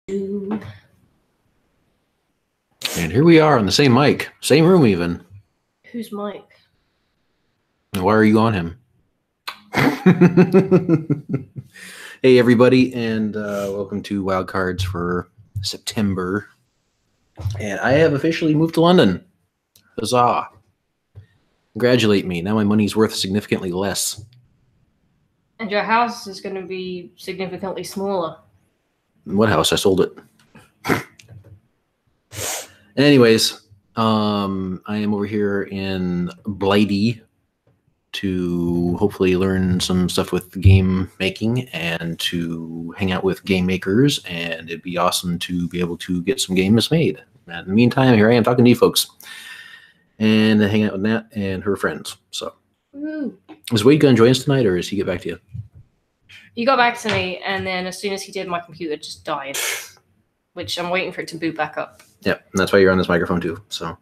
And here we are on the same mic, same room even. Who's Mike? Why are you on him? Hey everybody, and welcome to Wild Cards for September. And I have officially moved to London. Huzzah. Congratulate me. Now my money's worth significantly less. And your house is going to be significantly smaller. What house? I sold it. Anyways, I am over here in Blighty to hopefully learn some stuff with game making and to hang out with game makers, and it'd be awesome to be able to get some games made. And in the meantime, here I am talking to you folks and hang out with Nat and her friends. So, is Wade going to join us tonight, or does he get back to you? He got back to me, and then as soon as he did, my computer just died, which I'm waiting for it to boot back up. Yep, and that's why you're on this microphone too. So,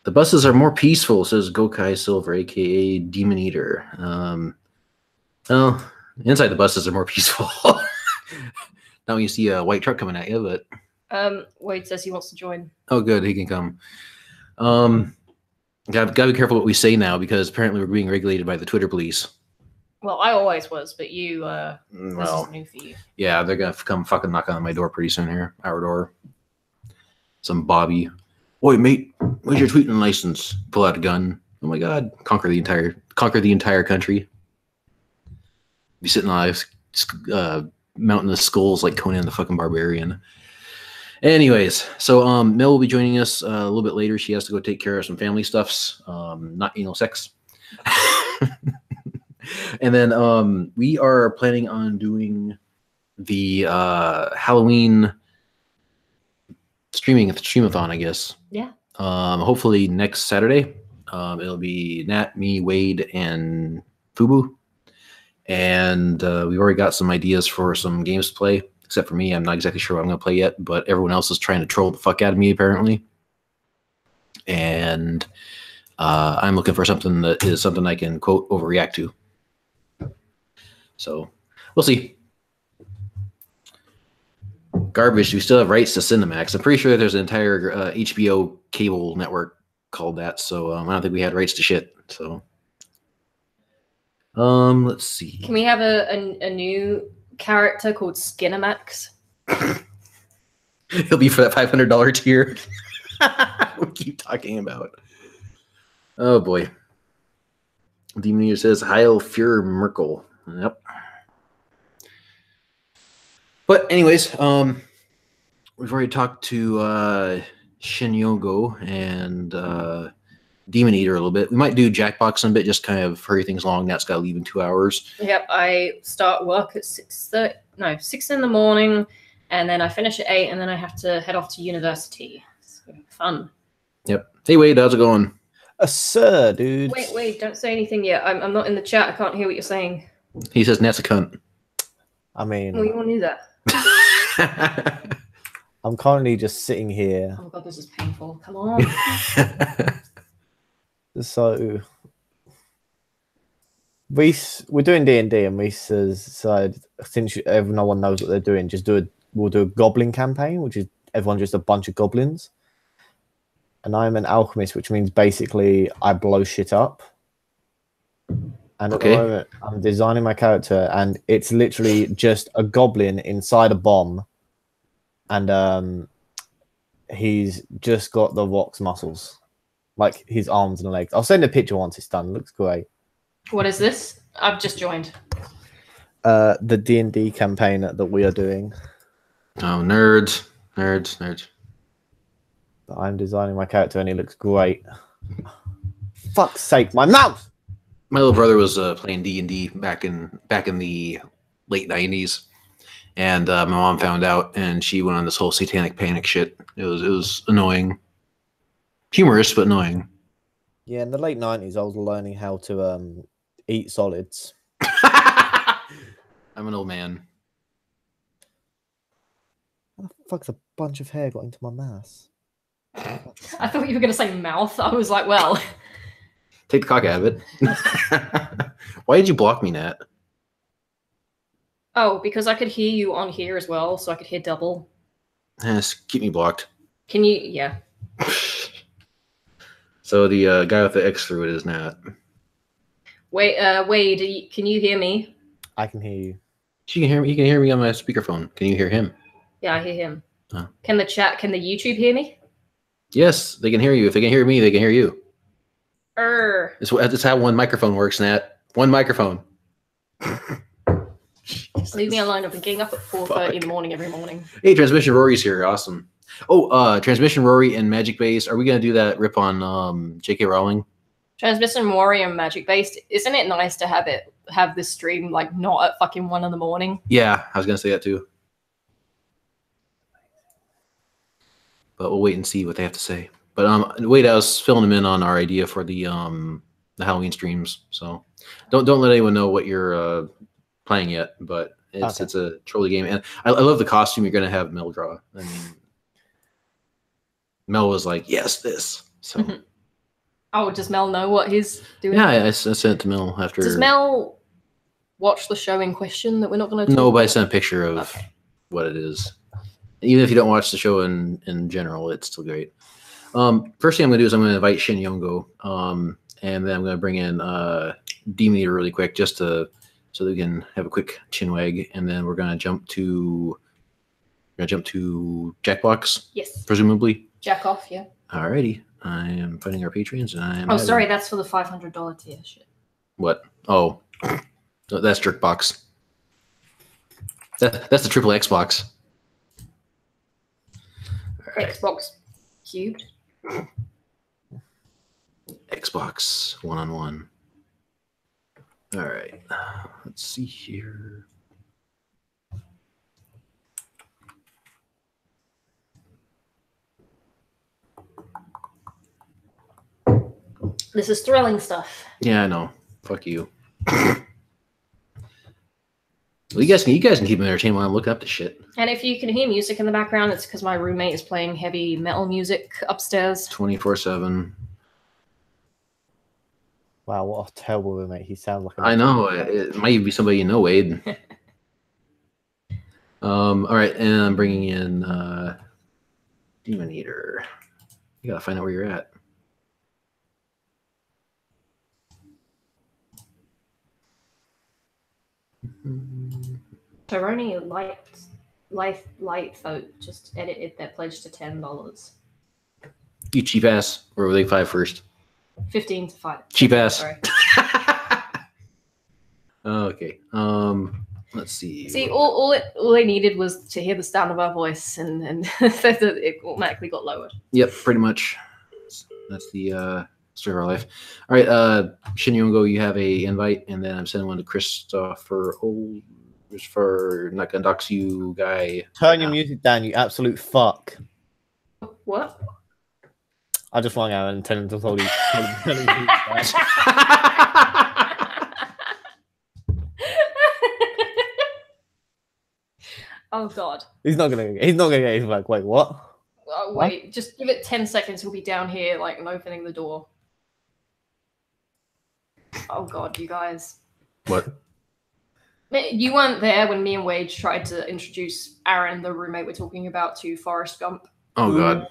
the buses are more peaceful, says Gokai Silver, aka Demon Eater. Well, inside the buses are more peaceful. Now you see a white truck coming at you, but Wade says he wants to join. Oh, good, he can come. Gotta be careful what we say now, because apparently we're being regulated by the Twitter police. Well, I always was, but you, this is new for you. Yeah, they're gonna come fucking knock on my door pretty soon here, our door. Some Bobby. Oi, mate, where's your tweeting license? Pull out a gun. Oh my god, conquer the entire country. Be sitting on a mountain of skulls like Conan the fucking Barbarian. Anyways, so Mel will be joining us a little bit later. She has to go take care of some family stuffs, not anal sex. And then we are planning on doing the Halloween streamathon, I guess. Yeah. Hopefully next Saturday. It'll be Nat, me, Wade, and Fubu. And we've already got some ideas for some games to play. Except for me, I'm not exactly sure what I'm going to play yet, but everyone else is trying to troll the fuck out of me, apparently. And I'm looking for something that is something I can, quote, overreact to. So, we'll see. Garbage, do we still have rights to Cinemax? I'm pretty sure there's an entire HBO cable network called that, so I don't think we had rights to shit. So, let's see. Can we have a new character called Skinemax? He'll be for that $500 tier we keep talking about. Oh boy. Demon Eater says Heil für Merkel. Yep. But anyways, we've already talked to Shinyogo and Demon Eater a little bit. We might do Jackbox in a bit, just kind of hurry things along. That's got to leave in 2 hours. Yep, I start work at 6 in the morning, and then I finish at 8, and then I have to head off to university. It's fun. Yep. Hey, Wade, how's it going? Sir, dude. Wait, don't say anything yet. I'm not in the chat. I can't hear what you're saying. He says Nat's a cunt. I mean... Well, you all knew that. I'm currently just sitting here. Oh, God, this is painful. Come on. So... we're doing D&D, and Reese has said, since no one knows what they're doing, we'll do a goblin campaign, which is everyone just a bunch of goblins. And I'm an alchemist, which means basically I blow shit up. And at the moment, I'm designing my character, and it's literally just a goblin inside a bomb. And he's just got the Rock's muscles, like his arms and legs. I'll send a picture once it's done. It looks great. What is this? I've just joined. The D&D campaign that we are doing. Oh, nerds. But I'm designing my character, and he looks great. Fuck's sake, my mouse! My little brother was playing D&D back in the late 90s, and my mom found out, and she went on this whole satanic panic shit. It was annoying, humorous but annoying. Yeah, in the late 90s, I was learning how to eat solids. I'm an old man. How the fuck's a bunch of hair got into my mouth? I thought you were going to say mouth. I was like, well... Take the cock out of it. Why did you block me, Nat? Oh, because I could hear you on here as well, so I could hear double. Yes, keep me blocked. Can you? Yeah. So the guy with the X through it is not. Wade, can you hear me? I can hear you. She can hear me. He can hear me on my speakerphone. Can you hear him? Yeah, I hear him. Oh. Can the YouTube hear me? Yes, they can hear you. If they can hear me, they can hear you. That's how one microphone works, Nat. One microphone. Leave me alone. I've been getting up at 4:30 in the morning every morning. Hey, Transmission Rory's here. Awesome. Oh, Transmission Rory and Magic Base. Are we gonna do that rip on J.K. Rowling? Transmission Rory and Magic Based. Isn't it nice to have this stream like not at fucking 1 in the morning? Yeah, I was gonna say that too. But we'll wait and see what they have to say. But wait, I was filling them in on our idea for the Halloween streams. So don't let anyone know what you're playing yet. But it's a trolley game, and I love the costume you're gonna have Mel draw. I mean, Mel was like, "Yes, this." So. Oh, does Mel know what he's doing? Yeah, I sent it to Mel after. Does Mel watch the show in question that we're not going to? No, but I sent a picture of what it is. Even if you don't watch the show in general, it's still great. First thing I'm going to do is I'm going to invite Shin Yongo, and then I'm going to bring in D-Meter really quick just so that we can have a quick chinwag, and then we're going to jump to Jackbox. Yes. Presumably. Jack off, yeah. Alrighty. I am finding our patrons, and I am. Oh, sorry, that's for the $500 tier. Shit. What? Oh, that's Jerkbox. That's the triple Xbox. Right. Xbox cubed. Xbox 1-on-1. All right. Let's see here. This is thrilling stuff. Yeah, I know. Fuck you. Well, you guys can keep me entertained while I'm looking up the shit. And if you can hear music in the background, it's because my roommate is playing heavy metal music upstairs. 24/7. Wow, what a terrible roommate. He sounds like I know. It might even be somebody you know, Wade. All right, and I'm bringing in Demon Eater. You gotta find out where you're at. Tyrone Light Vote just edited their pledge to $10. You cheap ass. Or were they 5 first? 15 to 5. Cheap ass. Sorry. Okay. Let's see. See, all they needed was to hear the sound of our voice, and it automatically got lowered. Yep, pretty much. That's the story of our life. All right, Shin Yongo, you have a invite, and then I'm sending one to Christopher. For not gonna dox you, guy. Turn your music down, you absolute fuck. What? I just rang out and tell him to hold his. Oh God. He's not gonna get his back. Wait, what? Wait, what? Just give it 10 seconds. He'll be down here, like, and opening the door. Oh God, you guys. What? You weren't there when me and Wade tried to introduce Aaron, the roommate we're talking about, to Forrest Gump. Oh God.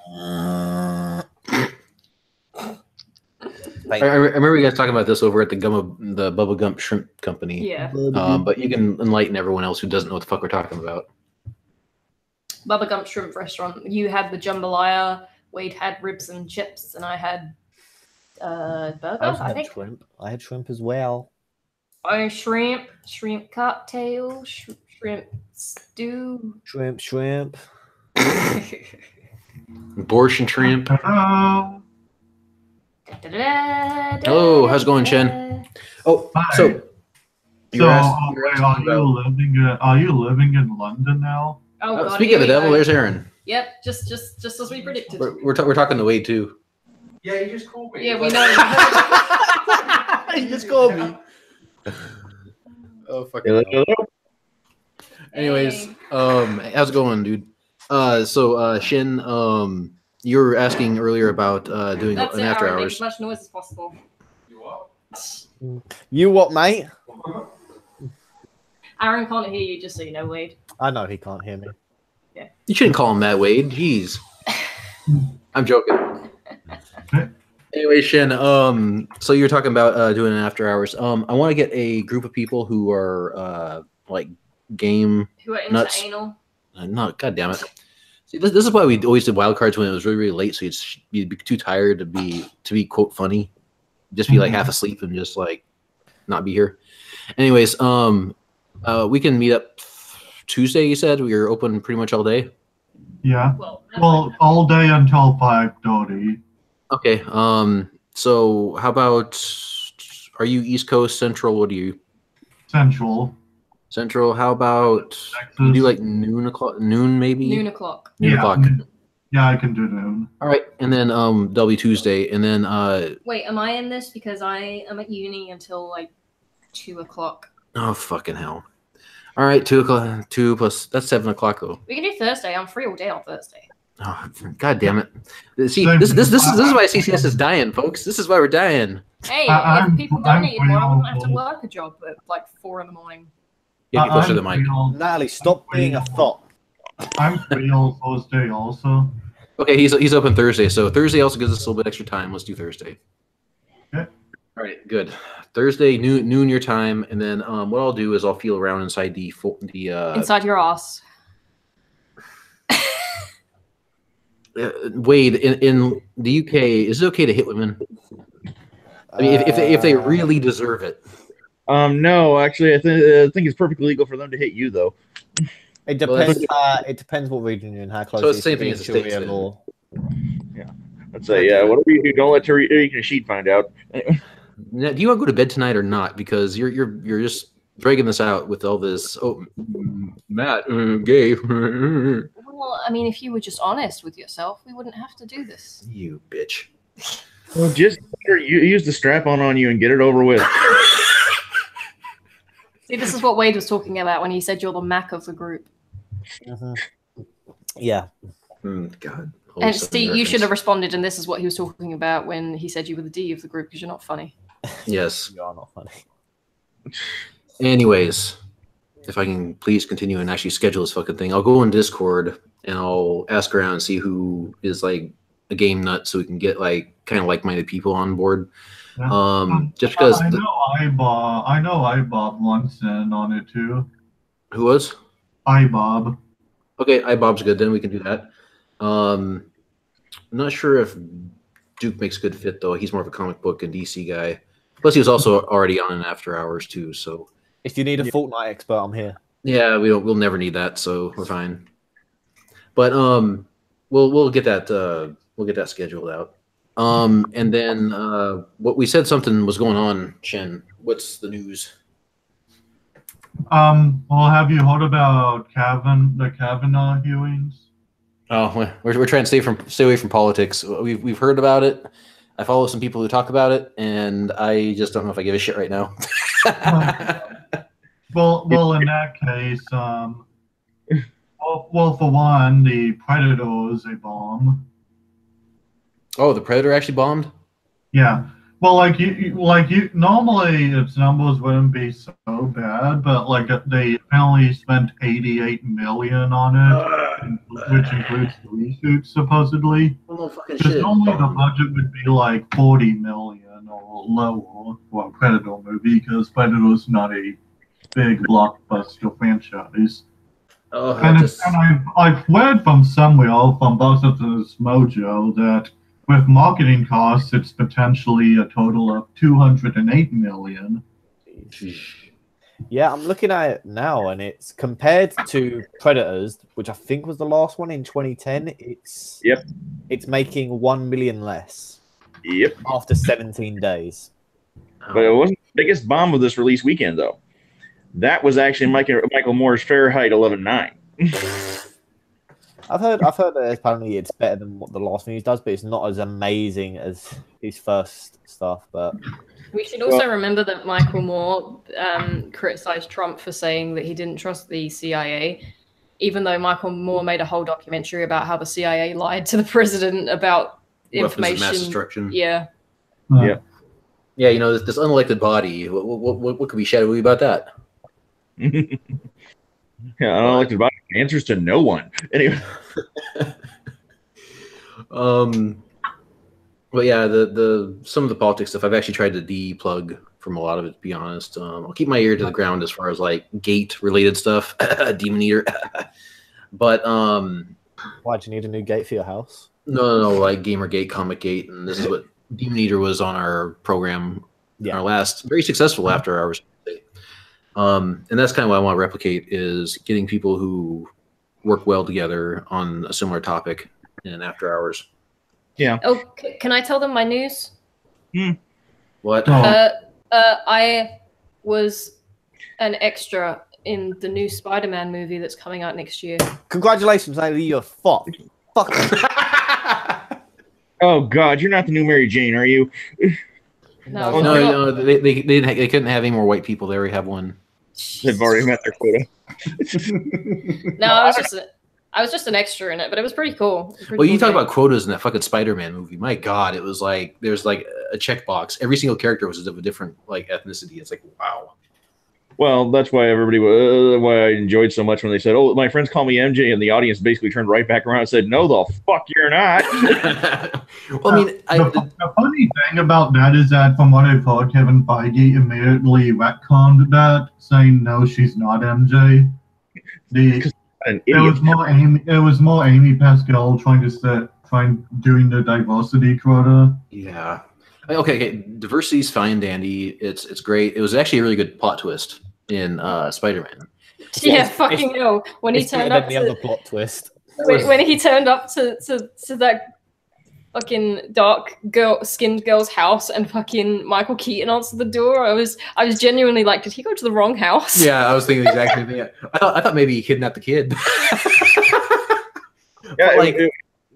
I remember you guys talking about this over at the Bubba Gump Shrimp Company. Yeah. But you can enlighten everyone else who doesn't know what the fuck we're talking about. Bubba Gump Shrimp Restaurant. You had the jambalaya, Wade had ribs and chips, and I had burger, I think. Shrimp. I had shrimp as well. Oh, shrimp cocktail, shrimp stew. Shrimp. Abortion shrimp. Hello. Hello, how's it going, Chen? Oh, Hi. so are you living in London now? Oh, God, speaking of the devil, there's Aaron. Yep, just as we predicted. We're talking to Wade too. Yeah, you just called me. Yeah, we know. He just called me. Oh fuck. Anyways, how's it going, dude? So Shin, you were asking earlier about doing That's an it, after Aaron, make hours. as much noise as possible. You what? You what, mate? Aaron can't hear you, just so you know, Wade. I know he can't hear me. You shouldn't call him that, Wade. Jeez. I'm joking. Anyway, Shin, so you're talking about doing an after hours. I want to get a group of people who are like game Who are into nuts. anal? Not, God damn it. See, this is why we always did wild cards when it was really, really late, so you'd be too tired to be quote funny. Just be like half asleep and just like not be here. Anyways, we can meet up Tuesday, you said? We are open pretty much all day? Yeah. Well, All day until 5:30. Okay. So how about, are you East Coast, Central? What are you? Central. Central. How about you do like noon maybe? noon o'clock. Noon Yeah. o'clock. Yeah, I can do noon. All right. And then that'll be Tuesday. And then Wait, am I in this? Because I am at uni until like 2 o'clock. oh fucking hell. All right, 2 o'clock. 2 plus that's 7 o'clock though. We can do Thursday. I'm free all day on Thursday. Oh, God damn it! See, this is why CCS is dying, folks. This is why we're dying. Hey, I'm- if people I'm donated more, I wouldn't have to free work a job at like 4 in the morning. Yeah, get closer to the I'm mic. free all- Natalie, stop being a thought. I'm free all Thursday also. Okay, he's open Thursday, so Thursday also gives us a little bit extra time. Let's do Thursday. Okay. All right, good. Thursday noon your time, and then what I'll do is I'll feel around inside the Inside your ass. Wade in the UK. Is it okay to hit women? I mean, if they really deserve it. No, actually, I think it's perfectly legal for them to hit you, though. It depends. It depends what region you're in, how close. So it's the it same is thing to as the Sharia States, law. I'd say, yeah, whatever you do, don't let Tariq Nasheed find out. Now, do you want to go to bed tonight or not? Because you're just dragging this out with all this. Oh, Matt, gay. Well, I mean, if you were just honest with yourself, we wouldn't have to do this. You bitch. Well, just use the strap on you and get it over with. See, this is what Wade was talking about when he said you're the Mac of the group. Yeah. God. And see, you should have responded, and this is what he was talking about when he said you were the D of the group because you're not funny. Yes. You are not funny. Anyways, if I can please continue and actually schedule this fucking thing, I'll go on Discord and I'll ask around and see who is like a game nut, so we can get like kind of like-minded people on board. Yeah. Just because I know iBob wants in on it too. who was? iBob. Okay, iBob's good. Then we can do that. I'm not sure if Duke makes a good fit though. He's more of a comic book and DC guy. Plus, he was also already on an after hours too. So If you need a Fortnite expert, I'm here. yeah, we'll never need that, so we're fine. But we'll get that scheduled out. And then what we said something was going on, Shen. What's the news? Well, have you heard about the Kavanaugh hearings? Oh, we're trying to stay away from politics. We've heard about it. I follow some people who talk about it, and I just don't know if I give a shit right now. Well, in that case, well, for one, the Predator is a bomb. Oh, the Predator actually bombed? Yeah. Well, normally its numbers wouldn't be so bad, but like they apparently spent $88 million on it, which includes the reshoots supposedly. Oh, fucking Because shit. normally the budget would be like $40 million or lower for a Predator movie, because Predator's not a big blockbuster franchise. Oh, And I've read from somewhere, from Box Office Mojo, that with marketing costs, it's potentially a total of $208 million. Yeah, I'm looking at it now, and it's compared to Predators, which I think was the last one in 2010. It's making 1 million less. Yep. After 17 days. But it wasn't the biggest bomb of this release weekend, though. That was actually Michael Moore's Fahrenheit 11.9. I've heard that apparently it's better than what the last one he does, but it's not as amazing as his first stuff. But we should also remember that Michael Moore criticized Trump for saying that he didn't trust the CIA, even though Michael Moore made a whole documentary about how the CIA lied to the president about information. Mass destruction. Yeah. Yeah, you know, this unelected body. What could be shadowy about that? Yeah, unelected body answers to no one. Anyway. But yeah, the some of the politics stuff I've actually tried to de-plug from a lot of it, to be honest. I'll keep my ear to the ground as far as like gate related stuff, Demon Eater. But why'd you need a new gate for your house? No, like Gamergate, Comic Gate, and this is what Demon Eater was on our program. Yeah, our last very successful after hours. And that's kind of what I want to replicate is getting people who work well together on a similar topic in after hours. Yeah. Oh, can I tell them my news? What? I was an extra in the new Spider-Man movie that's coming out next year. Congratulations, Haley, you're fucked. Fuck. Oh God, you're not the new Mary Jane, are you? No, they couldn't have any more white people there. We have one. They've already met their quota. No, I was just an extra in it, but it was pretty cool. You talk about quotas in that fucking Spider-Man movie. My God, it was like there's like a checkbox. Every single character was of a different like ethnicity. It's like wow. Well, that's why why I enjoyed so much when they said, "Oh, my friends call me MJ," and the audience basically turned right back around and said, "No, the fuck you're not." Well, I mean, the funny thing about that is that from what I've heard, Kevin Feige immediately retconned that, saying no, she's not MJ. It was more Amy Pascal doing the diversity quota. Yeah. Okay. Diversity is fine, dandy. It's great. It was actually a really good plot twist in Spider-Man. Yeah, fucking hell. When he turned up the other plot twist. When he turned up to that fucking skinned girl's house and fucking Michael Keaton answered the door, I was genuinely like, did he go to the wrong house? Yeah, I was thinking the exact same thing. I thought maybe he kidnapped the kid. Yeah,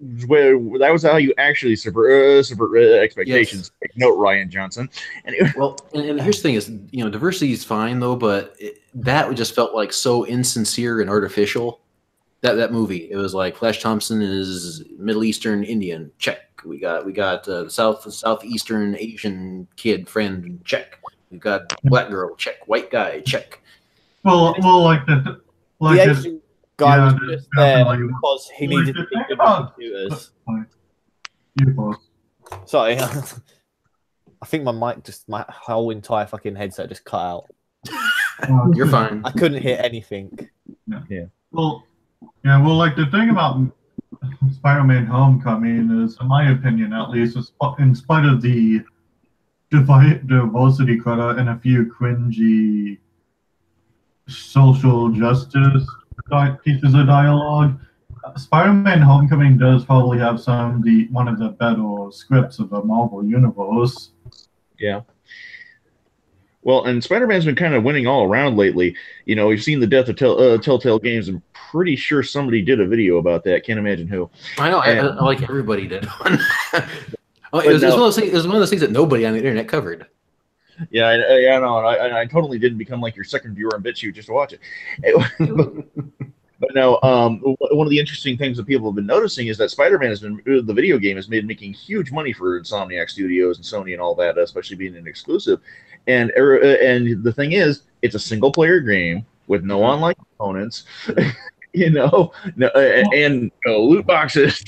that was how you actually subvert expectations. Yes. Note Ryan Johnson. Anyway. Well, and here's the thing is, diversity is fine though, but that just felt like so insincere and artificial. That movie, it was like Flash Thompson is Middle Eastern Indian, check. We got Southeastern Asian kid friend, check. We've got black girl, check. White guy, check. Well, the Asian guy was just there because he needed to be good with computers. Sorry, I think my whole entire fucking headset just cut out. You're fine. I couldn't hear anything. Yeah. Well, the thing about Spider-Man Homecoming is, in my opinion at least, in spite of the diversity quota and a few cringy social justice pieces of dialogue, Spider-Man Homecoming does probably have one of the better scripts of the Marvel Universe. Yeah. Well, and Spider-Man's been kind of winning all around lately. We've seen the death of Telltale Games. I'm pretty sure somebody did a video about that. Can't imagine who. I know. I like everybody did one. It was one of those things that nobody on the internet covered. Yeah, I know. And I totally didn't become like your second viewer on BitChute just to watch it. But no, one of the interesting things that people have been noticing is that Spider-Man the video game has been making huge money for Insomniac Studios and Sony and all that, especially being an exclusive. And the thing is, it's a single-player game with no online components, and no loot boxes.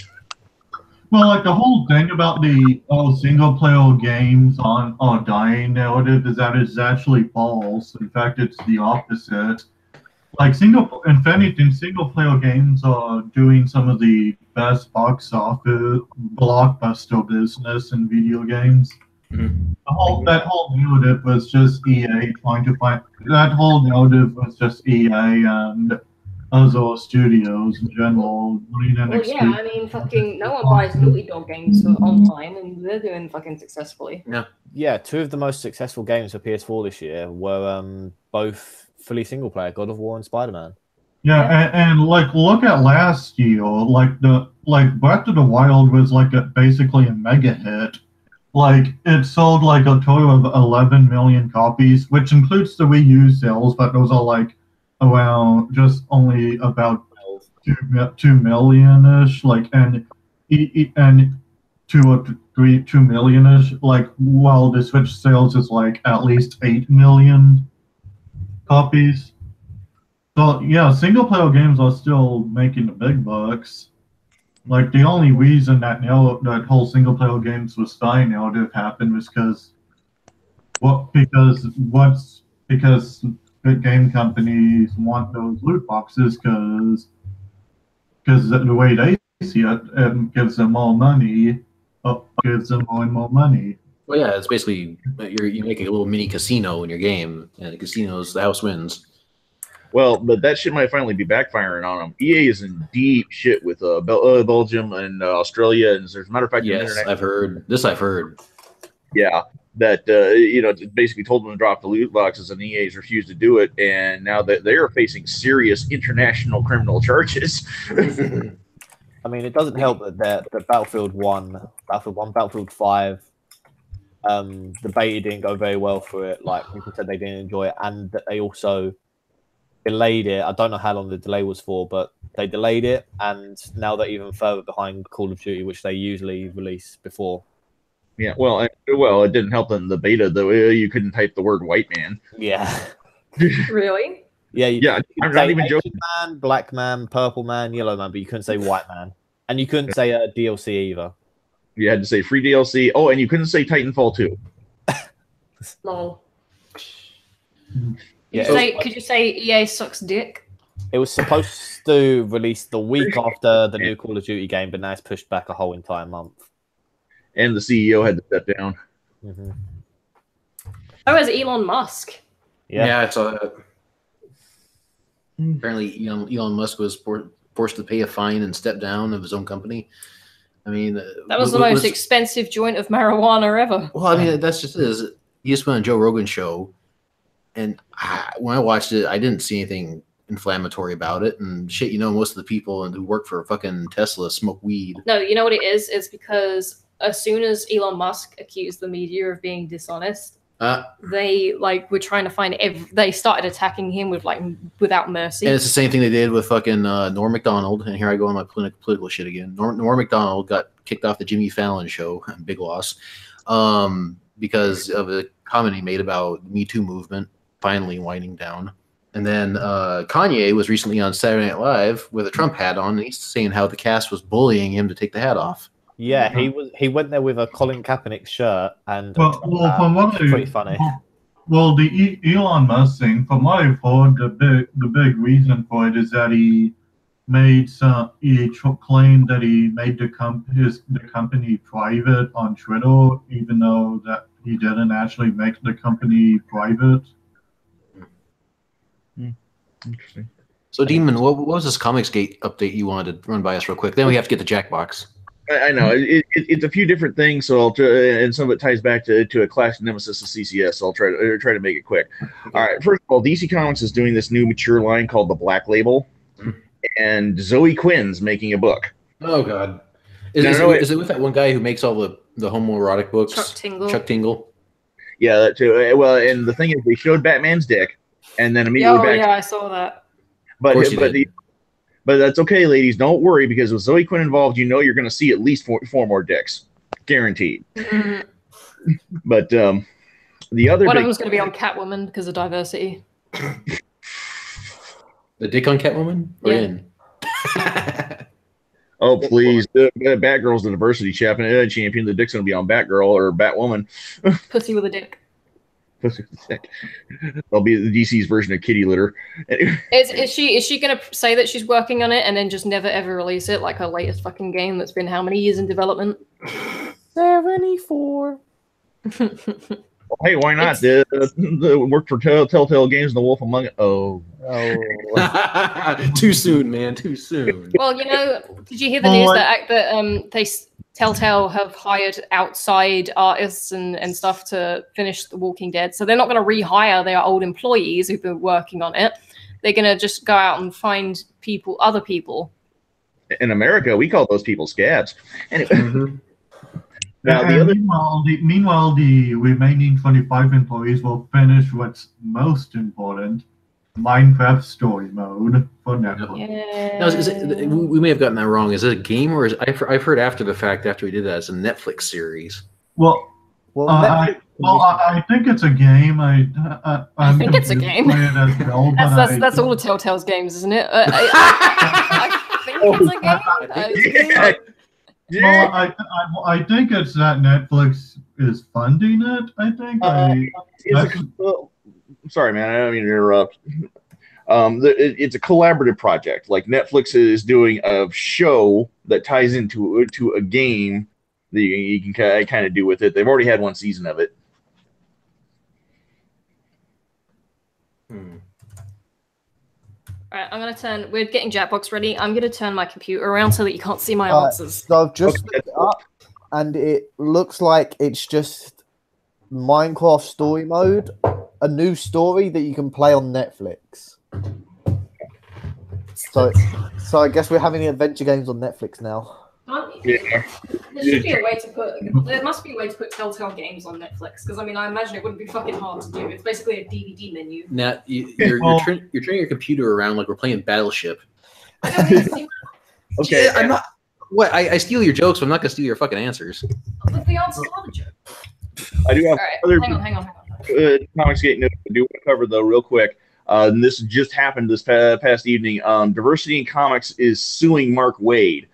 Well, the whole thing about the single-player games are dying narrative is that it's actually false. In fact, it's the opposite. If anything, single-player games are doing some of the best box office blockbuster business in video games. Mm-hmm. That whole narrative was just EA trying to find. That whole narrative was just EA and other studios in general. I mean, fucking no one buys Naughty Dog games for online, and they're doing fucking successfully. Yeah. Two of the most successful games for PS4 this year were both fully single player, God of War and Spider-Man. Yeah, and look at last year. Breath of the Wild was basically a mega hit. It sold a total of 11 million copies, which includes the Wii U sales, but those are around just only about 2 million-ish, and 2 million-ish, while the Switch sales is at least 8 million copies. So yeah, single player games are still making the big bucks. Like the only reason that that whole single player games was dying narrative happened was because big game companies want those loot boxes because the way they see it, it gives them more money, gives them more and more money. Well, yeah, it's basically you're making a little mini casino in your game, and the house wins. Well, but that shit might finally be backfiring on them. EA is in deep shit with Belgium and Australia, and as a matter of fact, yes, I've heard. Yeah, that it basically told them to drop the loot boxes, and EA's refused to do it, and now that they are facing serious international criminal charges. I mean, it doesn't help that the Battlefield 1, Battlefield 5, the beta didn't go very well for it. Like people said, they didn't enjoy it, and that they also delayed it. I don't know how long the delay was for, but they delayed it, and now they're even further behind Call of Duty, which they usually release before. Yeah, well, it didn't help in the beta though. You couldn't type the word "white man." Yeah. Really? Yeah. Yeah, I'm not even joking. Man, black man, purple man, yellow man, but you couldn't say white man, and you couldn't say DLC either. You had to say free DLC. Oh, and you couldn't say Titanfall 2. Lol. Yeah. Could you say EA sucks dick? It was supposed to release the week after the new Call of Duty game, but now it's pushed back a whole entire month. And the CEO had to step down. Mm-hmm. Oh, as Elon Musk. Yeah, it's apparently Elon Musk was forced to pay a fine and step down of his own company. I mean, that was the most expensive joint of marijuana ever. Well, I mean, that's just it. Is he just went on Joe Rogan's show, and when I watched it, I didn't see anything inflammatory about it. And shit, most of the people who work for fucking Tesla smoke weed. No, you know what it is? It's because as soon as Elon Musk accused the media of being dishonest, they were trying to find they started attacking him without mercy. And it's the same thing they did with fucking Norm Macdonald. And here I go on my political shit again. Norm Macdonald got kicked off the Jimmy Fallon show, big loss, because of a comment he made about the Me Too movement finally winding down. And then Kanye was recently on Saturday Night Live with a Trump hat on, and he's saying how the cast was bullying him to take the hat off. Yeah, he went there with a Colin Kaepernick shirt, and from what pretty funny. Well, the Elon Musk thing, from what I've heard, the big reason for it is that he claimed that he made the company private on Twitter, even though that he didn't actually make the company private. Interesting. So, Demon, what was this Comicsgate update you wanted to run by us real quick? Then we have to get the Jackbox. I know it's a few different things, so and some of it ties back to a classic nemesis of CCS. So I'll try to make it quick. All right, first of all, DC Comics is doing this new mature line called the Black Label, and Zoe Quinn's making a book. Oh God, is it with that one guy who makes all the homoerotic books? Chuck Tingle. Yeah, that too. Well, and the thing is, they showed Batman's dick, and then immediately I saw that. But that's okay, ladies. Don't worry, because with Zoe Quinn involved, you're going to see at least four more dicks, guaranteed. But the other one of them's going to be on Catwoman because of diversity. The dick on Catwoman? Or in? Oh please, Batgirl's the diversity champion. The dick's going to be on Batgirl or Batwoman. Pussy with a dick. I'll be the DC's version of kitty litter. Is she gonna say that she's working on it and then just never ever release it, like her latest fucking game that's been how many years in development? 74. Hey, why not? The worked for Telltale Games and The Wolf Among Us. Oh. Too soon, man. Too soon. Well, did you hear the news that Telltale have hired outside artists and stuff to finish The Walking Dead. So they're not going to rehire their old employees who've been working on it. They're going to just go out and find other people. In America, we call those people scabs. Anyway. Now, meanwhile, the remaining 25 employees will finish what's most important, Minecraft story mode for Netflix. Yeah. Now, we may have gotten that wrong. Is it a game, or I've heard after the fact, after we did that, it's a Netflix series? Well, Well, I think it's a game. I think it's a game. Well, that's all of Telltale's games, isn't it? I think it's a game. Well, I think it's that Netflix is funding it. I think. Sorry, man. I don't mean to interrupt. It's a collaborative project. Like Netflix is doing a show that ties into a game that you can kind of do with it. They've already had one season of it. Alright, I'm gonna turn. We're getting Jackbox ready. I'm gonna turn my computer around so that you can't see my answers. So I've just looked it up, and it looks like it's just Minecraft story mode, a new story that you can play on Netflix. So I guess we're having adventure games on Netflix now. Yeah. There should be a way to put. There must be a way to put Telltale games on Netflix because I mean I imagine it wouldn't be fucking hard to do. It's basically a DVD menu. Now you're turning your computer around like we're playing Battleship. Okay, yeah, I'm not. What I steal your jokes, but I'm not gonna steal your fucking answers. But the answer's not a joke. I do have other. Hang on. Comics Gate note I do want to cover though real quick. And this just happened this past evening. Diversity in Comics is suing Mark Waid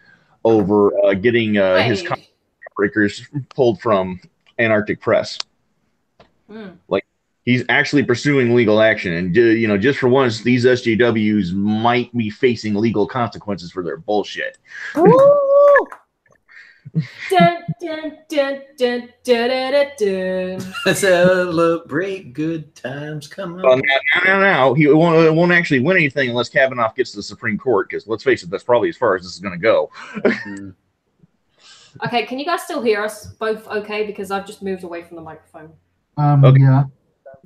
over getting his comic breakers pulled from Antarctic Press. Like he's actually pursuing legal action, and just for once, these SJWs might be facing legal consequences for their bullshit. Dun, dun, dun, dun, dun, dun, dun. Celebrate good times. Come on. Well, now he won't actually win anything unless Kavanaugh gets to the Supreme Court. Because let's face it, that's probably as far as this is going to go. Okay, can you guys still hear us both? Okay, because I've just moved away from the microphone. Okay. Yeah.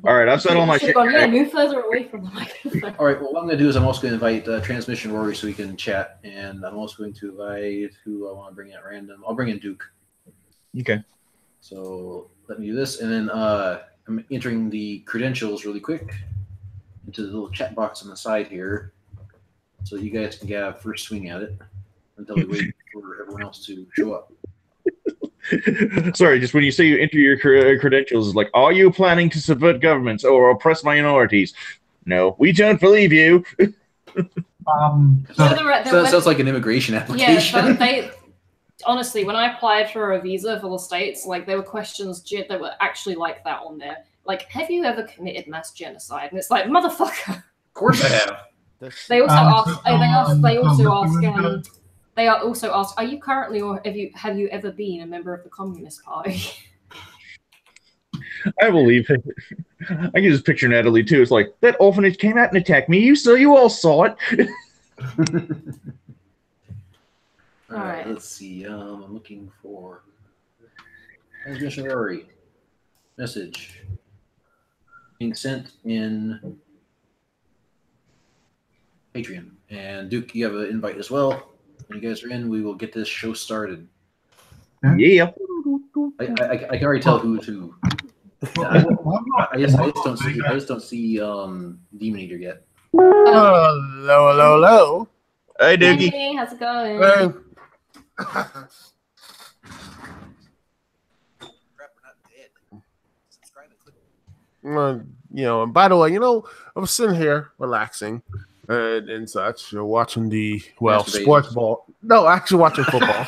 All right, I've said all my shit. Yeah, move further away from the microphone. All right, well, what I'm going to do is I'm also going to invite Transmission Rory so we can chat, and I'm also going to invite who I want to bring in at random. I'll bring in Duke. Okay. So let me do this, and then I'm entering the credentials really quick into the little chat box on the side here, so you guys can get a first swing at it until we wait for everyone else to show up. Sorry, just when you say you enter your credentials, it's like, are you planning to subvert governments or oppress minorities? No, we don't believe you. Sounds like an immigration application. Yeah, but honestly, when I applied for a visa for the States, like there were questions that were actually like that on there. Like, have you ever committed mass genocide? And it's like, motherfucker. Of course I have. They also ask, are you currently or have you ever been a member of the Communist Party? I believe it. I can just picture Natalie too. It's like that orphanage came out and attacked me. You all saw it. All right, let's see. I'm looking for transmission Rory. Message being sent in Patreon. And Duke, you have an invite as well. When you guys are in, we will get this show started. Yeah. I can already tell who to. I just don't see Demon Eater yet. Hello. Hey, Dookie. Hey, how's it going? And by the way, I'm sitting here relaxing and such, watching the sports ball. No, actually watching football.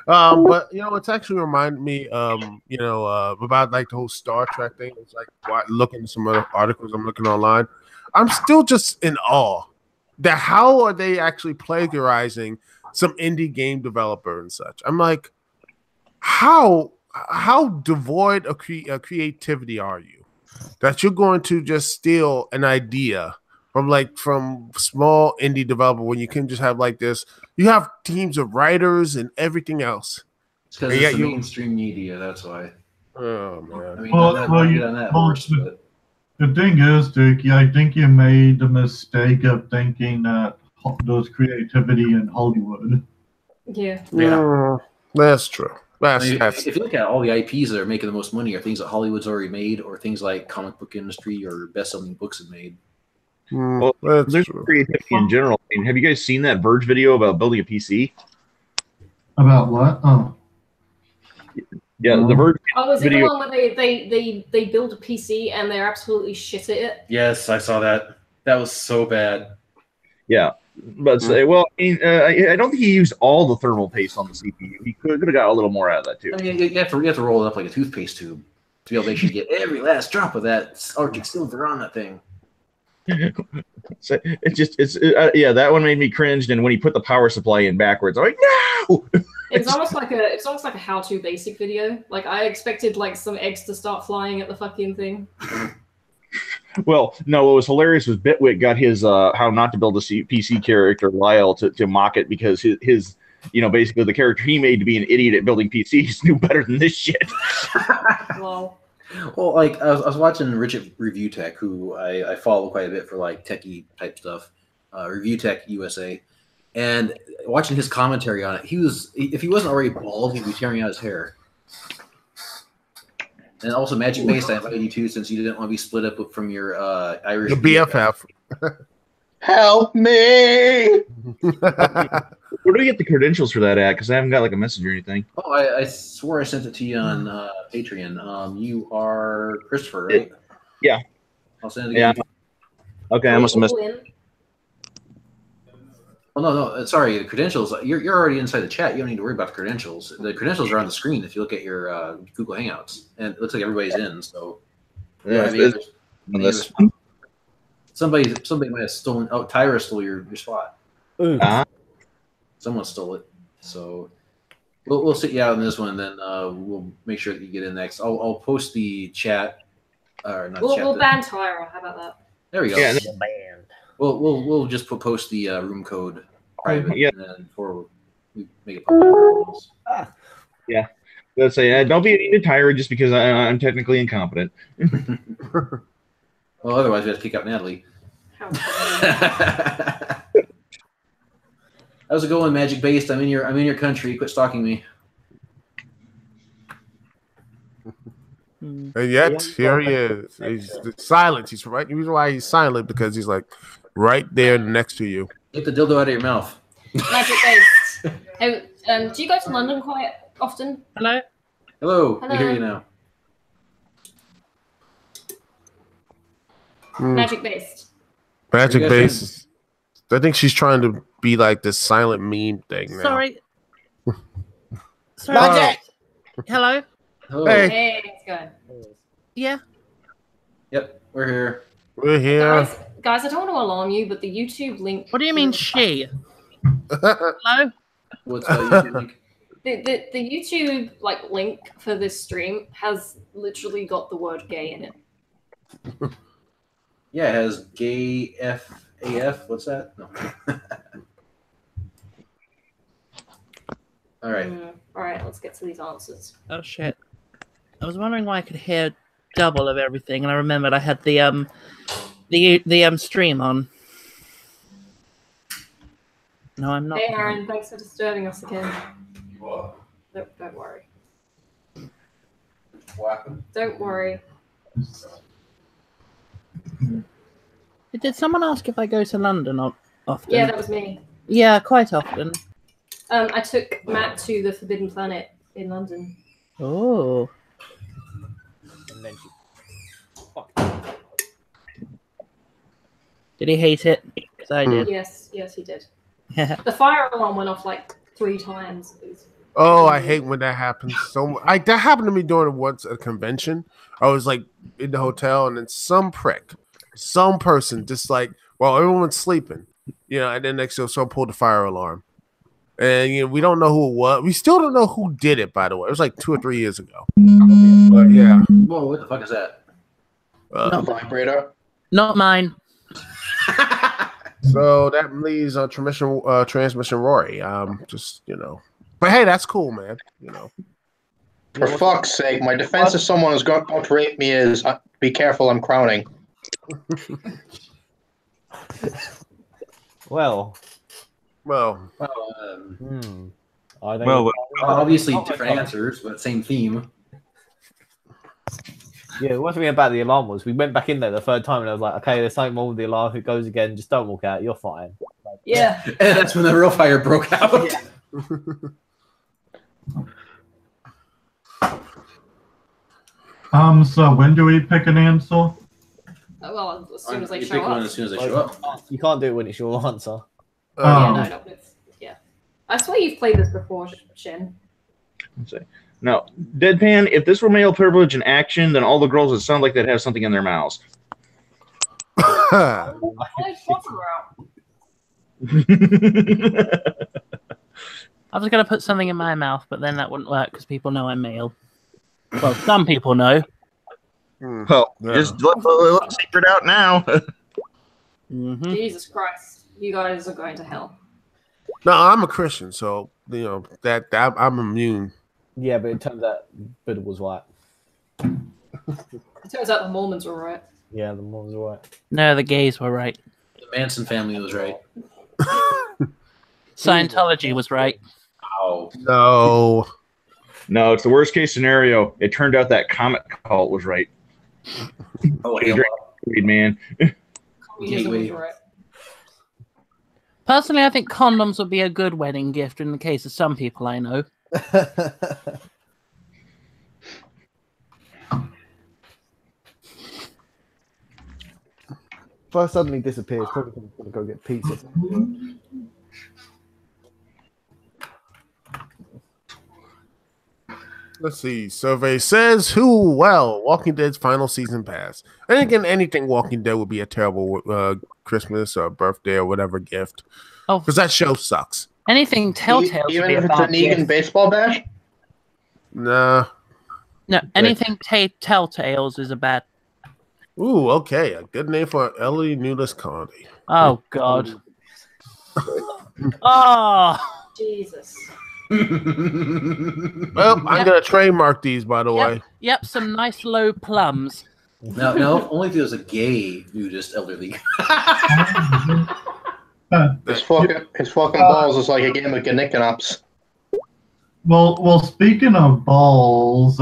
But it's actually reminded me, about like the whole Star Trek thing. It's like looking at some other articles I'm looking online. I'm still just in awe that how are they actually plagiarizing some indie game developer and such. I'm like, how devoid of creativity are you that you're going to just steal an idea from small indie developer when you can just have like this? You have teams of writers and everything else. It's because it's the mainstream media. That's why. Oh man. I mean, the thing is, Duke, I think you made the mistake of thinking that there's creativity in Hollywood. Yeah. That's true. If you look at all the IPs that are making the most money are things that Hollywood's already made, or things like comic book industry or best-selling books have made. Well, there's creativity in general. I mean, have you guys seen that Verge video about building a PC? About what? Oh. Yeah, the Verge Oh, was it video. the one where they build a PC and they're absolutely shit at it? Yes, I saw that. That was so bad. Yeah, but well, I mean, I don't think he used all the thermal paste on the CPU. He could have got a little more out of that too. I mean, you have to roll it up like a toothpaste tube to be able to actually get every last drop of that Arctic silver on that thing. So yeah, that one made me cringe. And when he put the power supply in backwards, I'm like, no. It's almost like a how-to basic video. Like I expected like some eggs to start flying at the fucking thing. Well, no, what was hilarious was Bitwit got his how not to build a PC character Lyle to mock it because his basically the character he made to be an idiot at building PCs knew better than this shit. Well, like I was watching Richard Review Tech, who I follow quite a bit for like techie type stuff, Review Tech USA, and watching his commentary on it, if he wasn't already bald, he'd be tearing out his hair. And also Magic Based, I invited you too, since you didn't want to be split up from your Irish. The BFF. Help me! Where do we get the credentials for that at? Because I haven't got like a message or anything. Oh, I swore I sent it to you on Patreon. You are Christopher, right? Yeah. I'll send it again. Yeah. Okay, I must have missed. Oh no, sorry. The credentials. You're already inside the chat. You don't need to worry about the credentials. The credentials are on the screen if you look at your Google Hangouts, and it looks like everybody's in. So Yeah, somebody might have stolen. Oh, Tyra stole your spot. Someone stole it. So we'll sit you out in this one. Then we'll make sure that you get in next. I'll post the chat. We'll ban Tyra. How about that? There we go. Yeah, We'll just post the room code private. Yeah. And before we make it public. Yeah. Let's say don't be a tyrant just because I'm technically incompetent. Well, otherwise we have to kick out Natalie. How's it going, Magic Based? I'm in your country. Quit stalking me. And yet here he is. He's silent. He's right. The reason why he's silent because he's like right there next to you. Get the dildo out of your mouth. Magic Based. Hey, do you go to London quite often? Hello. Hello. We hear you now. Magic Based. Magic Based. I think she's trying to be like this silent meme thing now. Sorry. Magic! Hello? Hello. Hey, it's going. Yeah. Yep, we're here. We're here. Guys, I don't want to alarm you, but the YouTube link. What do you mean she? Hello? What's YouTube link? The YouTube link for this stream has literally got the word gay in it. Yeah, it has gay FAF. What's that? No. All right. All right, let's get to these answers. Oh shit. I was wondering why I could hear double of everything, and I remembered I had the stream on. No, I'm not. Hey Aaron, thanks for disturbing us again. What? Don't worry. What happened? Don't worry. Did someone ask if I go to London often? Yeah, that was me. Yeah, quite often. I took Matt to the Forbidden Planet in London. Oh. And then Did he hate it? Because I did. Yes, he did. The fire alarm went off 3 times. Oh, I hate when that happens so much. That happened to me during once a convention. I was in the hotel, and then some person just while everyone's sleeping, and then next to someone pulled the fire alarm. And we don't know who it was. We still don't know who did it, by the way. It was 2 or 3 years ago. But yeah. Whoa, what the fuck is that? Not vibrator. Not mine. So that leaves transmission Rory. But hey, that's cool, man. For fuck's sake, my defense of someone who's going to rape me is be careful, I'm crowning. Well, I don't know. Obviously different answers, but same theme. Yeah, one thing about the alarm was we went back in there the third time and I was like, okay, there's something wrong with the alarm. If it goes again, just don't walk out. You're fine. Yeah. And that's when the real fire broke out. So when do we pick an answer? Well, as soon as they You show pick one up. as soon as they show up. You can't do it when it's your answer. Yeah, no, not with. Yeah. I swear you've played this before, Shin. Let's see. Now, Deadpan, if this were male privilege in action, then all the girls would sound like they'd have something in their mouths. I was going to put something in my mouth, but then that wouldn't work because people know I'm male. Well, some people know. Well, just let the secret out now. Jesus Christ. You guys are going to hell. No, I'm a Christian, so you know that I'm immune. Yeah, but it turns out Buddha was right. It turns out the Mormons were right. Yeah, the Mormons were right. No, the gays were right. The Manson family was right. Scientology was right. Ow. No. No, it's the worst case scenario. It turned out that comet cult was right. Oh, man. Communism was right. Personally, I think condoms would be a good wedding gift in the case of some people I know. If I suddenly disappears, probably going to go get pizza. Let's see. Survey says who? Well, Walking Dead's final season pass. And again, anything Walking Dead would be a terrible Christmas or birthday or whatever gift. Oh, because that show sucks. Anything Telltale. Even if it's a Negan baseball bat? Nah. No, anything Telltales is a bad. Ooh, okay. A good name for Ellie Newless Comedy. Oh, God. Oh. Jesus. Well, I'm going to trademark these, by the way. Yep, some nice low plums. No, only if it was a gay nudist elderly. His fucking balls is like a game of Gannickanops. Well, speaking of balls,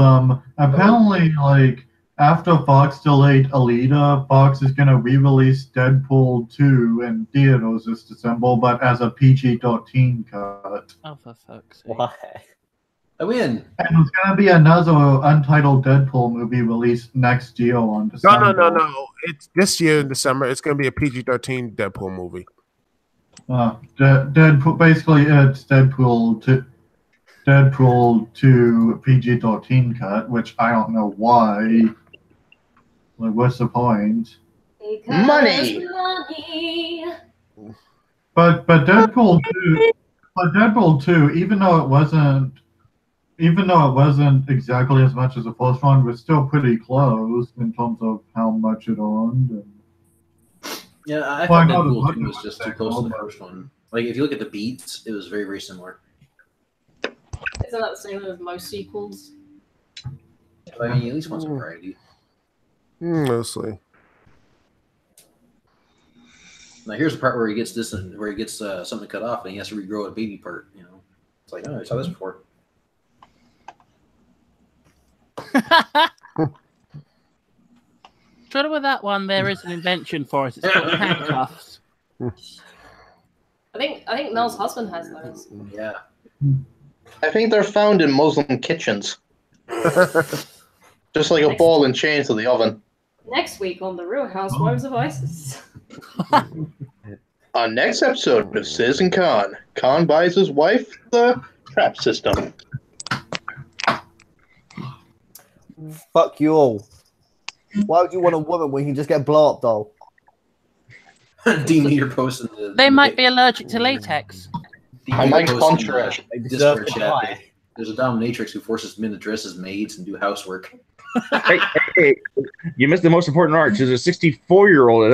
apparently, like, after Fox delayed Alita, Fox is gonna re-release Deadpool 2 in theaters this December, but as a PG-13 cut. Oh, for fuck's sake. Why? I win. And there's gonna be another untitled Deadpool movie released next year on December. No. It's this year in December. It's going to be a PG-13 Deadpool movie. Deadpool, basically, it's Deadpool 2 PG-13 cut, which I don't know why. Like, what's the point? Money. But Deadpool 2, even though it wasn't exactly as much as the first one, was still pretty close in terms of how much it earned. Yeah, I thought Deadpool 2 was just too close to the first one. Like, if you look at the beats, it was very, very similar. Isn't that the same as most sequels? I mean, at least want some variety. Mostly. Now, here's the part where he gets something cut off, and he has to regrow a baby part. You know, it's like, oh, I saw this before. Trouble with that one, there is an invention for it. It's called handcuffs. I think Mel's husband has those. Yeah. I think they're found in Muslim kitchens. Just like a ball and chain to the oven. Next week on The Real Housewives of ISIS. On next episode of Citizen Khan, Khan buys his wife the trap system. Fuck you all. Why would you want a woman when you just get blow up doll? D-meter posting They might be allergic to latex. I might controversial. Discord chat. There's a dominatrix who forces men to dress as maids and do housework. Hey, you missed the most important part. She's a 64-year-old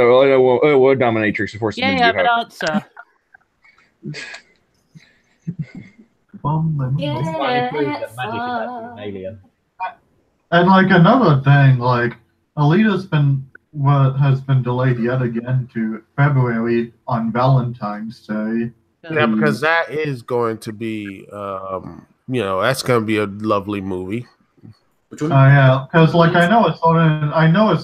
dominatrix who forces men to do answer. And like another thing, like Alita's has been delayed yet again to February on Valentine's Day. Yeah, because that is going to be, that's going to be a lovely movie. Which one? Yeah, because like I know it's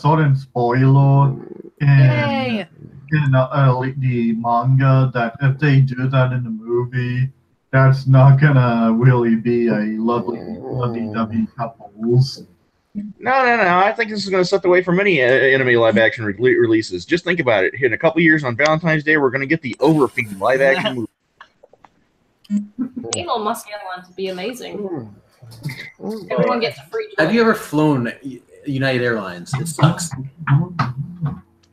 sort of spoiler in the manga that if they do that in the movie, that's not gonna really be a lovely couples. No. I think this is going to set the way for many anime live-action releases. Just think about it. In a couple years on Valentine's Day, we're going to get the Overfiend live-action movie. Elon Musk airline would be amazing. Everyone gets a free trip. Have you ever flown United Airlines? It sucks.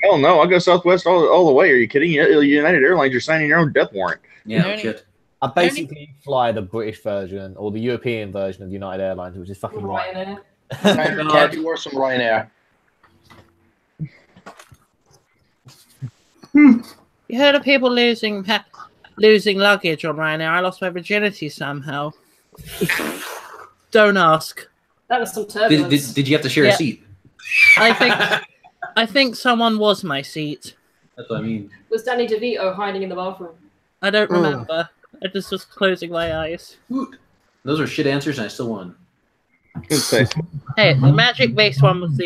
Hell no, I'll go Southwest all the way. Are you kidding? United Airlines, you're signing your own death warrant. Yeah, shit. I basically fly the British version or the European version of United Airlines, which is fucking Ryanair. Can't be worse than Ryanair. You heard of people losing luggage on Ryanair? I lost my virginity somehow. Don't ask. That was some turbulence. Did you have to share a seat? I think someone was my seat. That's what I mean. Was Danny DeVito hiding in the bathroom? I don't remember. I just was closing my eyes. Those are shit answers, and I still won. Hey, the magic-based one was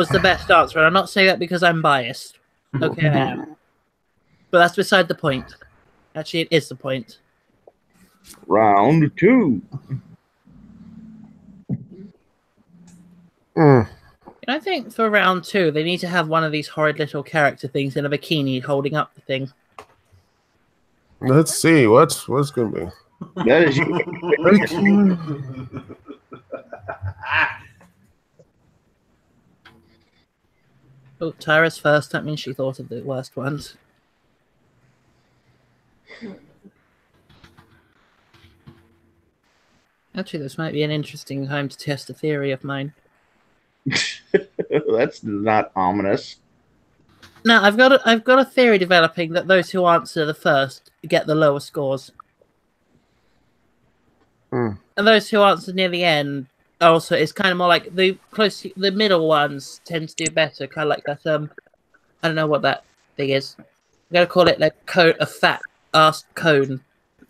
the best answer, and I'm not saying that because I'm biased. Okay, I am. But that's beside the point. Actually, it is the point. Round 2. I think for round 2, they need to have one of these horrid little character things in a bikini holding up the thing. Let's see what's going to be. That is Oh, Tyra's first. That means she thought of the worst ones. Actually, this might be an interesting time to test a theory of mine. That's not ominous. No, I've got a theory developing that those who answer the first get the lower scores. And those who answer near the end also, it's kind of more like the middle ones tend to do better, kind of like that. I don't know what that thing is. I'm gonna call it like a fat ass cone.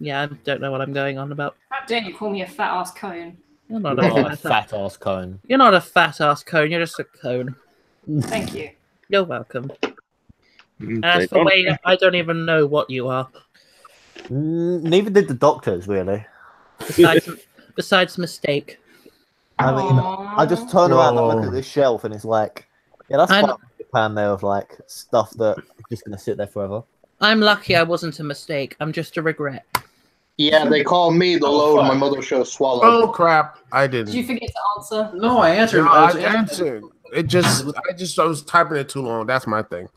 Yeah, I don't know what I'm going on about. How dare you call me a fat ass cone? You're not a fat ass cone. You're not a fat ass cone. You're just a cone. Thank you. You're welcome. As for Wayne, I don't even know what you are. Neither did the doctors, really. Besides mistake. I mean, I just turn around and look at this shelf, and it's like, yeah, that's quite a pan there of like stuff that is just gonna sit there forever. I'm lucky I wasn't a mistake. I'm just a regret. Yeah, they call me the load my mother should have swallowed. Oh crap! I didn't. Did you forget to answer? No, I answered. No, I answered. I was typing it too long. That's my thing.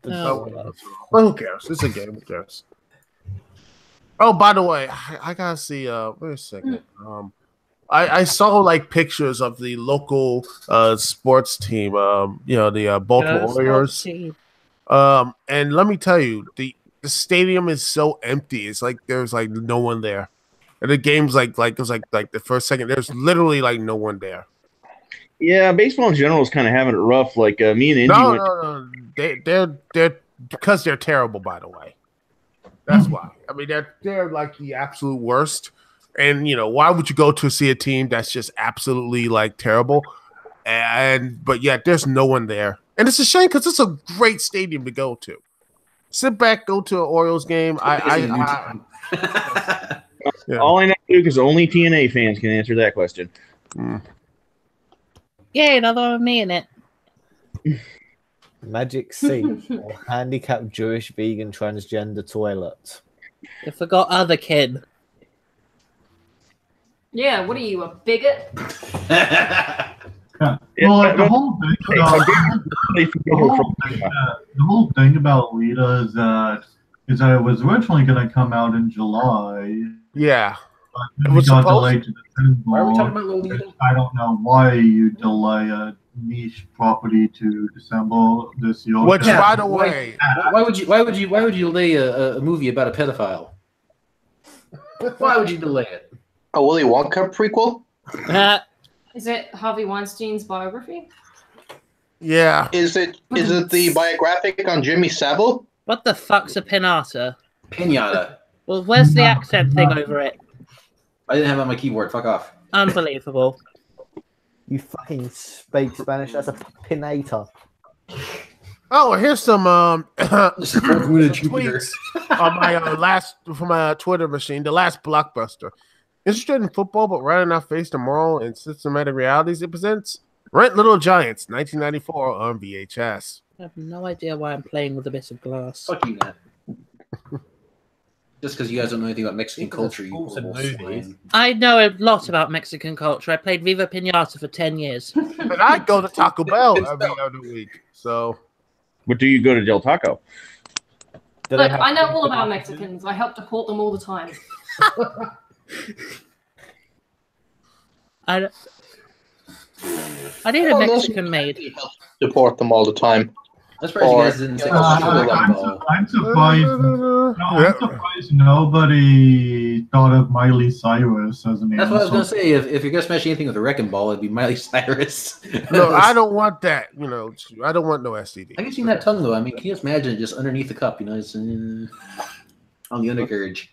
Well, who cares? It's a game. Who cares? Oh, by the way, I gotta see. Wait a second. I saw like pictures of the local sports team. The Baltimore Warriors. And let me tell you, the stadium is so empty. It's like there's like no one there. And the game's like it was like the first second. There's literally like no one there. Yeah, baseball in general is kind of having it rough. Like me and Indy. No. They're because they're terrible. By the way, that's why. I mean, they're like the absolute worst. And why would you go to see a team that's just absolutely like terrible? But yet there's no one there, and it's a shame because it's a great stadium to go to. Sit back, go to an Orioles game. Yeah. All I know to do because only TNA fans can answer that question. Yay, another one with me in it. Magic seat or handicapped Jewish vegan transgender toilet. You forgot other kid. Yeah, what are you, a bigot? Well, like, the whole thing about Lita is that it was originally going to come out in July. Yeah. But it got delayed to December. Why are we talking about Lolita? I don't know why you delay a niche property to December this year. Which, by the way, why would you delay a movie about a pedophile? Why would you delay it? A Willy Wonka prequel? Is it Harvey Weinstein's biography? Yeah. Is it the biographic on Jimmy Savile? What the fuck's a pinata? Pinata. Well, where's the accent thing over it? I didn't have it on my keyboard. Fuck off. Unbelievable. You fucking speak Spanish. That's a pinata. Oh, here's some tweets on my from my Twitter machine. The last blockbuster. Interested in football, but rather not face the moral and systematic realities it presents? Rent Little Giants, 1994 on VHS. I have no idea why I'm playing with a bit of glass. Fuck you, Matt. Just because you guys don't know anything about Mexican culture, you horrible swine. I know a lot about Mexican culture. I played Viva Pinata for 10 years. And I go to Taco Bell every other week. So, But do you go to Del Taco? Look, I know all about Mexicans. I help deport them all the time. I need a Mexican maid. Deport them all the time. I'm surprised you guys didn't say I'm surprised nobody thought of Miley Cyrus as an answer. That's what I was going to say. If you're going to smash anything with a wrecking ball, it'd be Miley Cyrus. no, I don't want that. You know, I don't want no STD. I can see that tongue, though. I mean, can you just imagine just underneath the cup, you know, it's on the undercarriage.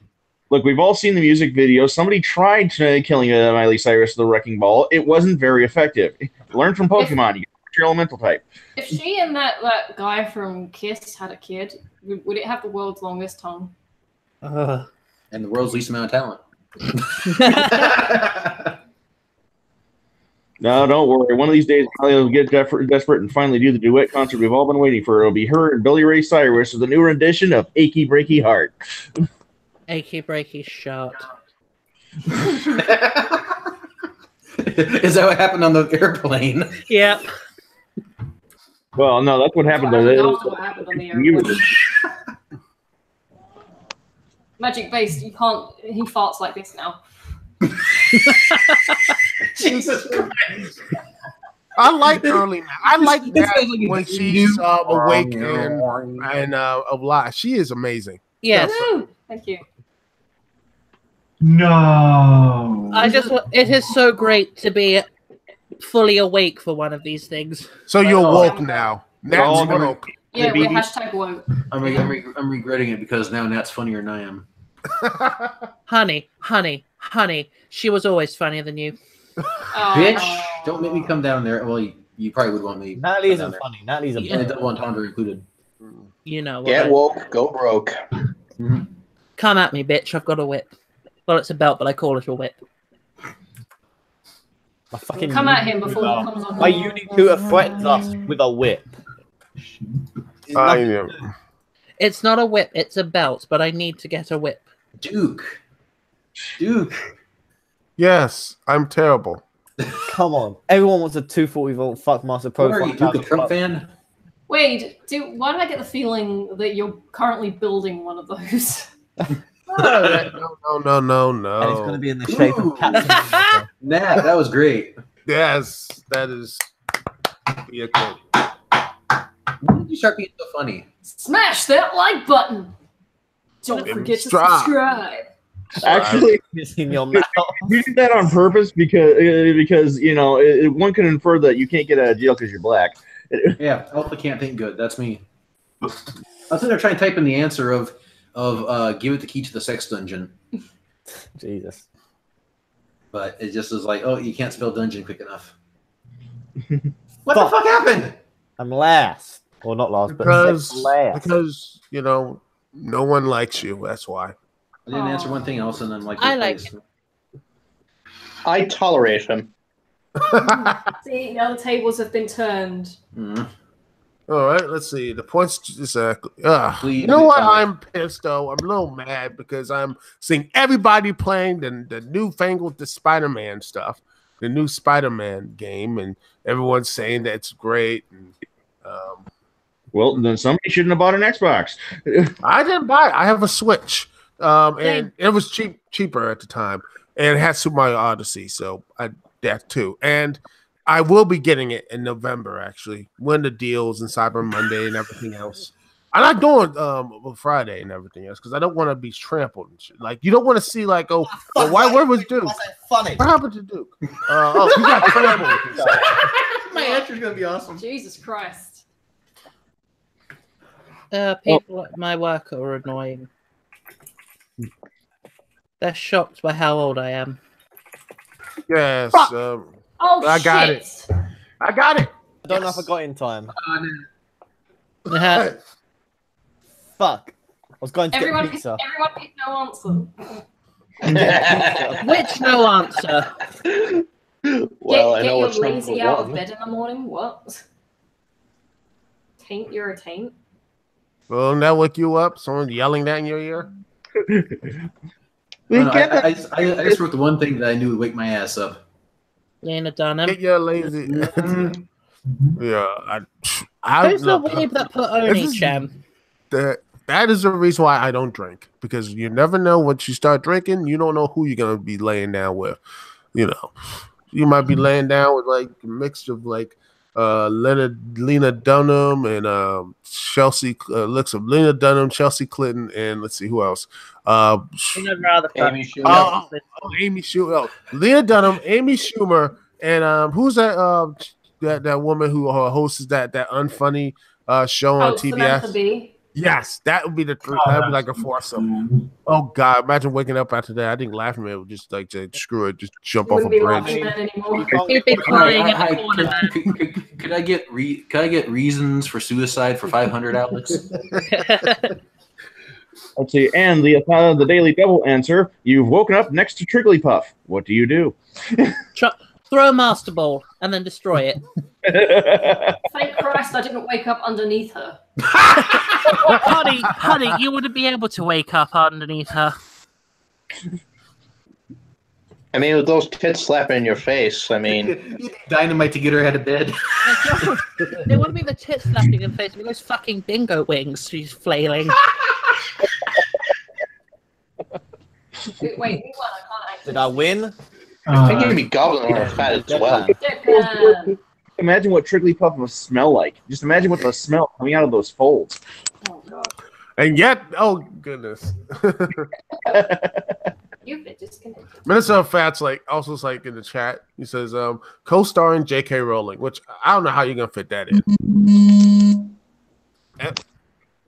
Look, we've all seen the music video. Somebody tried killing Miley Cyrus with a wrecking ball. It wasn't very effective. Learn from Pokemon. You get your elemental type. If she and that guy from Kiss had a kid, would it have the world's longest tongue? And the world's least amount of talent. No, don't worry. One of these days, Miley will get desperate and finally do the duet concert we've all been waiting for. It'll be her and Billy Ray Cyrus with a new rendition of Achy Breaky Heart. Achy breaky shot. Is that what happened on the airplane? Yep. Well, no, that's what happened. What happened on the airplane. Magic Based, you can't. He farts like this now. Jesus Christ. I like early. I like that when she's awake and alive. She is amazing. Yes. Woo! Thank you. No. It is so great to be fully awake for one of these things. So you're woke now. Nat's woke. Yeah, we're hashtag woke. I'm regretting it because now Nat's funnier than I am. Honey. She was always funnier than you. Oh, Bitch, don't make me come down there. Well, you probably would want me. Natalie isn't funny. Natalie's a and double entendre included. You know what? Get woke, go broke. Mm-hmm. Come at me, bitch. I've got a whip. Well, it's a belt, but I call it a whip. Come at him before he comes on. My Unicooter threatens us with a whip. It's not a whip, it's a belt, but I need to get a whip. Duke. Yes, I'm terrible. Come on. Everyone wants a 240-volt Fuckmaster Pro. What are you, Duke, a Trump fan? Wait, why did I get the feeling that you're currently building one of those? No. And it's going to be in the shape of Captain. Nat, that was great. Yes, that is. Yeah, good. When did you start being so funny? Smash that like button. Don't forget to subscribe. Actually, in your mouth. You did that on purpose because you know one can infer that you can't get out of jail because you're black. Yeah, Alpha can't think good. That's me. I was sitting there trying to type in the answer of give it the key to the sex dungeon. Jesus. But it just was like, oh, you can't spell dungeon quick enough. What the fuck happened? I'm last. Well, not last, but last. Because, you know, no one likes you. That's why. I didn't answer one thing else, and then like I like him. I tolerate him. See, now the tables have been turned. Mm-hmm. All right, let's see. The points exactly. You know what? I'm pissed though. I'm a little mad because I'm seeing everybody playing the newfangled Spider-Man stuff, the new Spider-Man game, and everyone's saying that it's great. And, well, then somebody shouldn't have bought an Xbox. I didn't buy it. I have a Switch, and it was cheaper at the time, and it has Super Mario Odyssey, so that too. And I will be getting it in November, actually, when the deals and Cyber Monday and everything else. I'm not doing Friday and everything else because I don't want to be trampled and shit. Like, you don't want to see, like, where was Duke? Funny. What happened to Duke? He got trampled. My answer's going to be awesome. Jesus Christ. People at my work are annoying. They're shocked by how old I am. Yes. I got it. I got it. I don't know if I got it in time. Fuck. I was going to everyone get pizza. Everyone picked no answer. Which no answer? Well, I get know your it's lazy number out of one. bed in the morning. What? Taint, you're a taint. Will that wake you up? Someone yelling that in your ear? No, I just wrote the one thing that I knew would wake my ass up. Lena Dunham. Get your lazy. Mhm. Yeah, I Who's the weeb that put Oni, Chan? That is the reason why I don't drink, because you never know once you start drinking, you don't know who you're gonna be laying down with. You know, you might be laying down with like a mix of like Lena Dunham and Chelsea looks of Lena Dunham, Chelsea Clinton, and let's see who else. Amy Schumer. Amy Schumer. Oh, Lena Dunham, Amy Schumer, and who's that? That woman who hosts that unfunny show on TBS. Samantha Bee. Yes, that would be the three. That would be like a foursome. Oh God, imagine waking up after that. I think laughing man would just like say, screw it, just jump off a Wouldn't be bridge. laughing then anymore. He'd be crying in the corner. Could I get reasons for suicide for 500, Alex? Let's see. And the Daily Devil answer: You've woken up next to Trigglypuff. What do you do? Throw a master ball and then destroy it. Thank Christ I didn't wake up underneath her. honey, you wouldn't be able to wake up underneath her. I mean, with those tits slapping in your face, I mean... Dynamite to get her out of bed. It wouldn't be the tits slapping in the face, it would be those fucking bingo wings she's flailing. Wait, who won? I can't actually. Did I win? I think you'd be gobbling on her fat as well. Imagine what Trigglypuff must smell like. Just imagine what the smell coming out of those folds. Oh god. And yet, oh goodness. You've been disconnected. Minnesota Fat's also like in the chat. He says, co-starring J.K. Rowling, which I don't know how you're gonna fit that in.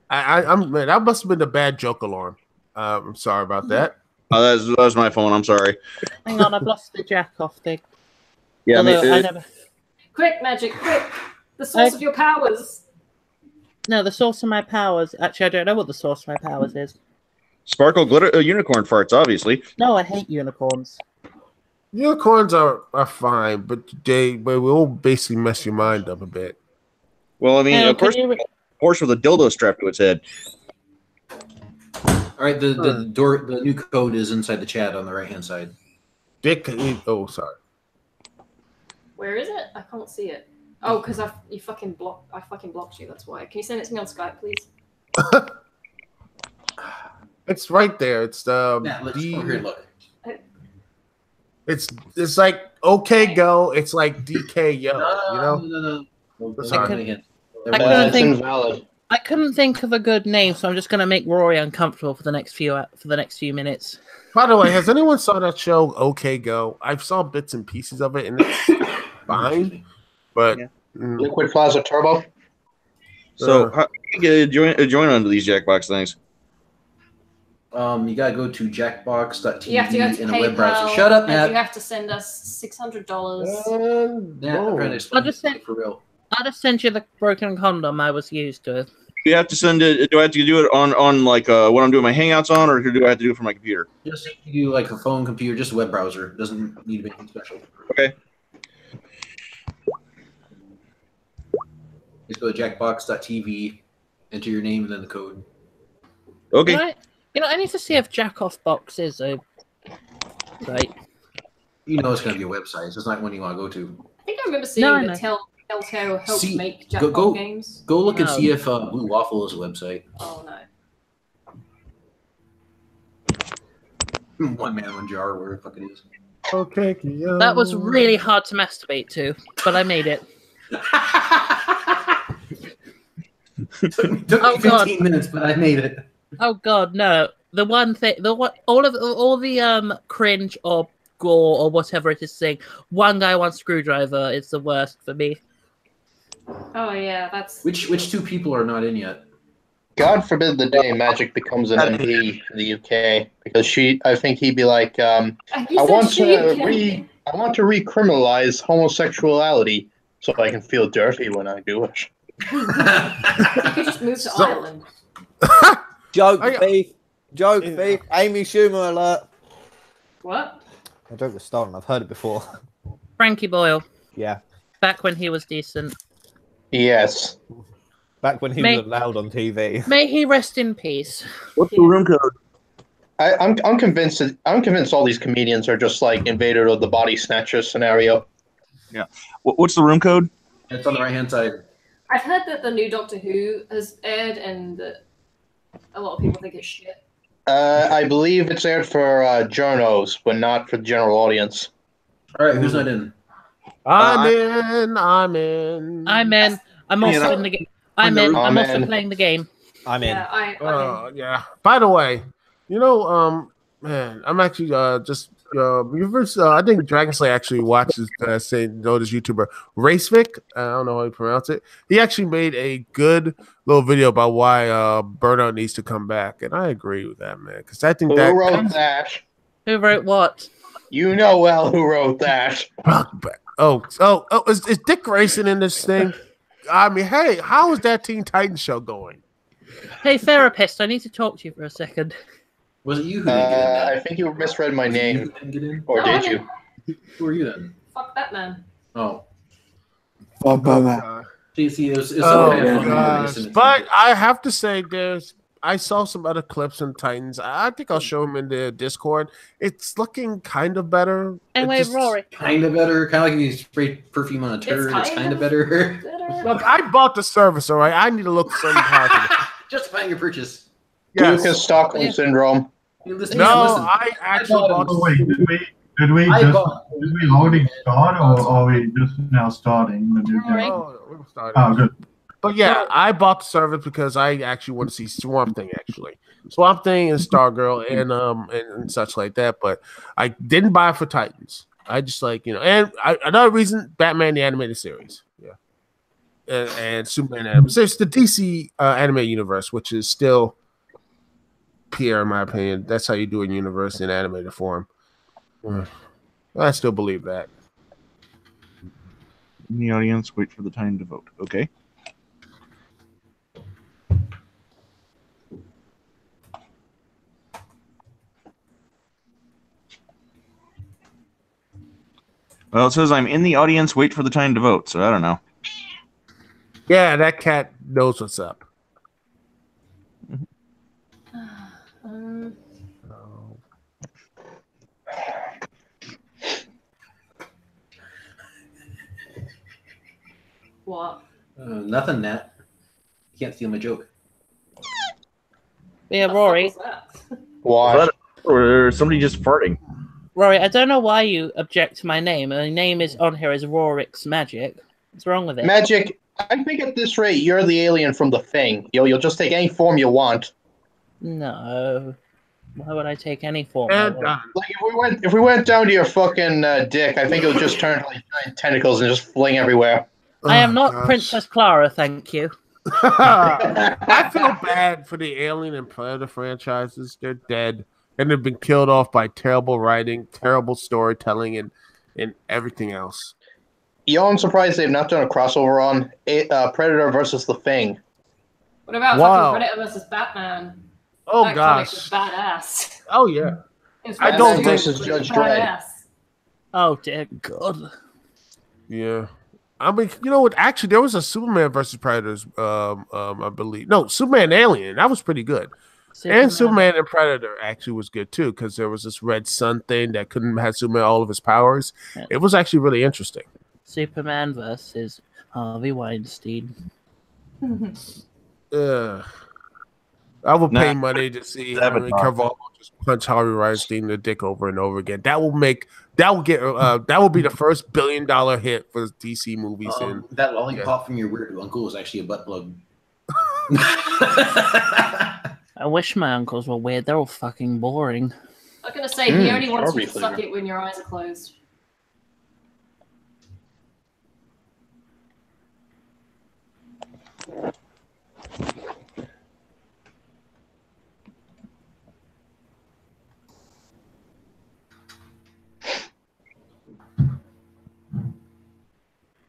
I'm man, that must have been the bad joke alarm. I'm sorry about that. Oh, that was my phone. I'm sorry. Hang on, I've lost the jack off thing. Yeah, I never. Quick, Magic, quick! The source of your powers! No, the source of my powers. Actually, I don't know what the source of my powers is. Sparkle glitter unicorn farts, obviously. No, I hate unicorns. Unicorns are fine, but they will basically mess your mind up a bit. Well, I mean, of course with a dildo strapped to its head. All right, the new code is inside the chat on the right hand side. Dick. Oh, sorry. Where is it? I can't see it. Oh, because I fucking blocked you. That's why. Can you send it to me on Skype, please? It's right there. It's here, look. It's like okay go. It's like DK yo. No. I couldn't think of a good name, so I'm just gonna make Rory uncomfortable for the next few minutes. By the way, has anyone saw that show OK Go? I saw bits and pieces of it, and it's fine. But Liquid Plaza Turbo. So how do you get join onto these Jackbox things? You gotta go to jackbox.tv You have to go to in PayPal, a web browser. Shut up, Matt. You have to send us $600. I'm trying to explain it for real. I'll just send you the broken condom I was used to. Do you have to send it? Do I have to do it on like what I'm doing my Hangouts on, or do I have to do it from my computer? Just do like a phone, computer, just a web browser. It doesn't need to be anything special. Okay. Just go to jackbox.tv, enter your name and then the code. Okay. I need to see if Jackoff Box is a right. You know it's going to be a website, so it's not one you want to go to. I think I remember seeing that Telltale helps make Jackbox games. Go look and see if Blue Waffle is a website. Oh no. One man, one jar, where the fuck it is. Okay. That was really hard to masturbate to, but I made it. Took me 15 minutes, but I made it. Oh god, no! The one thing, all the cringe or gore or whatever it is saying. One guy, one screwdriver is the worst for me. Oh yeah, that's which two people are not in yet. God forbid the day Magic becomes an MP in the UK, because I think he'd be like, I want to recriminalize homosexuality so I can feel dirty when I do it. You could just move to Ireland. Joke thief. Amy Schumer alert. What? My joke was stolen. I've heard it before. Frankie Boyle. Yeah. Back when he was decent. Yes. Back when he was allowed on TV. May he rest in peace. What's the room code? I'm convinced. I'm convinced all these comedians are just like Invader of the Body Snatchers scenario. Yeah. What's the room code? It's on the right-hand side. I've heard that the new Doctor Who has aired, and a lot of people think it's shit. I believe it's aired for journos, but not for the general audience. All right, who's not in? I'm in. I'm in. I'm in. I'm also in the game. I'm in. I'm also playing the game. I'm in. Yeah, yeah. By the way, you know, man, I'm actually just I think Dragon Slayer actually watches this YouTuber Racevic. I don't know how you pronounce it. He actually made a good little video about why Burnout needs to come back, and I agree with that, man. Because I think who wrote that? Who wrote what? You know well who wrote that. Is Dick Grayson in this thing? I mean, hey, how is that Teen Titans show going? Hey, therapist, I need to talk to you for a second. Was it you who didn't get in? I think you misread my name. Didn't get in? Or did you? Who are you then? Fuck Batman. Oh. Fuck Batman. See, it was gosh. But I have to say, I saw some other clips in Titans. I think I'll show them in the Discord. It's looking kind of better. Anyway, Rory. Kind of better. Kind of like if you spray perfume on a turd. It's kind of better. Look, I bought the service, all right? I need to look something positive. Justifying your purchase. Yes. Lucas Stockholm Syndrome. Listen. I actually bought wait, did we already start, or are we just now starting the new game? We're starting. Oh, good. But yeah, I bought the service because I actually want to see Swamp Thing. Actually, Swamp Thing and Stargirl and such like that. But I didn't buy it for Titans. I just and another reason, Batman the animated series, and Superman animated. So it's the DC animated universe, which is still Pierre, in my opinion. That's how you do a universe in animated form. I still believe that. In the audience, wait for the time to vote. Okay. Well, it says I'm in the audience, wait for the time to vote, so I don't know. Yeah, that cat knows what's up. What? Nothing, Nat. You can't steal my joke. Yeah, Rory. Why? Or somebody just farting. Rory, I don't know why you object to my name. My name is on here as Rorik's Magic. What's wrong with it? Magic, I think at this rate, you're the alien from The Thing. You'll just take any form you want. No. Why would I take any form? Like if we went down to your fucking dick, I think it would just turn to like giant tentacles and just fling everywhere. I am not Princess Clara, thank you. I feel bad for the Alien and Predator franchises. They're dead. And they've been killed off by terrible writing, terrible storytelling, and everything else. I'm surprised they've not done a crossover on Predator versus The Thing. What about fucking Predator versus Batman? Oh, that gosh. Is badass. Oh, yeah. I don't think it's Judge Dredd. Oh, dear God. Yeah. I mean, you know what? Actually, there was a Superman versus Predators, I believe. No, Superman and Alien. That was pretty good. And Superman and Predator actually was good too, because there was this red sun thing that couldn't have Superman all of his powers. Yeah. It was actually really interesting. Superman versus Harvey Weinstein. I would pay money to see Henry Cavill just punch Harvey Weinstein in the dick over and over again. That will be the first $1 billion hit for DC movies. That lollipop from your weird uncle was actually a butt plug. I wish my uncles were weird. They're all fucking boring. I was gonna say he only wants you to suck it when your eyes are closed.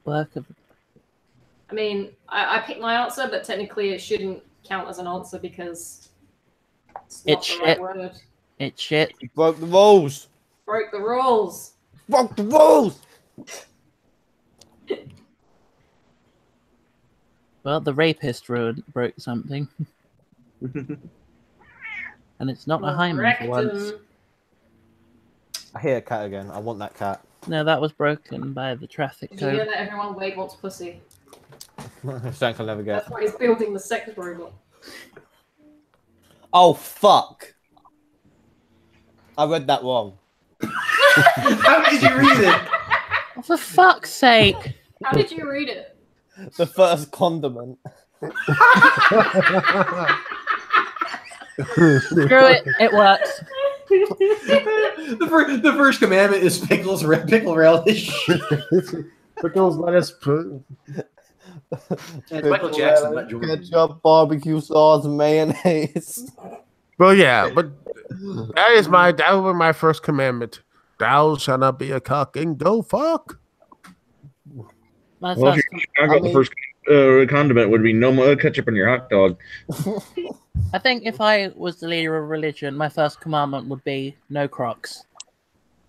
I mean, I picked my answer, but technically it shouldn't count as an answer because it's not the right word. It's shit. You broke the rules. Broke the rules. Broke the rules. Well, the rapist broke something. And it's not a hymen for once. I hear a cat again. I want that cat. No, that was broken by the traffic Did you hear code. that everyone Wade wants pussy? Something I'll never get. That's why he's building the sex robot. Oh, fuck. I read that wrong. How did you read it? Oh, for fuck's sake. How did you read it? The first condiment. Screw it. It works. The first commandment is pickle relish. Pickles, lettuce. Michael Jackson, not Jordan. Ketchup, barbecue sauce, mayonnaise. Well, yeah, but that was my first commandment. Thou shalt not be a cock and go fuck. My Well, if first, you're Chicago, the first condiment would be no more ketchup on your hot dog. I think if I was the leader of religion, my first commandment would be no Crocs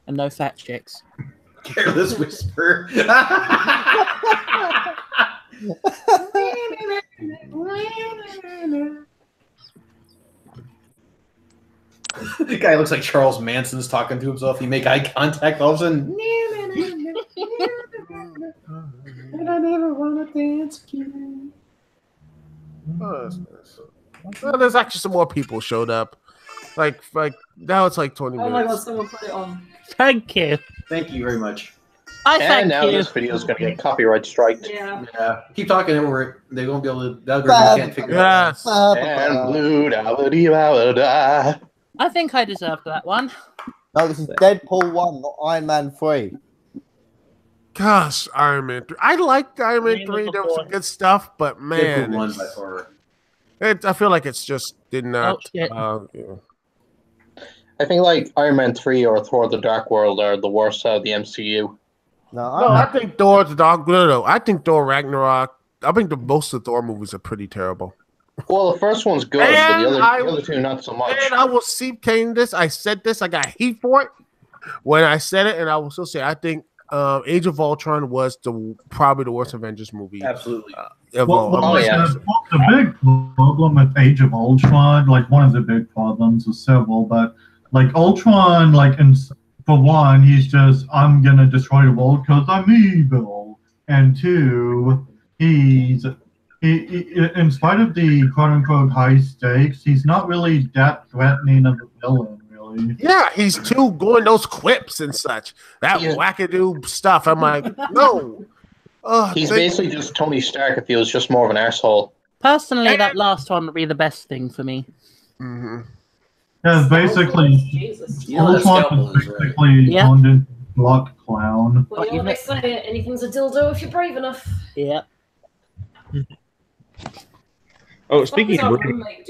and no fat chicks. Careless whisper. The guy looks like Charles Manson's talking to himself. You make eye contact, all of a sudden. And I never want to dance again. Oh, that's nice. Well, there's actually some more people showed up. Like now it's like 20 Oh minutes. my god, someone put it on. Thank you. Thank you very much. I thank And now you. this video is going to get copyright striked. Yeah. Yeah, keep talking over it. They won't be able to. The algorithm can't figure it out. Yes. And blue, da-ba-dee-ba-da-da. I think I deserved that one. No, this is Deadpool 1, not Iron Man 3. Gosh, Iron Man 3. I liked Iron Man 3. There was some good stuff, but man, Deadpool 1 by far. I feel like it's just did not. shit. I think like Iron Man 3 or Thor: The Dark World are the worst out of the MCU. No, I think Thor the Dark. No, I think Thor Ragnarok. I think most of the Thor movies are pretty terrible. Well, the first one's good, And but the other two not so much. And I will see Kane this. I said this. I got heat for it when I said it, and I will still say I think Age of Ultron was probably the worst Avengers movie. Absolutely. The big problem with Age of Ultron, like one of the big problems is several, but like Ultron, for one, he's just, I'm gonna destroy the world because I'm evil, and two, he, in spite of the quote-unquote high stakes, he's not really that threatening of a villain, really. Yeah, he's too going those quips and such. That wackadoo stuff. I'm like, no. He's basically just Tony Stark if he was just more of an asshole. Personally, that last one would be the best thing for me. Mm-hmm. Yeah, basically, Ultron is basically turned into block clown. Well, you know what they say, anything's a dildo if you're brave enough. Yeah. Oh, speaking of What's our roommate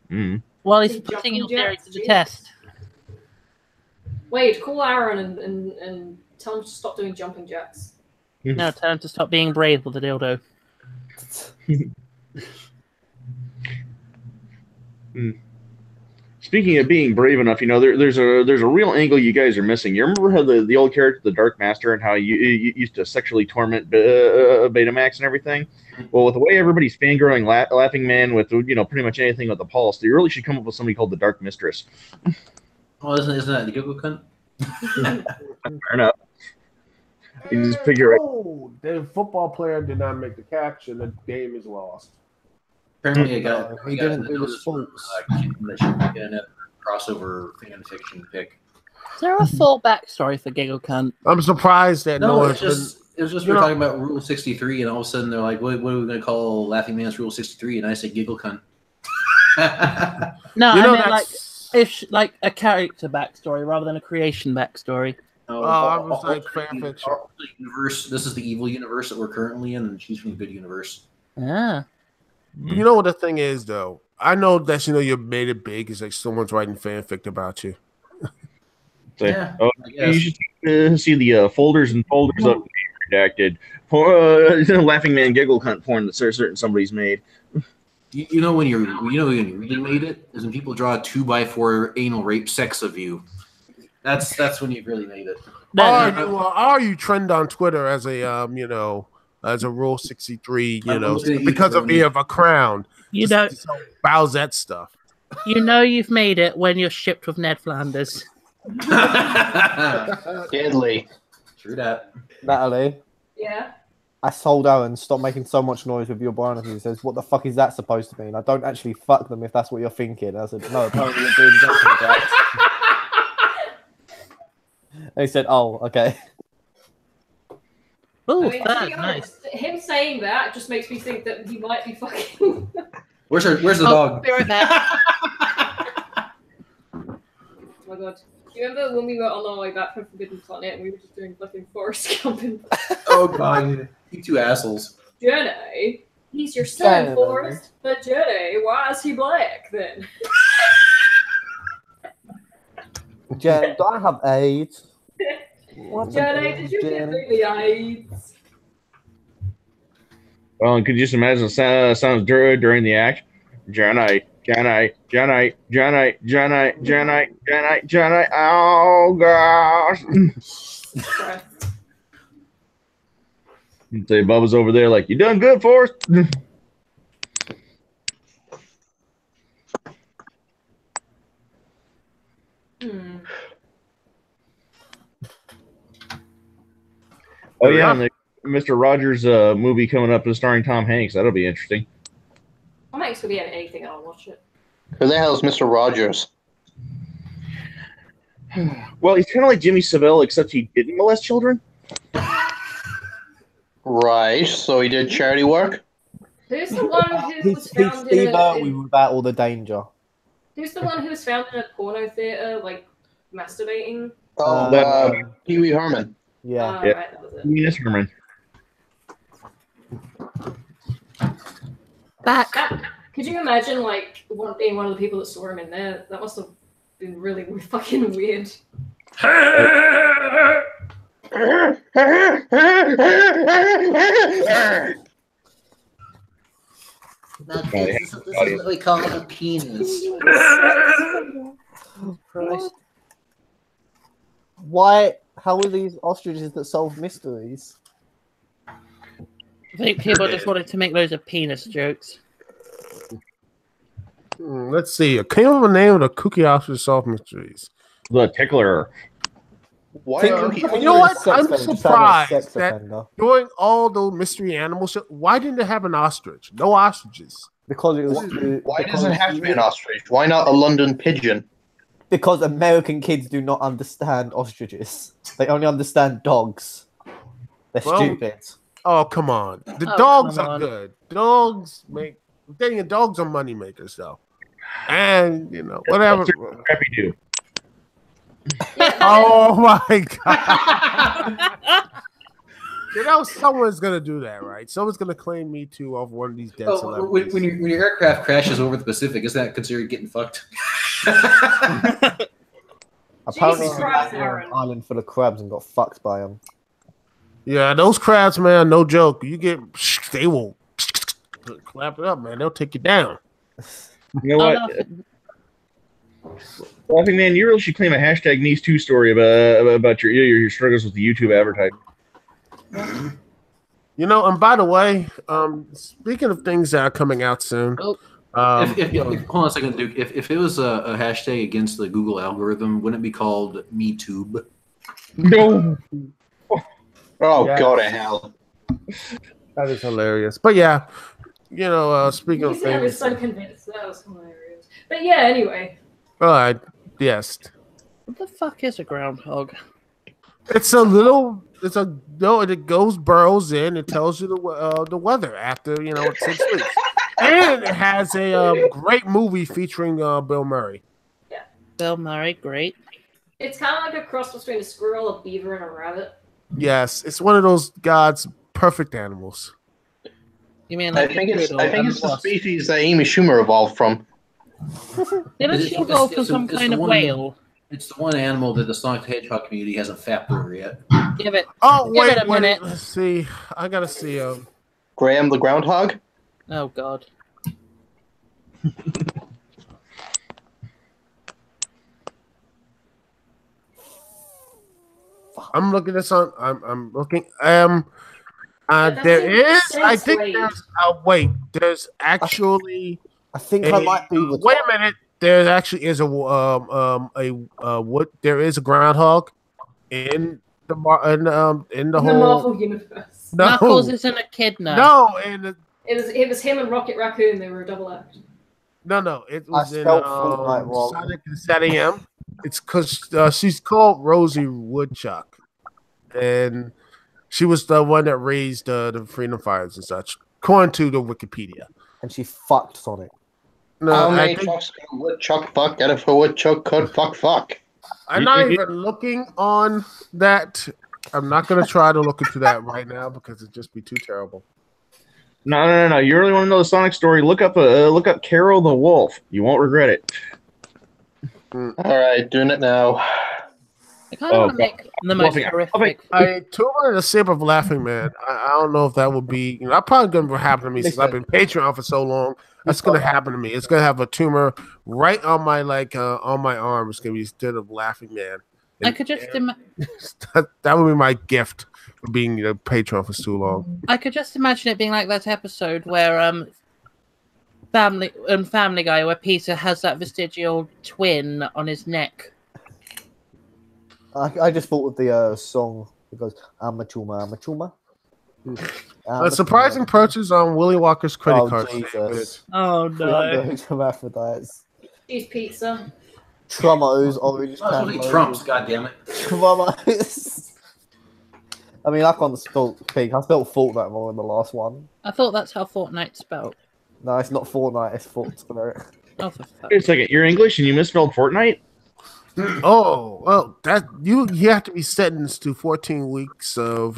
doing? Well, he's putting your theory to the test. Wade, call Aaron and tell him to stop doing jumping jacks. No, tell him to stop being brave with the dildo. Speaking of being brave enough, there's a real angle you guys are missing. You remember how the old character, the Dark Master, and how you used to sexually torment Betamax and everything? Well, with the way everybody's fangirling Laughing Man with pretty much anything with the pulse, they really should come up with somebody called the Dark Mistress. Oh, isn't that the Google cunt? Fair enough. You just figure it. Oh, the football player did not make the catch, and the game is lost. Apparently, he didn't do the sports. That should be another crossover fan fiction pick. Is there a full backstory for Giggle Cunt? I'm surprised that No, one's it was just we're talking about Rule 63, and all of a sudden they're like, "What are we going to call Laughing Man's Rule 63?" And I said, "Giggle cunt." No, I mean that's... like a character backstory rather than a creation backstory. I was like fan fiction. This is the evil universe that we're currently in, and she's from the good universe. Ah. You know what the thing is, though? I know that you made it big. It's like someone's writing fanfic about you. Yeah, you should see the folders and folders of redacted Laughing Man Giggle Cunt porn that certain somebody's made. You know when you really made it is when people draw a 2x4 anal rape sex of you. That's when you've really made it. Are you trend on Twitter as a as a Rule 63, because of me of a crown? You know, Bowsette stuff. You know you've made it when you're shipped with Ned Flanders. Deadly. True that. Natalie. Yeah. I told Aaron, stop making so much noise with your Brian. He says, what the fuck is that supposed to mean? I don't actually fuck them if that's what you're thinking. I said, no, apparently you're doing exactly that. And he said, oh, okay. Oh, I mean, that's nice. Him saying that just makes me think that he might be fucking... Where's the dog? Be right back. Oh my god. Do you remember when we were on our way back from Forbidden Planet and we were just doing fucking Forrest Gump and... Oh god, you two assholes. Journey? He's your son, Forrest. But Journey, why is he black then? Jen, do I have AIDS? Journey, did you get the AIDS? Well, and could you just imagine the sounds during the act? Johnny, oh gosh. Say Bubba's over there like, you done good, Forrest? Oh yeah, and the Mr. Rogers movie coming up is starring Tom Hanks. That'll be interesting. Tom Hanks could be in anything, I'll watch it. Who the hell is Mr. Rogers? Well, he's kind of like Jimmy Savile, except he didn't molest children. Right, so he did charity work? Who's the one who was found in without all the danger. Who's the one who was found in a porno theater, like, masturbating? Oh, Pee Wee Herman. Yeah. Right, that was it. Yes, Herman. Back. Could you imagine, like, being one of the people that saw him in there? That must have been really fucking weird. This is what we call a penis. Why? How are these ostriches that solve mysteries? I think people just wanted to make loads of penis jokes. Let's see. Came up with a name of the cookie ostrich solve mysteries. The Tickler. Why you know what? I'm surprised that during all those mystery animals, why didn't they have an ostrich? No ostriches. Because it was. Why does it have to be an ostrich? Why not a London pigeon? Because American kids do not understand ostriches. They only understand dogs. They're stupid. Oh, come on. The dogs are good. Dogs make... Dang, dogs are money makers, though. And, whatever. Crappy do. Oh, my God. Someone's going to do that, right? Someone's going to claim Me Too off one of these dead celebrities. When your aircraft crashes over the Pacific, is that considered getting fucked? Apparently, he went to an island full of crabs and got fucked by them. Yeah, those crabs, man, no joke. They will clap it up, man. They'll take you down. You know what? Well, I think, man, you really should claim a hashtag Niece 2 story about your struggles with the YouTube advertising. And by the way, speaking of things that are coming out soon. Hold on a second, Duke. If it was a hashtag against the Google algorithm, wouldn't it be called MeTube? No. Oh, God in hell. That is hilarious. But yeah, speaking of things. I was so convinced that was hilarious. But yeah, anyway. All right. Yes. What the fuck is a groundhog? It burrows in, it tells you the weather after 6 weeks. And it has a great movie featuring Bill Murray. Yeah. Bill Murray, great. It's kind of like a cross between a squirrel, a beaver, and a rabbit. Yes, it's one of those God's perfect animals. You mean I think it's the species that Amy Schumer evolved from. Didn't she evolve from some kind of whale? It's the one animal that the Sonic the Hedgehog community hasn't fapped over yet. Give it. Oh, wait a minute. Let's see. I gotta see. Graham the groundhog. Oh God. I'm looking at some. I'm looking. There is. I think there's. Wait. There's actually. I think I might be with. Wait a minute. There actually is a what? There is a groundhog in the whole Marvel universe. No, Knuckles isn't a kid now. No, and it was him and Rocket Raccoon. They were a double act. No, it was in Fortnite Sonic and SatAM. It's because she's called Rosie Woodchuck, and she was the one that raised the Freedom Fighters and such, according to the Wikipedia. And she fucked Sonic. No, how many chucks can a woodchuck fuck? And if a woodchuck could fuck. I'm not even looking on that. I'm not going to try to look into that right now because it'd just be too terrible. No. You really want to know the Sonic story? Look up Carol the Wolf. You won't regret it. All right, doing it now. I kind of want to make the most horrific. Tumor and the Shape of Laughing Man. I don't know if that would be. That's probably going to happen to me since I've been Patreon for so long. That's going to happen to me. It's going to have a tumor right on my on my arm. It's going to be instead of Laughing Man. And, I could just imagine that would be my gift for being a patron for too long. I could just imagine it being like that episode where Family Guy, where Peter has that vestigial twin on his neck. I just thought of the song because I'm a tumor. A surprising purchase on Willy Walker's credit card. Jesus. Oh no! Hermaphrodites. Cheese pizza. Trummos, orange. Trumps, goddammit. Trummos. I mean, I can't spell pig. I spelled Fortnite wrong in the last one. I thought that's how Fortnite's spelled. No, it's not Fortnite. It's Fortnite. Oh, for fuck. Wait a second. You're English and you misspelled Fortnite? Oh, well, that you have to be sentenced to 14 weeks of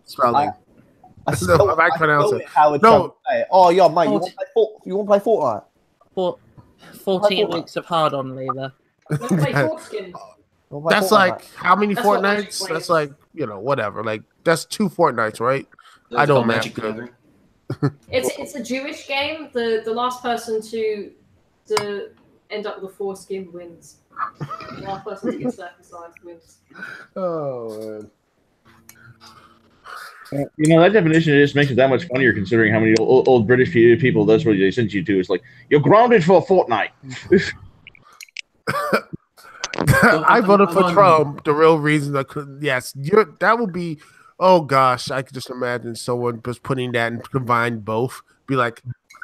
spelling. I spelled it how it's Oh, yeah, mate. You want to play Fortnite? 14 weeks of hard-on labor. That's like how many Fortnites? That's like, whatever. Like, that's 2 Fortnites, right? I don't match good. It's a Jewish game. The last person to end up with a foreskin wins. The last person to get circumcised wins. Oh, man. That definition just makes it that much funnier considering how many old British people that's what they sent you to. It's like, you're grounded for a fortnight. I voted for Trump. The real reason I couldn't. Yes, that would be. Oh gosh, I could just imagine someone just putting that and combine both. Be like,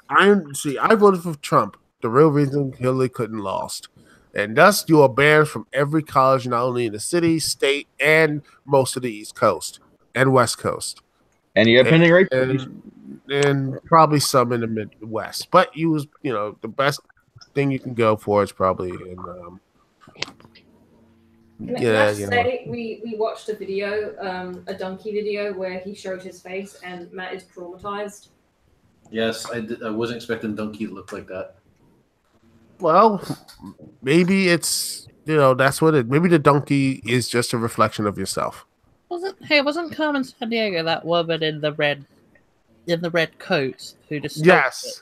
I voted for Trump. The real reason Hillary couldn't lost, and thus you are banned from every college, not only in the city, state, and most of the East Coast and West Coast. And you have pending rape, and probably some in the Midwest. But you was, the best thing you can go for is probably in. Can I say we watched a video, a donkey video where he showed his face, and Matt is traumatized. Yes, I wasn't expecting donkey to look like that. Well, maybe it's that's what it. Maybe the donkey is just a reflection of yourself. Wasn't Carmen Sandiego that woman in the red coat who just yes,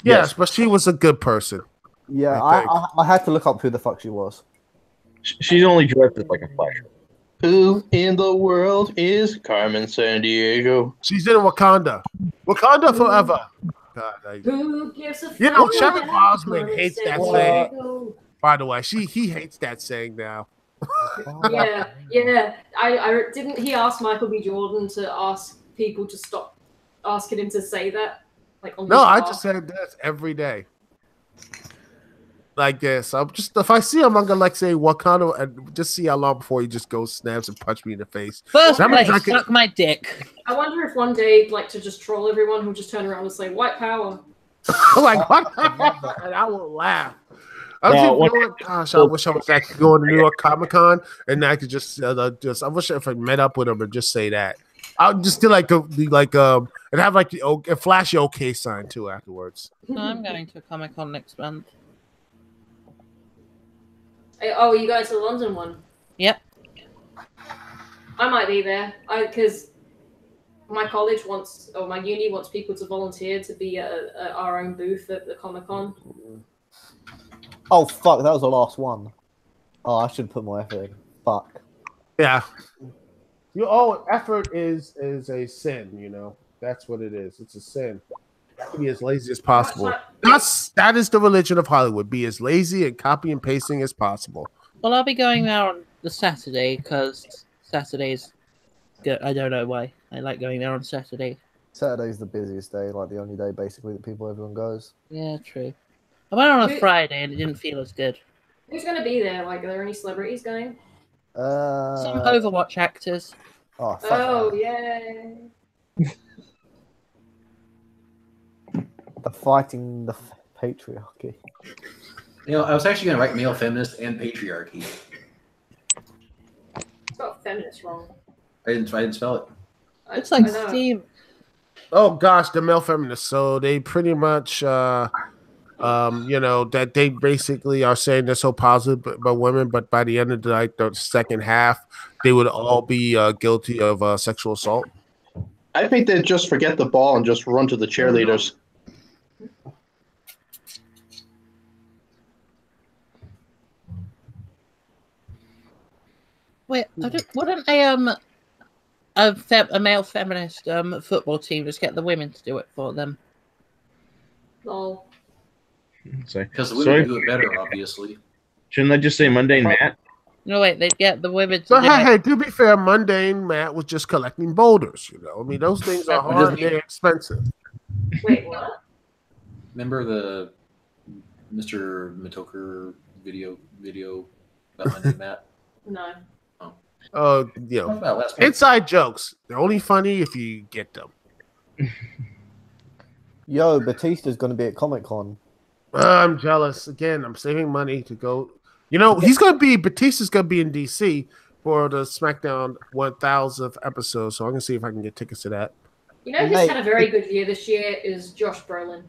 but she was a good person. Yeah, I had to look up who the fuck she was. She's only dressed as like a flash. Who in the world is Carmen Sandiego? She's in Wakanda. Wakanda forever. God, Who gives a Chadwick Boseman hates that saying. By the way, he hates that saying now. Yeah. I didn't he ask Michael B. Jordan to ask people to stop asking him to say that? Like on I just said that every day. Like this. I'm just if I see him, I'm gonna say Wakanda and just see how long before he just goes snaps and punch me in the face. First place, suck my dick. I wonder if one day, to just troll everyone, he'll just turn around and say white power. Like what? And I will laugh. Gosh, I wish I was actually going to New York Comic Con and I could just I wish if I met up with him and just say that. I'll just do and have a flashy OK sign too afterwards. I'm going to a Comic Con next month. Oh, are you going to the London one? Yep. I might be there. Because my college my uni wants people to volunteer to be at our own booth at the Comic Con. Oh fuck, that was the last one. Oh, I should put more effort in. Fuck. Yeah. Effort is a sin, you know. That's what it is. It's a sin. Be as lazy as possible. That is the religion of Hollywood. Be as lazy and copy and pasting as possible. Well, I'll be going there on the Saturday because Saturday's good. I don't know why. I like going there on Saturday. Saturday's the busiest day, like the only day basically that everyone goes. Yeah, true. I went on a Friday and it didn't feel as good. Who's going to be there? Like, are there any celebrities going? Some Overwatch actors. Oh, yay. The fighting the patriarchy. You know, I was actually going to write male feminist and patriarchy. It's got feminist wrong. I didn't spell it. It's like Steam. Oh gosh, the male feminists. So they pretty much, you know, that they basically are saying they're so positive about women, but by the end of the second half, they would all be guilty of sexual assault. I think they'd just forget the ball and just run to the cheerleaders. Wait, wouldn't a male feminist football team just get the women to do it for them? No. Because the women do it better, obviously. Shouldn't I just say mundane Matt? No, wait, they'd get the women to But do it. hey, to be fair, mundane Matt was just collecting boulders. You know, I mean, those things are hard and they're expensive. Wait, what? Remember the Mr. Matoker video about mundane Matt? No. You know, inside jokes. They're only funny if you get them. Yo, Batista's going to be at Comic-Con. I'm jealous. Again, I'm saving money to go. You know, Batista's going to be in DC for the SmackDown 1000th episode, so I'm going to see if I can get tickets to that. You know who's had a very good year this year is Josh Brolin.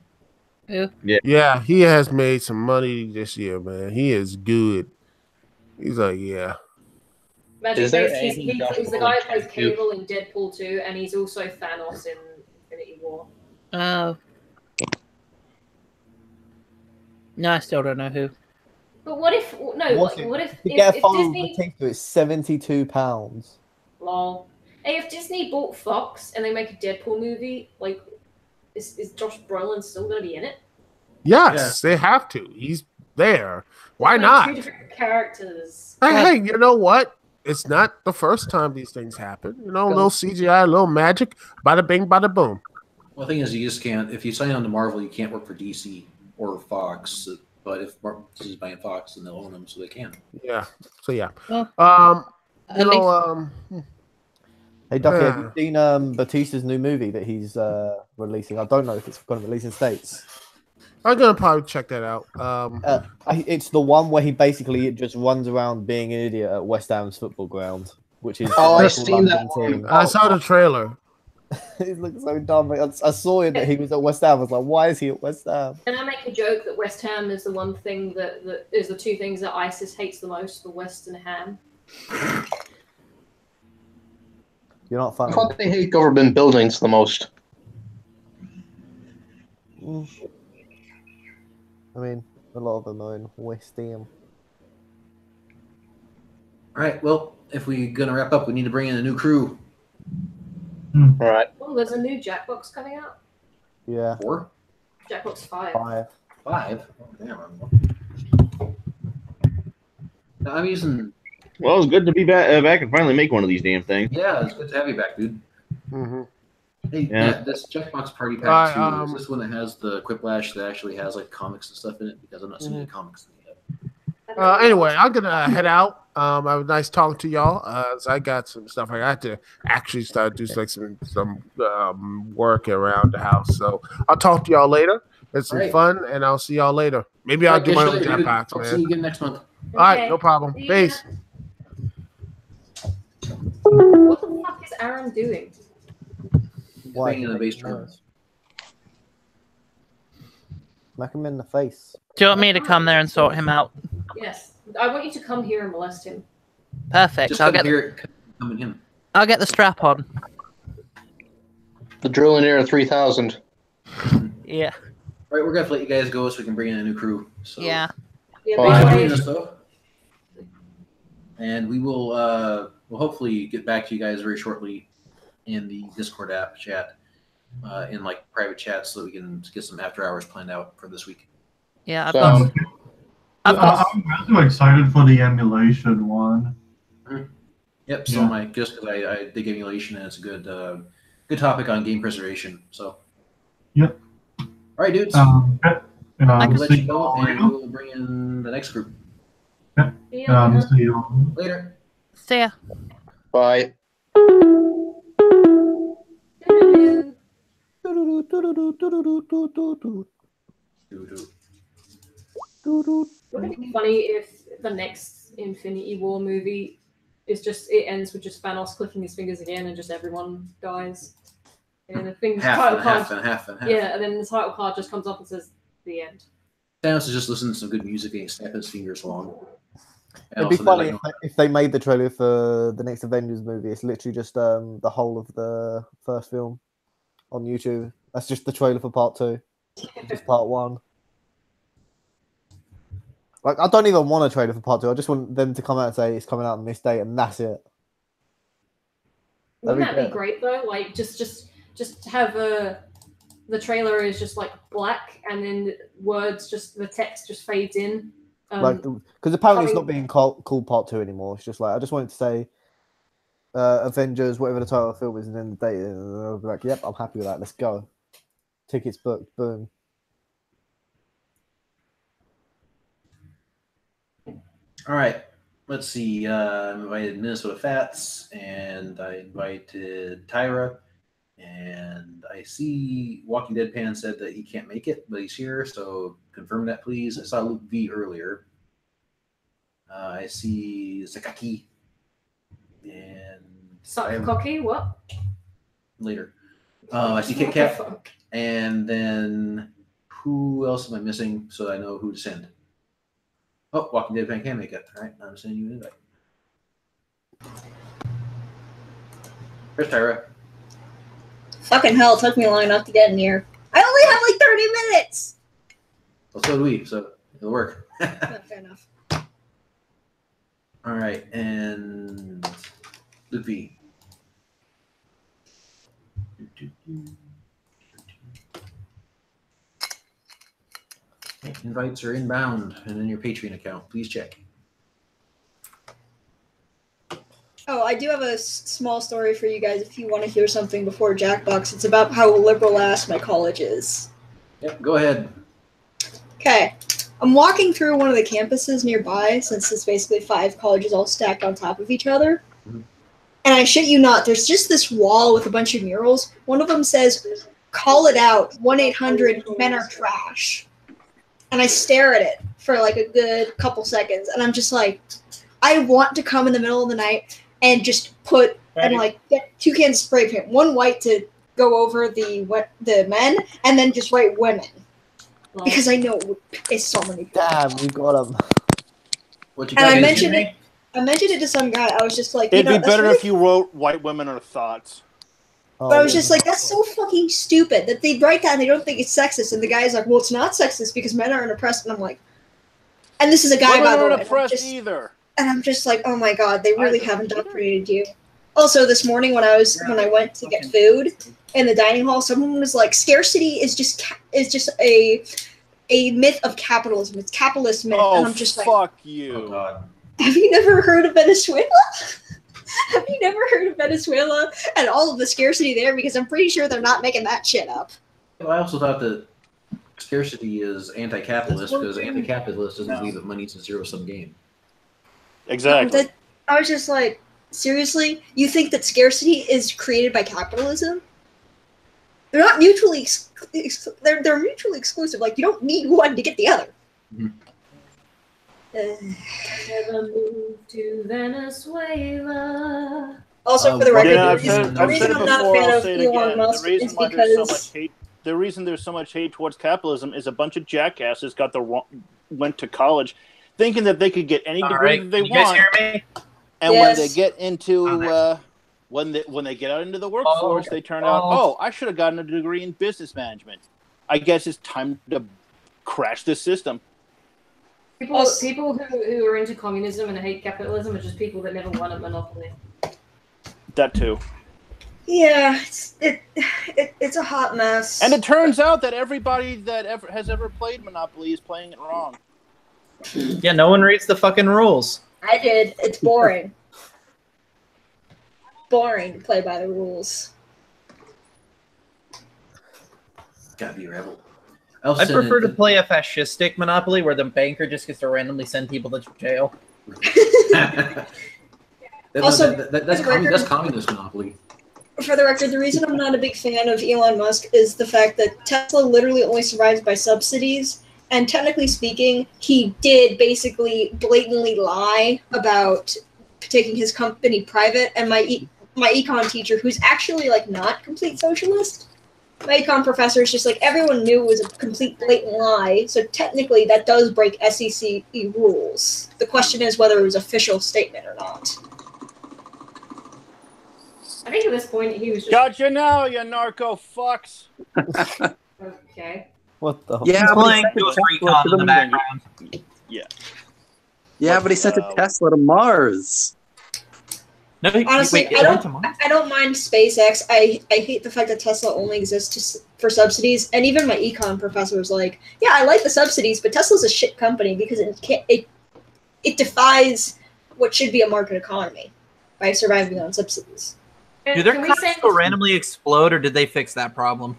Who? Yeah, he has made some money this year, man. He is good. He's like, yeah. Imagine he's the guy who plays Cable in Deadpool 2, and he's also Thanos in Infinity War. Oh. No, I still don't know who. But what if to get a phone Disney... it's £72. Lol. Hey, if Disney bought Fox and they make a Deadpool movie, like, is Josh Brolin still going to be in it? Yes, they have to. He's there. Why not? Two different characters. Hey, you know what? It's not the first time these things happen. You know, a little CGI, a little magic, bada bing, bada boom. Well, the thing is, you just can't. If you sign on to Marvel, you can't work for DC or Fox. But if Disney's is buying Fox, then they'll own them, so they can. Yeah. So yeah. Well, you know. Hey Ducky, have you seen Batista's new movie that he's releasing? I don't know if it's going to release in States. I'm gonna probably check that out. It's the one where he basically just runs around being an idiot at West Ham's football ground, which is I've seen that one. I saw the trailer. He looks so dumb. I saw it that he was at West Ham. I was like, why is he at West Ham? Can I make a joke that West Ham is the one thing that is the two things that ISIS hates the most: the Western ham. You're not funny. I thought they hate government buildings the most. I mean, a lot of them are in West Ham. All right. Well, if we're gonna wrap up, we need to bring in a new crew. All right. Oh, there's a new Jackbox coming out. Yeah. 4? Jackbox 5. 5. Oh, damn. No, I'm using. Well, it's good to be back and finally make one of these damn things. Yeah, it's good to have you back, dude. Mm-hmm. Hey, Yeah. This Jackbox Party Pack 2, is this one that has the Quiplash that actually has like comics and stuff in it? Because I'm not seeing any comics in it yet. Anyway, I'm gonna head out. I was nice talking to y'all. So I got some stuff I got to actually start doing like some work around the house. So I'll talk to y'all later. It's some fun, and I'll see y'all later. Maybe I'll do my own Jackbox, man. I'll see you again next month. All right, no problem. Peace. What the fuck is Aaron doing? Why? In the bass drum. Smack him in the face. Do you want me to come there and sort him out? Yes. I want you to come here and molest him. Perfect. Just I'll come get here, come in him. I'll get the strap on. The Drilling Era 3000. Yeah. All right, we're gonna let you guys go so we can bring in a new crew. So. Yeah. Yeah, Oh, by Thanks the for way, joining us, though. And we will we'll hopefully get back to you guys very shortly in the Discord app chat, in like private chat, so that we can get some after hours planned out for this week. Yeah, I'm really excited for the emulation one. Yep, so am I, just because I dig emulation and it's a good good topic on game preservation. So. Yep. All right, dudes. We'll let you go, and we'll bring in the next group. See you later. See ya. Bye. Wouldn't it be funny if the next Infinity War movie is just it ends with just Thanos clicking his fingers again and just everyone dies? And the thing half and half. Yeah, and then the title card just comes up and says the end. Thanos is just listening to some good music and snapping his fingers along. It'd be funny if they made the trailer for the next Avengers movie. It's literally just the whole of the first film on YouTube. That's just the trailer for part 2. Just part 1. Like, I don't even want a trailer for part 2. I just want them to come out and say it's coming out on this date, and that's it. Wouldn't that be great though? Like, just have the trailer is just like black, and then words, just the text just fades in. Because apparently it's not being called part 2 anymore. It's just like, I just wanted to say Avengers, whatever the title of the film is, and then the date. And I'll be like, yep, I'm happy with that. Let's go. Tickets booked. Boom. All right. Let's see. I invited Minnesota Fats, and I invited Tyra, and I see Walking Dead Pan said that he can't make it, but he's here, so confirm that, please. I saw Luke V earlier. I see Zakaki and Sakaki, what? Later. I see Kit Kat, and then who else am I missing so I know who to send? Oh, Walking Dead Pan can make it. All right, I'm sending you an invite. Where's Tyra? Fucking hell, it took me long enough to get in here. I only have like 30 minutes! Well, so do we, so it'll work. Fair enough. All right, and Luke V. Invites are inbound and in your Patreon account. Please check. Oh, I do have a small story for you guys if you want to hear something before Jackbox. It's about how liberal ass my college is. Yep, go ahead. Okay. I'm walking through one of the campuses nearby, since it's basically 5 colleges all stacked on top of each other. Mm-hmm. And I shit you not, there's just this wall with a bunch of murals. One of them says, "Call it out, 1-800 men are trash." And I stare at it for like a good couple seconds, and I'm just like, I want to come in the middle of the night and just put and like get 2 cans of spray paint, 1 white to go over the men, and then just write women, because I know it's so many people. Damn, we got them. And I mentioned it to some guy. I was just like, it'd be better if you wrote "white women are thoughts." But I was just like, that's so fucking stupid that they write that and they don't think it's sexist. And the guy's like, well, it's not sexist because men aren't oppressed. And I'm like, and this is a guy, women by the way. Aren't oppressed either. And I'm just like, oh my god, they really have indoctrinated you. Also, this morning when I went to get food in the dining hall, someone was like, scarcity is just a myth of capitalism. It's capitalist myth. Oh, and I'm just like, fuck you. Oh, God. Have you never heard of Venezuela? Have you never heard of Venezuela and all of the scarcity there? Because I'm pretty sure they're not making that shit up. Well, I also thought that scarcity is anti-capitalist, because anti-capitalist doesn't believe that money's a zero-sum game. Exactly. I was just like, seriously? You think that scarcity is created by capitalism? They're not mutually they're mutually exclusive. Like, you don't need one to get the other. Mm-hmm. Never moved to Venezuela. Also, for the record, the reason I'm not a fan of Elon Musk is because the reason there's so much hate towards capitalism is a bunch of jackasses went to college thinking that they could get any degree that they want. And when they get into when they get out into the workforce, they turn out, oh, I should have gotten a degree in business management. I guess it's time to crash this system. People who are into communism and hate capitalism are just people that never won at Monopoly. That too. Yeah, it's a hot mess. And it turns out that everybody that has ever played Monopoly is playing it wrong. Yeah, no one reads the fucking rules. I did. It's boring. Boring to play by the rules. Gotta be a rebel. I prefer to play a fascistic Monopoly where the banker just gets to randomly send people to jail. That's communist Monopoly. For the record, the reason I'm not a big fan of Elon Musk is the fact that Tesla literally only survives by subsidies. And technically speaking, he did basically blatantly lie about taking his company private. And my econ teacher, who's actually like not complete socialist, my econ professor is just like, everyone knew it was a complete blatant lie. So technically that does break SEC rules. The question is whether it was an official statement or not. I think at this point he was just... Gotcha now, you narco fucks! Okay. What the? Yeah, he's playing Ghost Recon in the background. Yeah. Yeah, but he sent a Tesla to Mars. No, honestly, I don't mind SpaceX. I hate the fact that Tesla only exists for subsidies. And even my econ professor was like, "Yeah, I like the subsidies, but Tesla's a shit company because it defies what should be a market economy by surviving on subsidies." Do their cars still randomly explode, or did they fix that problem?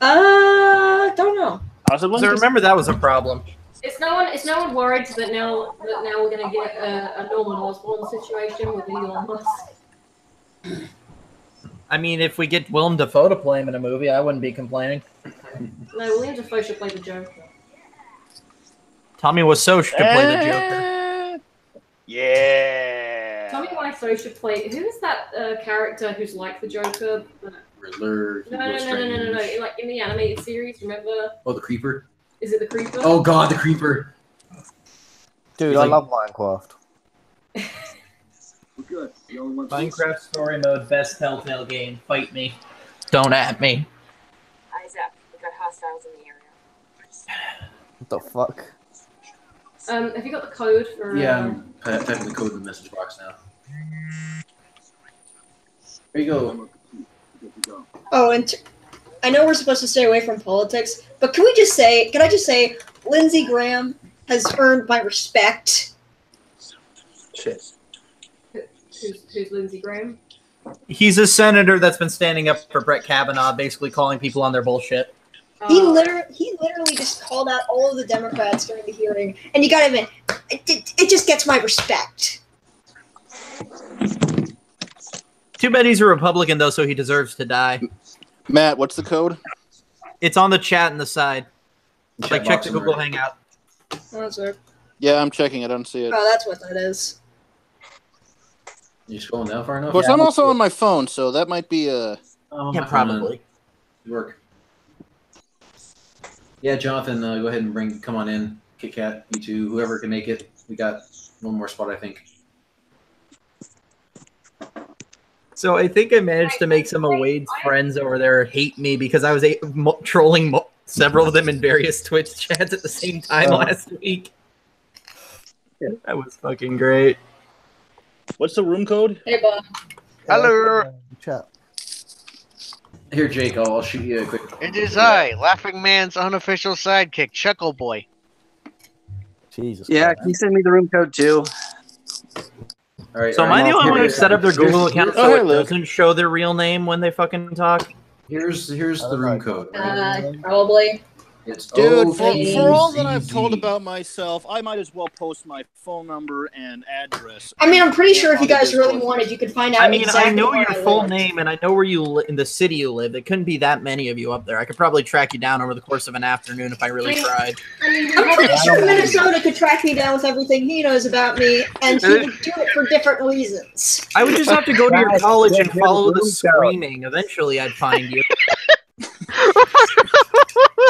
Don't know. Possibly. So remember that was a problem. Is no one worried that now we're going to get a Norman Osborn situation with Elon Musk? I mean, if we get Willem Dafoe to play him in a movie, I wouldn't be complaining. No, William Dafoe should play the Joker. Tommy Wiseau should play the Joker. Yeah. Tommy Wiseau should play. Who is that character who's like the Joker? Riddler. No. Like in the animated series, remember? Oh, the Creeper. Is it the Creeper? Oh God, the Creeper. Dude, I love Minecraft. Good. Minecraft story mode, best Telltale game. Fight me. Don't at me. Eyes up. We got hostiles in the area. What the fuck? Have you got the code for? Yeah, I'm typing the code in the message box now. There you go. Oh, and I know we're supposed to stay away from politics, but can I just say, Lindsey Graham has earned my respect. Shit. Who's Lindsey Graham? He's a senator that's been standing up for Brett Kavanaugh, basically calling people on their bullshit. He literally just called out all of the Democrats during the hearing, and you gotta admit, it just gets my respect. Too bad he's a Republican, though, so he deserves to die. Matt, what's the code? It's on the chat in the side. Like, check the Google Hangout. Oh, sorry. Yeah, I'm checking. I don't see it. Oh, that's what that is. You scrolling down far enough? Of course, I'm also on my phone, so that might be a... yeah, probably. Work. Yeah, Jonathan, go ahead and come on in. Kit Kat, you two, whoever can make it. We got one more spot, I think. So I think I managed to make some of Wade's friends over there hate me because I was trolling several of them in various Twitch chats at the same time last week. Yeah, that was fucking great. What's the room code? Hey, Bob. Hello. Chat. Here, Jake, I'll shoot you a quick... It is I, Laughing Man's unofficial sidekick, Chuckle Boy. Jesus. Yeah, Christ. can you send me the room code too? All right, So am I the only one who set up their Google account so it Luke. doesn't show their real name when they fucking talk? Here's the room code. Probably. It's Dude, for all that OKZZ. I've told about myself, I might as well post my phone number and address. I mean, I'm pretty sure if you guys really wanted, you could find out. I mean, exactly I know where your I full lived. name and I know where you in the city you live. There couldn't be that many of you up there. I could probably track you down over the course of an afternoon if I really tried. I'm pretty sure Minnesota could track me down with everything he knows about me, and he would do it for different reasons. I would just have to go to your college and follow the screaming. Eventually, I'd find you.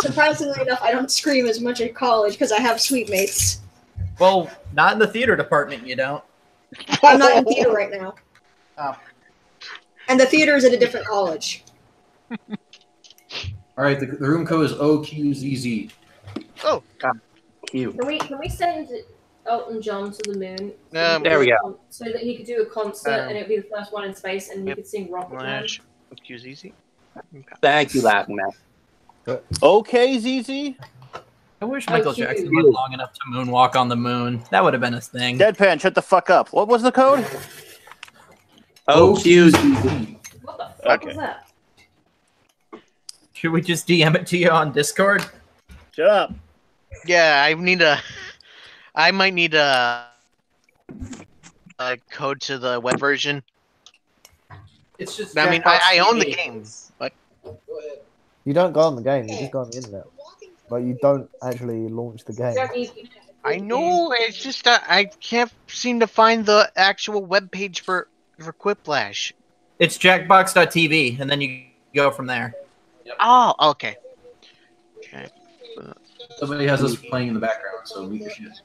Surprisingly enough, I don't scream as much at college because I have sweet mates. Well, not in the theater department, you don't. I'm not in theater right now. Oh. And the theater is at a different college. All right, the room code is OQZZ. Oh, God. cute. Can we send Elton John to the moon? There we go. So that he could do a concert and it'd be the first one in space, and we could sing Rocket Man. Excuse easy. Thank you, Laughing Man. Okay, ZZ. I wish Michael Jackson lived long enough to moonwalk on the moon. That would have been a thing. Deadpan, shut the fuck up. What was the code? OQZZ. What the fuck was that? Should we just DM it to you on Discord? Shut up. Yeah, I might need a code to the web version. It's just. I mean, I own the game, but You don't go on the game. You just go on the internet. But you don't actually launch the game. I know it's just I can't seem to find the actual web page for Quiplash. It's jackbox.tv, and then you go from there. Oh, okay. Okay. Somebody has us playing in the background, so mute your shit.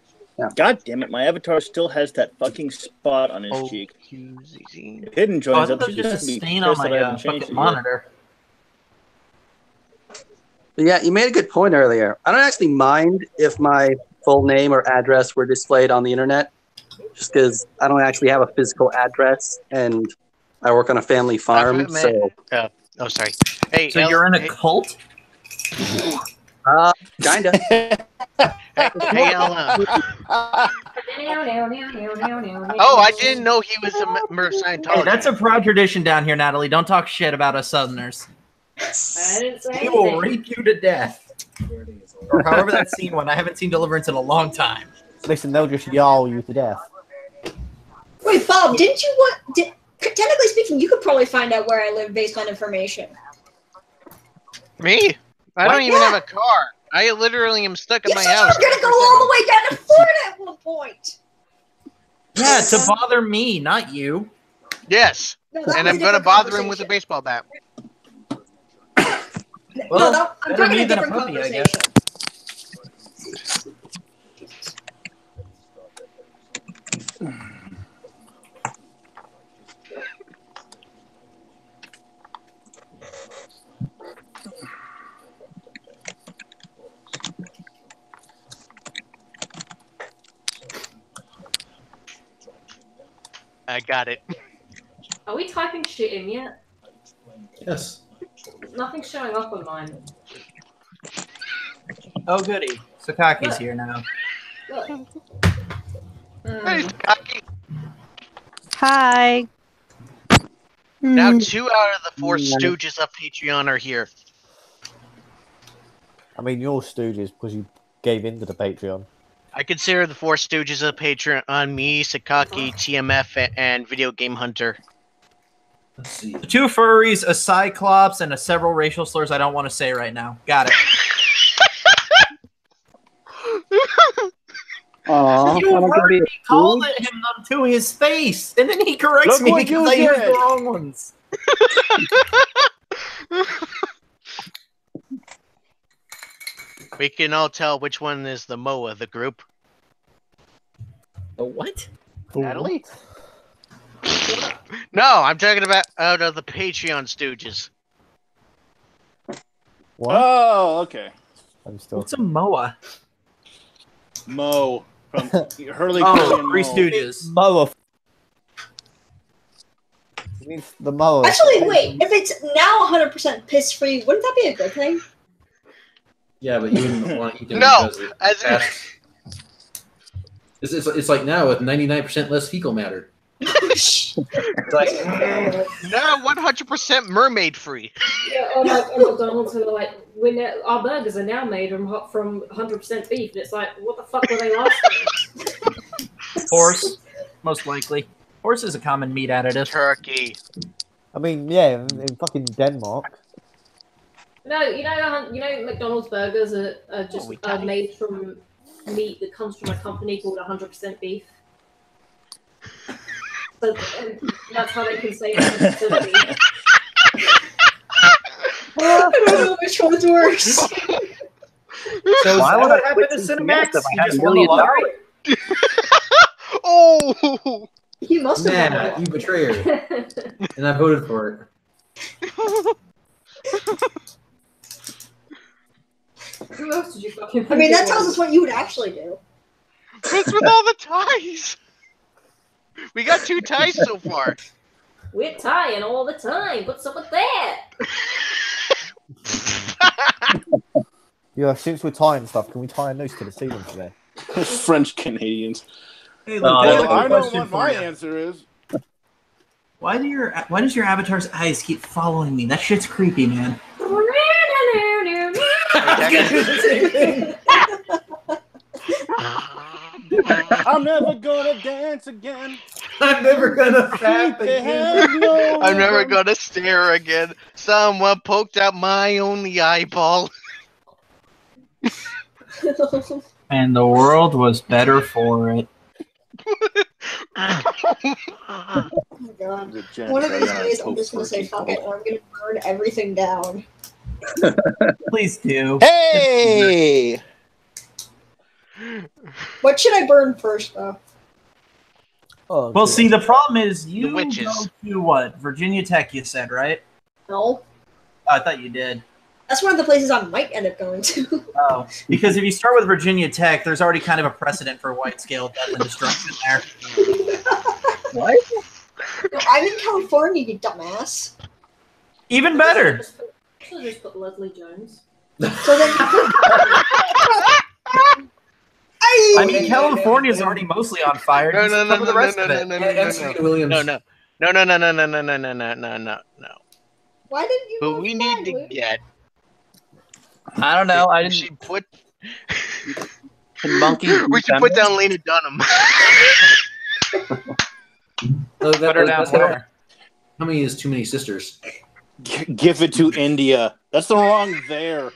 God damn it, my avatar still has that fucking spot on his cheek. Hidden joins up to just a stain on my fucking monitor. Yeah, you made a good point earlier. I don't actually mind if my full name or address were displayed on the internet, just because I don't actually have a physical address, and I work on a family farm. So, oh, sorry. Hey, so you're in a cult? Kinda. Hey, oh, I didn't know he was a member of Scientology. Hey, that's a proud tradition down here, Natalie. Don't talk shit about us Southerners. I didn't say He will anything. rape you to death. Or however that scene went. I haven't seen Deliverance in a long time. Listen, they'll just yawl you to death. Wait, Bob, didn't you want... technically speaking, you could probably find out where I live based on information. Me? I don't even have a car. I literally am stuck in my house. You were gonna go all the way down to Florida at one point. Yeah, to bother me, not you. Yes. No, and I'm going to bother him with a baseball bat. Well, no, I'm better talking me a than a different puppy, I conversation. guess. I got it. Are we typing shit in yet? Yes. Nothing's showing up on mine. Oh, goody. Sakaki's here now. Look. Hey, Sakaki. Hi. Now 2 out of the 4 stooges of Patreon are here. I mean, you're stooges because you gave in to the Patreon. I consider the 4 stooges of Patreon on me, Sakaki, TMF, and Video Game Hunter. Let's see. 2 furries, a cyclops, and several racial slurs I don't want to say right now. Got it. You already called him them to his face, and then he corrects me because I used the wrong ones. We can all tell which one is the Moa of the group. The what? Natalie? No, I'm talking about out of the Patreon stooges. What? Oh, okay. What's a MOA? Mo from Hurley. Three Stooges. Moa. The Moa. Actually, wait. If it's now 100% piss free, wouldn't that be a good thing? Yeah, but you wouldn't want to eat them No, because it's like now with 99% less fecal matter. It's like no, 100% mermaid free. Yeah, or like McDonald's are like, our burgers are now made from 100% beef, and it's like, what the fuck were they last time? Horse, most likely. Horse is a common meat additive. Turkey. I mean, yeah, in fucking Denmark. No, you know, McDonald's burgers are just made from meat that comes from a company called 100% beef. So that's how they can say 100% beef. I don't know which one's worse. So why would I happen quit to some Cinemax? if I You had just $1 won the million? lottery? Oh! He must have Nana, you betrayer. And I voted for it. Who else did you fucking? I mean, that tells us what you would actually do. What's with all the ties? We got 2 ties so far. We're tying all the time. What's up with that? Yeah, since we're tying stuff, can we tie a noose to the ceiling today? French Canadians. Hey, look, I have a I know question what for my you. answer is. Why does your avatar's eyes keep following me? That shit's creepy, man. I'm never gonna dance again. I'm never gonna fap again. I'm never gonna stare again. Someone poked out my only eyeball. And the world was better for it. Oh my god. One of these days, I'm just gonna say fuck it, and I'm gonna burn everything down. Please do. Hey! What should I burn first, though? Oh, Well, see, the problem is you The witches. go to what? Virginia Tech, you said, right? No. Oh, I thought you did. That's one of the places I might end up going to. Oh, because if you start with Virginia Tech, there's already kind of a precedent for wide-scale death and destruction there. What? No, I'm in California, you dumbass. Even better. Should just put Leslie Jones. So then I mean, California's already mostly on fire. No, Just no, no, cover no, the rest no, of no, it. no, no, no. Why didn't you? But we need to get. I don't know. I didn't. She put. Monkey. We should put down Lena Dunham. Put her down where? How many is too many sisters? Give it to India. That's the wrong there.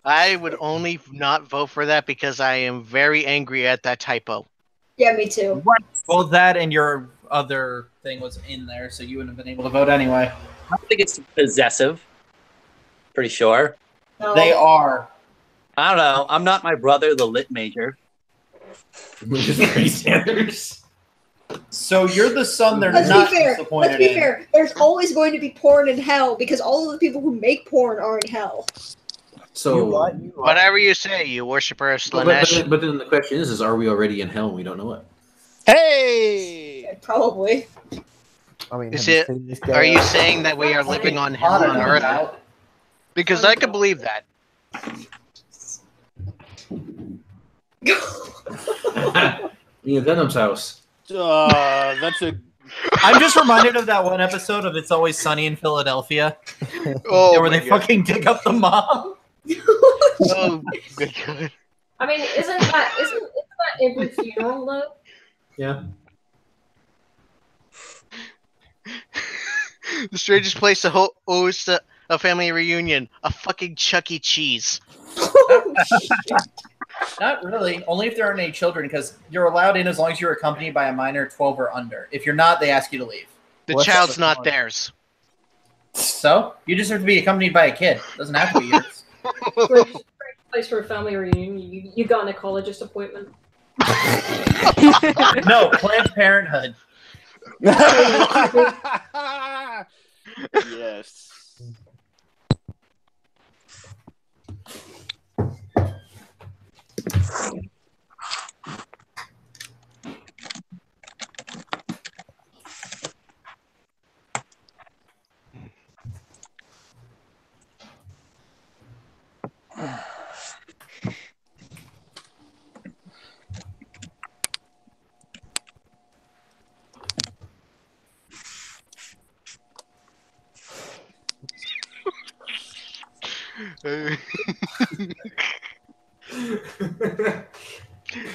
I would only not vote for that because I am very angry at that typo. Yeah, me too. What? Well, that and your other thing was in there, so you wouldn't have been able to vote anyway. I don't think it's possessive. Pretty sure. No. They are. I don't know. I'm not my brother, the lit major. Which is pretty standards. So you're the son they're Let's not be fair. disappointed Let's be in. fair. There's always going to be porn in hell because all of the people who make porn are in hell. So, Whatever you say, you worshiper of Slanesh. but then the question is are we already in hell and we don't know it? Hey! Probably. I mean, Is have you it? seen this Are guy? you saying that we are living on hell on earth? Because I could believe that. Ian Venom's house. That's a. I'm just reminded of that one episode of It's Always Sunny in Philadelphia. Oh, where they fucking dig up the mom. Oh, good. I mean, isn't that every funeral though? Yeah. The strangest place to host a family reunion. A fucking Chuck E. Cheese. Not really. Only if there aren't any children, because you're allowed in as long as you're accompanied by a minor 12 or under. If you're not, they ask you to leave. The child's not theirs. So? You just have to be accompanied by a kid. Doesn't have to be yours. Great place for a family reunion. You got an ecologist appointment. No, Planned Parenthood. Yes.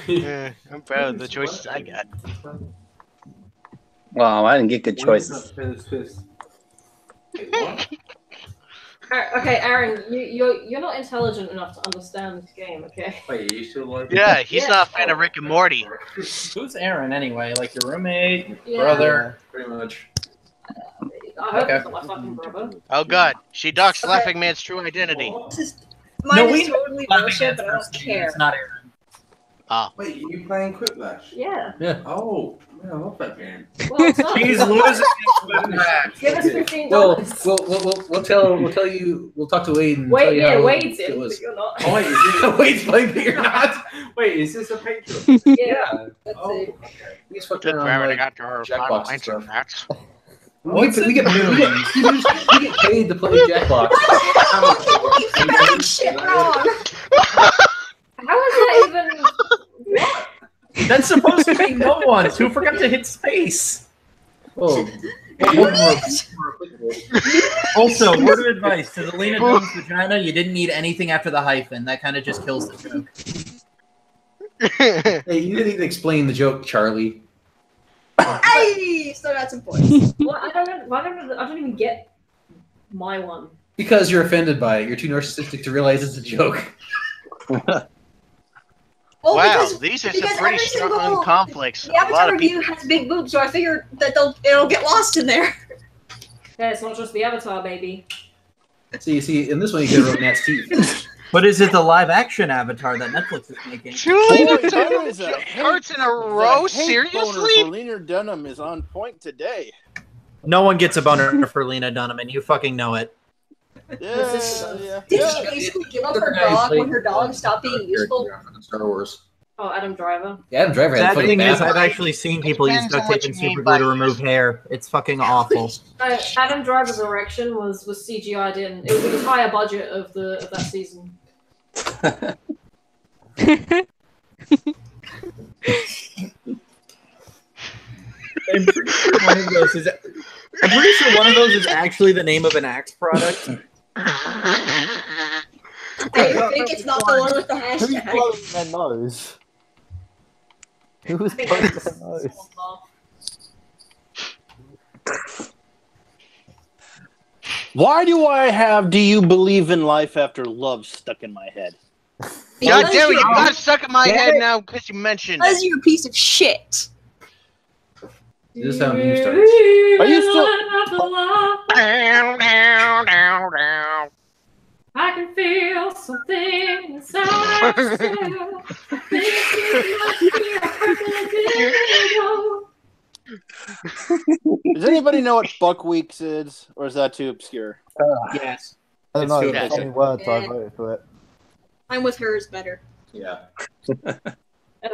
Yeah, I'm proud of the choices I got. Well, I didn't get good choices. Okay, Aaron, you're not intelligent enough to understand this game, okay? Wait, you still like Yeah, he's not a fan of Rick and Morty. Who's Aaron anyway? Like your roommate, Yeah. brother? Pretty much. I hope Okay. it's not my fucking brother. Oh god, she doxed Laughing Man's true identity. Mine we is totally Laughing bullshit, Man's but I don't first name, care. It's not Aaron. Oh. Wait, you playing Quiplash? Yeah. Yeah. Oh, man, I love that game. Well, it's not. He's losing. Give us $15. We'll tell you. We'll talk to Wade and tell Wait, you yeah, how Wade's it in, was. but you're not. Oh, wait, is it? Wade's playing, but you're not. Wait, is this a Patreon? Yeah. Let's see. He's fucking around like Jackbox and stuff. We get paid to play Jackbox. Keep spelling shit wrong. How is that even? What? That's supposed to be no one's. Who forgot to hit space? Oh. Also, word of advice to the Lena Dunham's vagina: you didn't need anything after the hyphen. That kind of just kills the joke. Hey, you didn't even explain the joke, Charlie. Hey, still got some points. Well, I don't even get my one. Because you're offended by it. You're too narcissistic to realize it's a joke. Well, Wow, because- these are some because pretty every strong single- conflicts. The A lot Avatar of review people. has big boobs, so I figured that it'll get lost in there. Yeah, it's not just the Avatar, baby. See, in this one you could have wrote Nat's teeth. But is it the live-action Avatar that Netflix is making? Cards in a row? Seriously? Lena Dunham is on point today. No one gets a boner for Lena Dunham, and you fucking know it. Yeah. Did she basically give up her dog when her dog stopped being useful? Star Wars. Oh, Adam Driver. Yeah, Adam Driver had Sad fucking thing is, bad. I've actually seen people use Depends on duct what tape and you mean super by glue to remove hair. It's fucking awful. Adam Driver's erection was CGI'd in. It was the entire budget of that season. I'm pretty sure one of those is actually the name of an Axe product. I think it's not the one with the Who's hashtag. blowing their nose? Who's blowing their nose? Why do I have "Do you believe in life after love" stuck in my head? God damn it, you got stuck in my head now because you mentioned Because it. you're a piece of shit. This is how meme starts. Are you still? I can feel something inside myself. Does anybody know what Buck Weeks is, or is that too obscure? Yes. I don't know. too There's so many obscure. words. I voted for it. I'm with her is better. Yeah.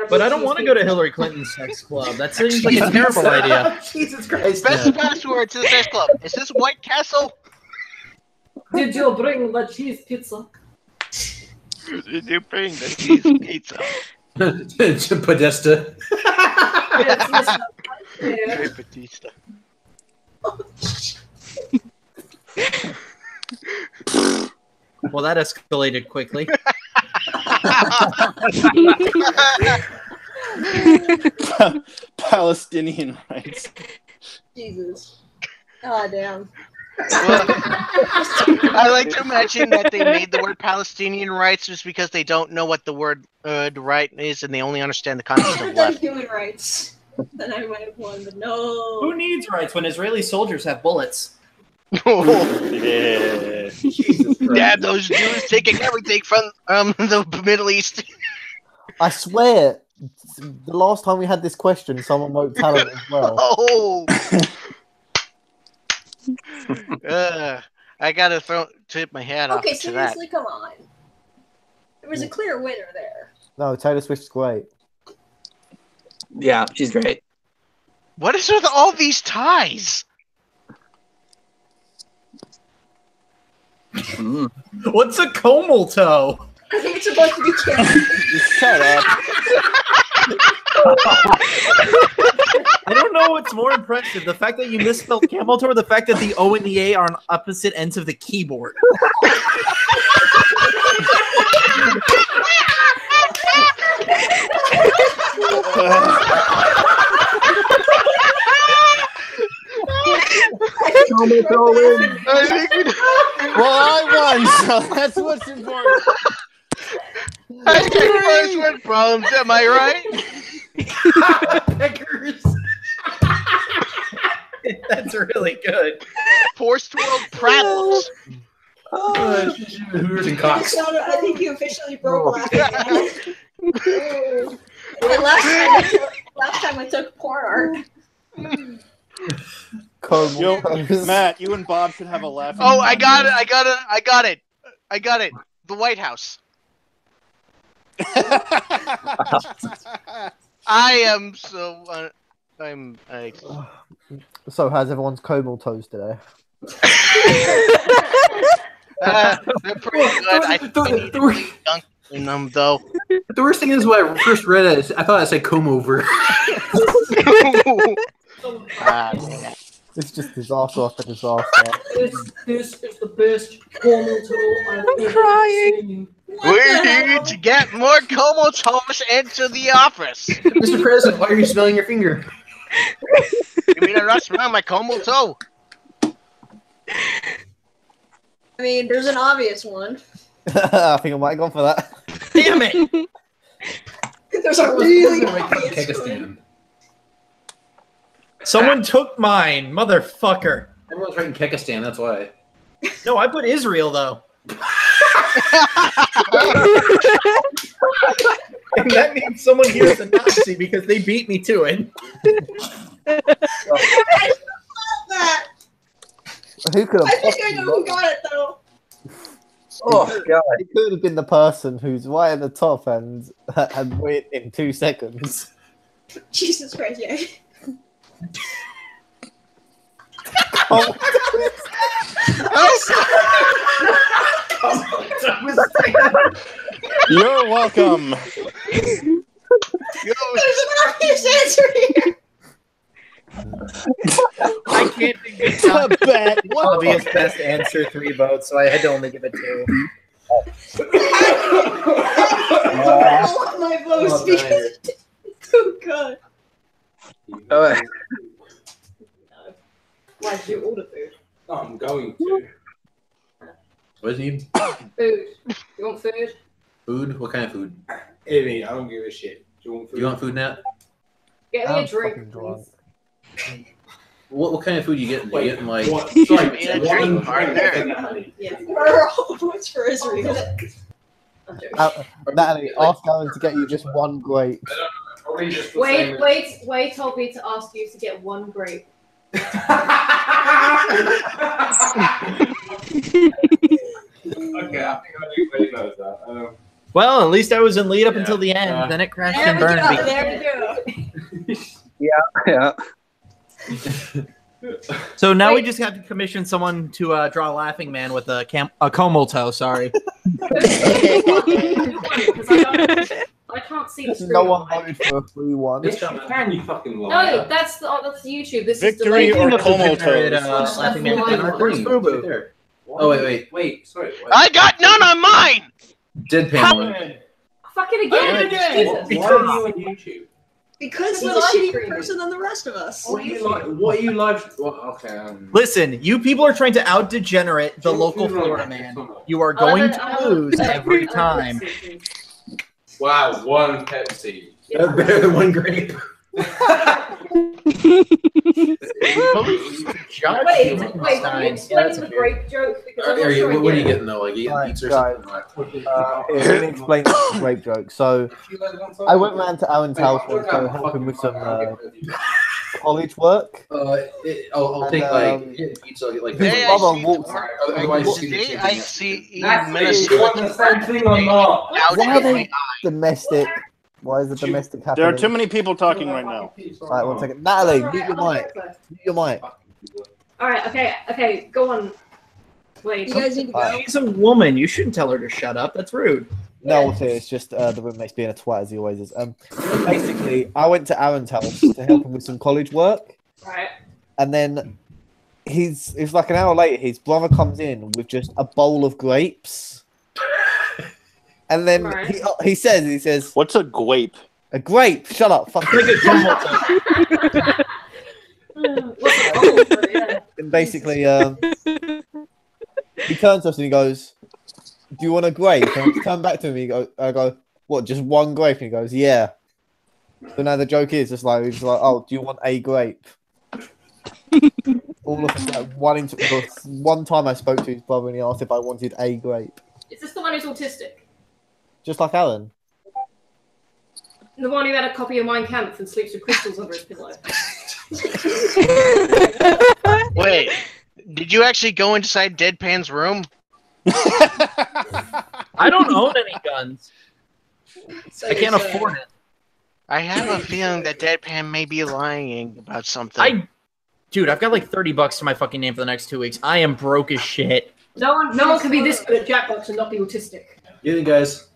But I don't want to go to Hillary Clinton's sex club. That seems like a terrible idea. Jesus Christ. Best password to the sex club. Is this White Castle? Did you bring the cheese pizza? Did you bring the cheese pizza? Podesta. Hey, Batista. Well, that escalated quickly. Palestinian rights. Jesus. God damn. I like to imagine that they made the word Palestinian rights just because they don't know what the word right is and they only understand the concept If of done left. human rights, then I might have won, but no. Who needs rights when Israeli soldiers have bullets? Yeah. Yeah, those Jews taking everything from the Middle East. I swear, the last time we had this question, someone wrote talent as well. Oh. I gotta tip my hat off Okay, to that. seriously, come on. There was a clear winner there. No, Taylor Swift's great. Yeah, she's great. What is with all these ties? What's a comal toe? I think it's supposed to be Kim. Shut up. I don't know what's more impressive, the fact that you misspelled camel toe or the fact that the O and the A are on opposite ends of the keyboard. Well, I won, so that's what's important. I think first world problems, am I right? Peckers. That's really good. First world problems. Hooters and cocks. I think you officially broke laughing. took porn art. Yo, Matt, you and Bob should have a laugh. Oh, I got it. The White House. I am so. So, how's everyone's comal toes today? They're pretty good. I think I need to be dunk in them, though. The worst thing is when I first read it, I thought it said comb over. It's just disaster after disaster. This is the best Como tool I've ever seen. We need to get more Como toes into the office. Mr. President, why are you smelling your finger? You mean I'm not smelling my Como toe? I mean, there's an obvious one. I think I might have gone for that. Damn it! There's a really obvious one. Someone took mine, motherfucker. Everyone's writing Kekistan, that's why. No, I put Israel though. And that means someone here is a Nazi because they beat me to it. Who could have? I think I know who got it though. Oh god! It could have been the person who's right at the top and had wait in 2 seconds. Jesus Christ! Yeah. You're welcome. There's an obvious answer here. I can't think of the obvious best answer 3 votes, so I had to only give it 2. All of my votes because. Oh god. Why did you order food? Oh, I'm going to. What is he? Food. You want food? Food? What kind of food? Amy, I don't give a shit. Do you want food? You want food, Nat? Get me a drink, please. What kind of food you getting? You getting like? Yeah. We're all votes for Israel. Natalie, ask Alan to get you just 1 grape. Wait told me to ask you to get 1 grape. Okay, I think I do pretty close that. Well, at least I was in lead up until the end. Then it crashed and burned me. There we Yeah. go. So now we just have to commission someone to draw a laughing man with a Como toe. Sorry. I can't see the screen. No one voted for a 3-1. Can you fucking lie? No, that's YouTube. This Victory is or Como generated, toes? laughing man. Where's Fubu? Oh wait. Sorry. I got none on mine. Deadpan one. Fucking again. Jesus. Why are you on YouTube? Because he's a shittier person than the rest of us. What are you live? Well, okay. Listen, you people are trying to out-degenerate the local Florida man. You are going to lose every time. Wow, 1 Pepsi. Better than 1 grape. Wait, can you explain the grape joke? Because I'm not sure What are you getting though? Like eating pizza or something? Let me explain the grape joke. So, I went round to Alan's house and to help him with some college work. I'll take like pizza. Like Today I see in Minnesota. You want the same thing or not? Why are they domestic? Why is the domestic happening? There are too many people talking right now. Alright, 1 second. Natalie, mute your mic. Mute your mic. Alright, okay, go on. Wait. You guys need to go. She's a woman. You shouldn't tell her to shut up. That's rude. No, it's just the roommate's being a twat as he always is. Basically, I went to Aaron's house to help him with some college work. Right. And then it's like an hour later, his brother comes in with just a bowl of grapes. And then he says, "What's a grape?" A grape. Shut up. Fuck. And basically, he turns to us and he goes, "Do you want a grape?" And I turn back to him. I go, "What? Just 1 grape?" And he goes, "Yeah." So now the joke is just like he's like, "Oh, do you want a grape?" All of us like one time I spoke to his brother and he asked if I wanted a grape. Is this the one who's autistic? Just like Alan. The one who had a copy of Mein Kampf and sleeps with crystals under his pillow. Wait, did you actually go inside Deadpan's room? I don't own any guns. I can't afford it. I have a feeling that Deadpan may be lying about something. Dude, I've got like $30 to my fucking name for the next 2 weeks. I am broke as shit. No one can be this good at Jackbox and not be autistic. Get in, guys.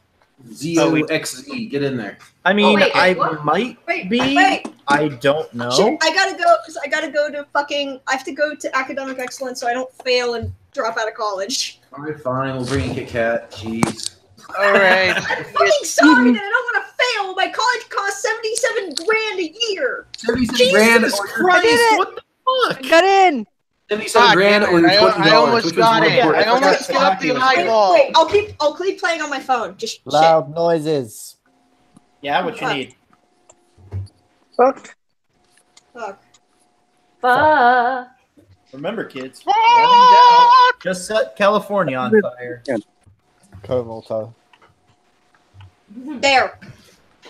ZOXZ, get in there. I mean, I what? might be. Wait. I don't know. Shit, I gotta go because I gotta go to fucking. I have to go to academic excellence so I don't fail and drop out of college. All right, fine. We'll bring in Kit Kat. Jeez. All right. I'm fucking sorry that I don't want to fail. My college costs $77,000 a year. 77 grand. Jesus Christ! What the fuck? Got in. 77 grand or $20. I almost got it. I almost got the eyeball. Wait, I'll keep playing on my phone. Just Loud noises. Yeah, what you need? Fuck. Remember, kids. Down. Just set California on fire. Komoto. There.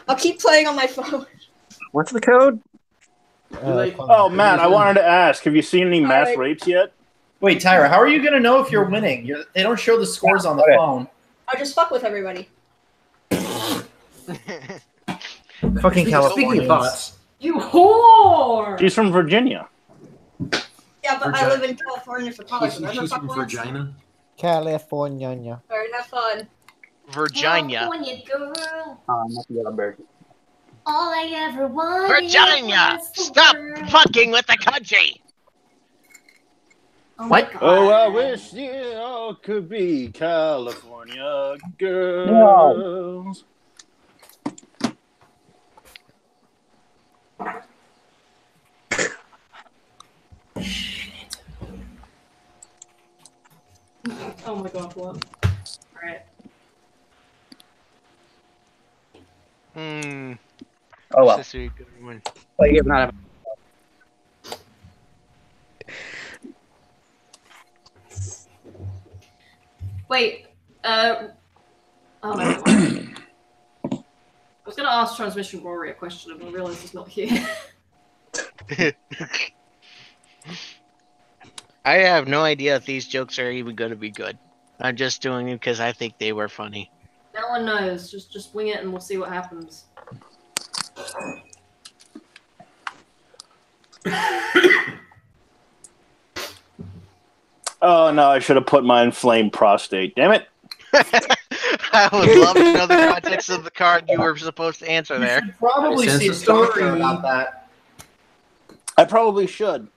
I'll keep playing on my phone. What's the code? Oh, Matt, I wanted to ask, have you seen any mass rapes yet? Wait, Tyra, how are you going to know if you're winning? They don't show the scores on the phone. I'll just fuck with everybody. Fucking California. Speaking of thoughts. You whore! She's from Virginia. Yeah, but I live in California for college. She's from Virginia. California. Alright, have fun. Virginia. California girl. Not the other bird. All I ever wanted. Virginia! Stop fucking with the country! What? Oh, I wish you all could be California girls. Oh my god, what? Alright. Oh well. This is a good one. Well, you have not. Wait, oh, never mind. I was going to ask Transmission Rory a question, and I realised he's not here. I have no idea if these jokes are even going to be good. I'm just doing it because I think they were funny. No one knows. Just wing it, and we'll see what happens. Oh, no, I should have put my inflamed prostate. Damn it. I would love to know the context of the card you were supposed to answer there. Probably see a story about that. I probably should.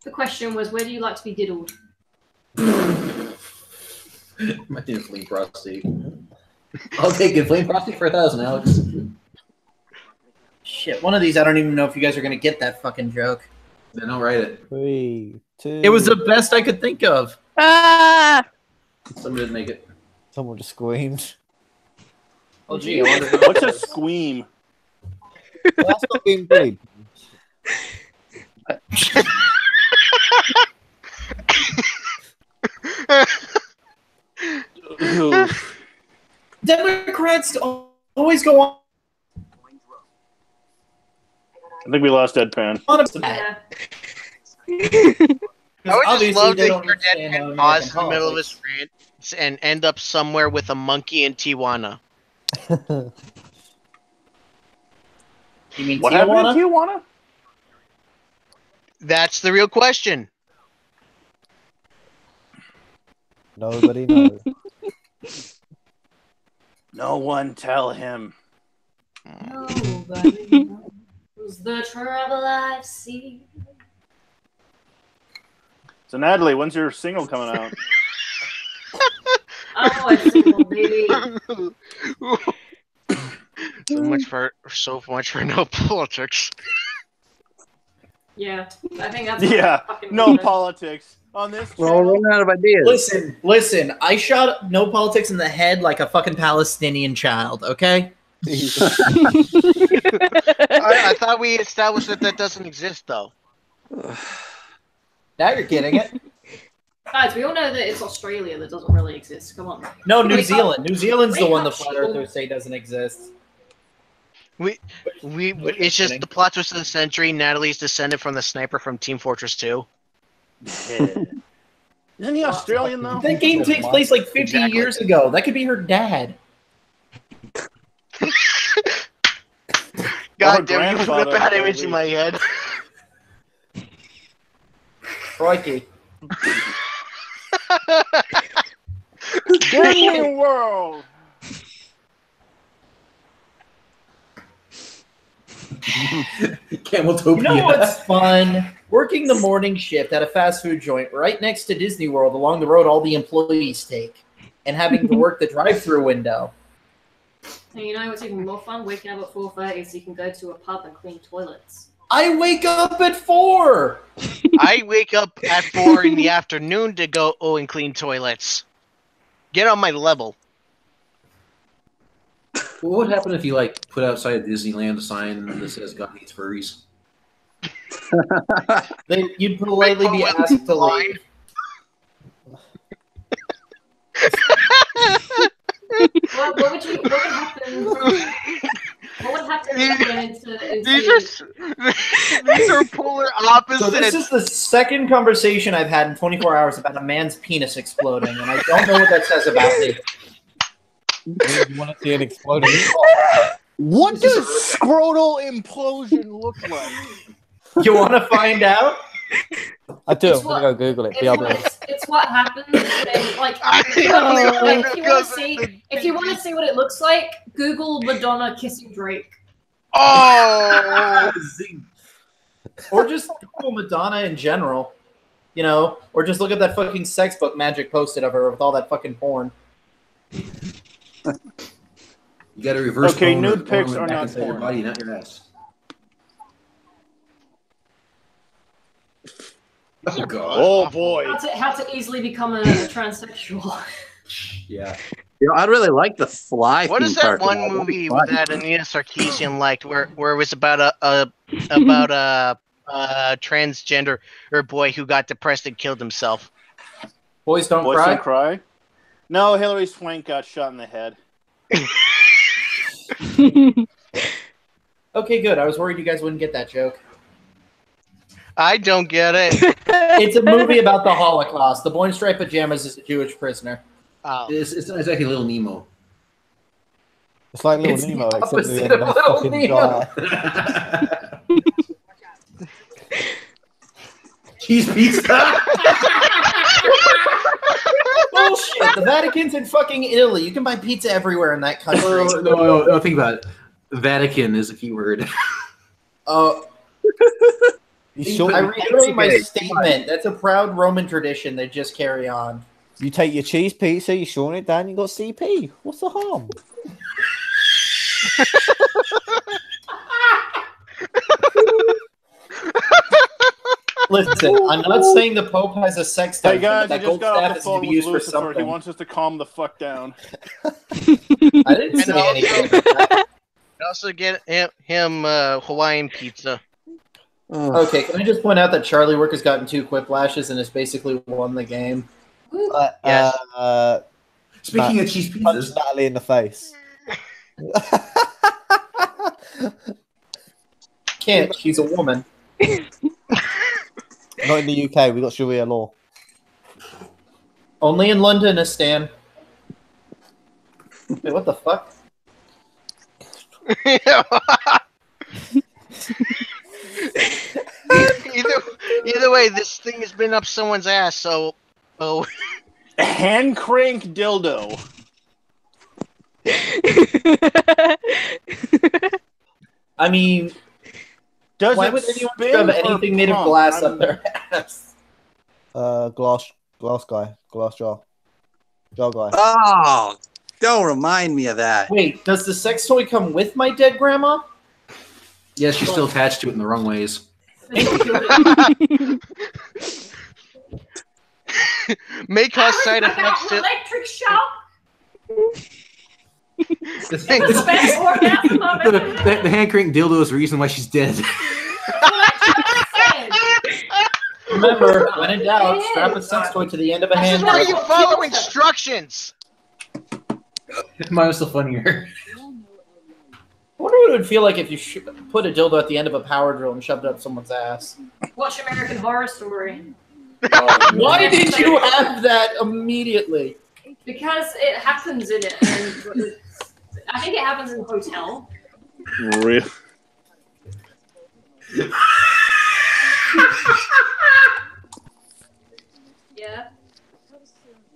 The question was, where do you like to be diddled? My inflamed prostate. I'll take inflamed prostate for 1,000, Alex. Shit, one of these I don't even know if you guys are going to get that fucking joke. Then I'll write it. 3, 2. It was the best I could think of. Ah! Someone didn't make it. Someone just screamed. Oh, gee, I wonder what's a squeam? Well, that's not being big. Democrats always go on. I think we lost Deadpan. Yeah. I would just love to they hear don't understand, Deadpan pause in the middle of his rant and end up somewhere with a monkey in Tijuana. You mean What happened in Tijuana? That's the real question. Nobody knows. No one tell him. Nobody knows the trouble I've seen. So, Natalie, when's your single coming out? Oh, I single, baby. So much for no politics. Yeah, I think that's no politics on this We're all running out of ideas. Listen, I shot no politics in the head like a fucking Palestinian child, okay? I thought we established that doesn't exist, though. Now you're getting it. Guys, we all know that it's Australia that doesn't really exist. Come on. No, New Wake Zealand. up. New Zealand's the Wake one the up, flat Shield. earthers say doesn't exist. It's just the plot twist of the century. Natalie's descended from the sniper from Team Fortress 2. Isn't he Australian though? That game takes place like 50 Exactly. years ago. That could be her dad. God damn, you put a bad image in my head. Crikey. Disney World. Cameltopia. You know what's fun? Working the morning shift at a fast food joint right next to Disney World along the road all the employees take, and having to work the drive-through window. And you know what's even more fun? Waking up at 4:30 so you can go to a pub and clean toilets. I wake up at 4! I wake up at 4 in the afternoon to go and clean toilets. Get on my level. What would happen if you like put outside Disneyland a sign that says "God hates furries"? Then you'd politely be asked to leave. What would happen? What would happen if you went into These are polar opposites. So this is the second conversation I've had in 24 hours about a man's penis exploding, and I don't know what that says about me. You want to see it exploding? What does scrotal implosion look like? You want to find out? I do. I'm gonna go Google it. It's what happens when, like, if you want to see what it looks like, Google Madonna kissing Drake. Oh! Or just Google Madonna in general, you know, or just look at that fucking sex book Magic posted of her with all that fucking porn. You got to reverse. Okay, nude pics are not your porn. body, not your ass. Oh god. Oh boy. How to easily become a transsexual. Yeah. You know, I really like the Fly. What is theme that park. one movie that Anita Sarkeesian liked, where it was about a transgender boy who got depressed and killed himself? Boys Don't Boys Cry? Don't Cry? No, Hilary Swank got shot in the head. Okay, good. I was worried you guys wouldn't get that joke. I don't get it. It's a movie about the Holocaust. The boy in striped pajamas is a Jewish prisoner. Oh. It's not exactly Little Nemo. It's like Little It's Nemo, the except opposite the end of of Little fucking Nemo. dry. Cheese pizza. Bullshit. The Vatican's in fucking Italy. You can buy pizza everywhere in that country. No, think about it. Vatican is a keyword. You I reiterate my statement. That's a proud Roman tradition they just carry on. You take your cheese pizza, you shorten it down, you got CP. What's the harm? Listen, I'm not saying the Pope has a sex Hey dungeon, guys, but I that just gold got off staff the is to phone be with used for Lucifer. He something. wants us to calm the fuck down. I didn't say anything about that. Also get him Hawaiian pizza. Okay, can I just point out that Charlie Work has gotten 2 quicklashes and has basically won the game? Yes. Speaking of cheese punch pizzas, Natalie in the face. Can't. She's a woman. Not in the UK. We got Sharia law. Only in London, Stan. Wait, what the fuck? Either way, this thing has been up someone's ass. So, Hand crank dildo. I mean, Does why it would anyone spin shove or anything made of pump? glass up their ass? Glass guy. Glass jar. Jar guy. Oh, don't remind me of that. Wait, does the sex toy come with my dead grandma? yes, she's still attached to it in the wrong ways. may cause side effects to. Electric shock. The Best orgasm I've ever had. hand crank dildo is the reason why she's dead. That's what I said. Remember, when in doubt, strap a sex toy to the end of a This is hand. where you follow instructions. Mine was still funnier. I wonder what it would feel like if you put a dildo at the end of a power drill and shoved it up someone's ass. Watch American Horror Story. Why did you have that immediately? Because it happens in it. And I think it happens in a hotel. Real. Yeah.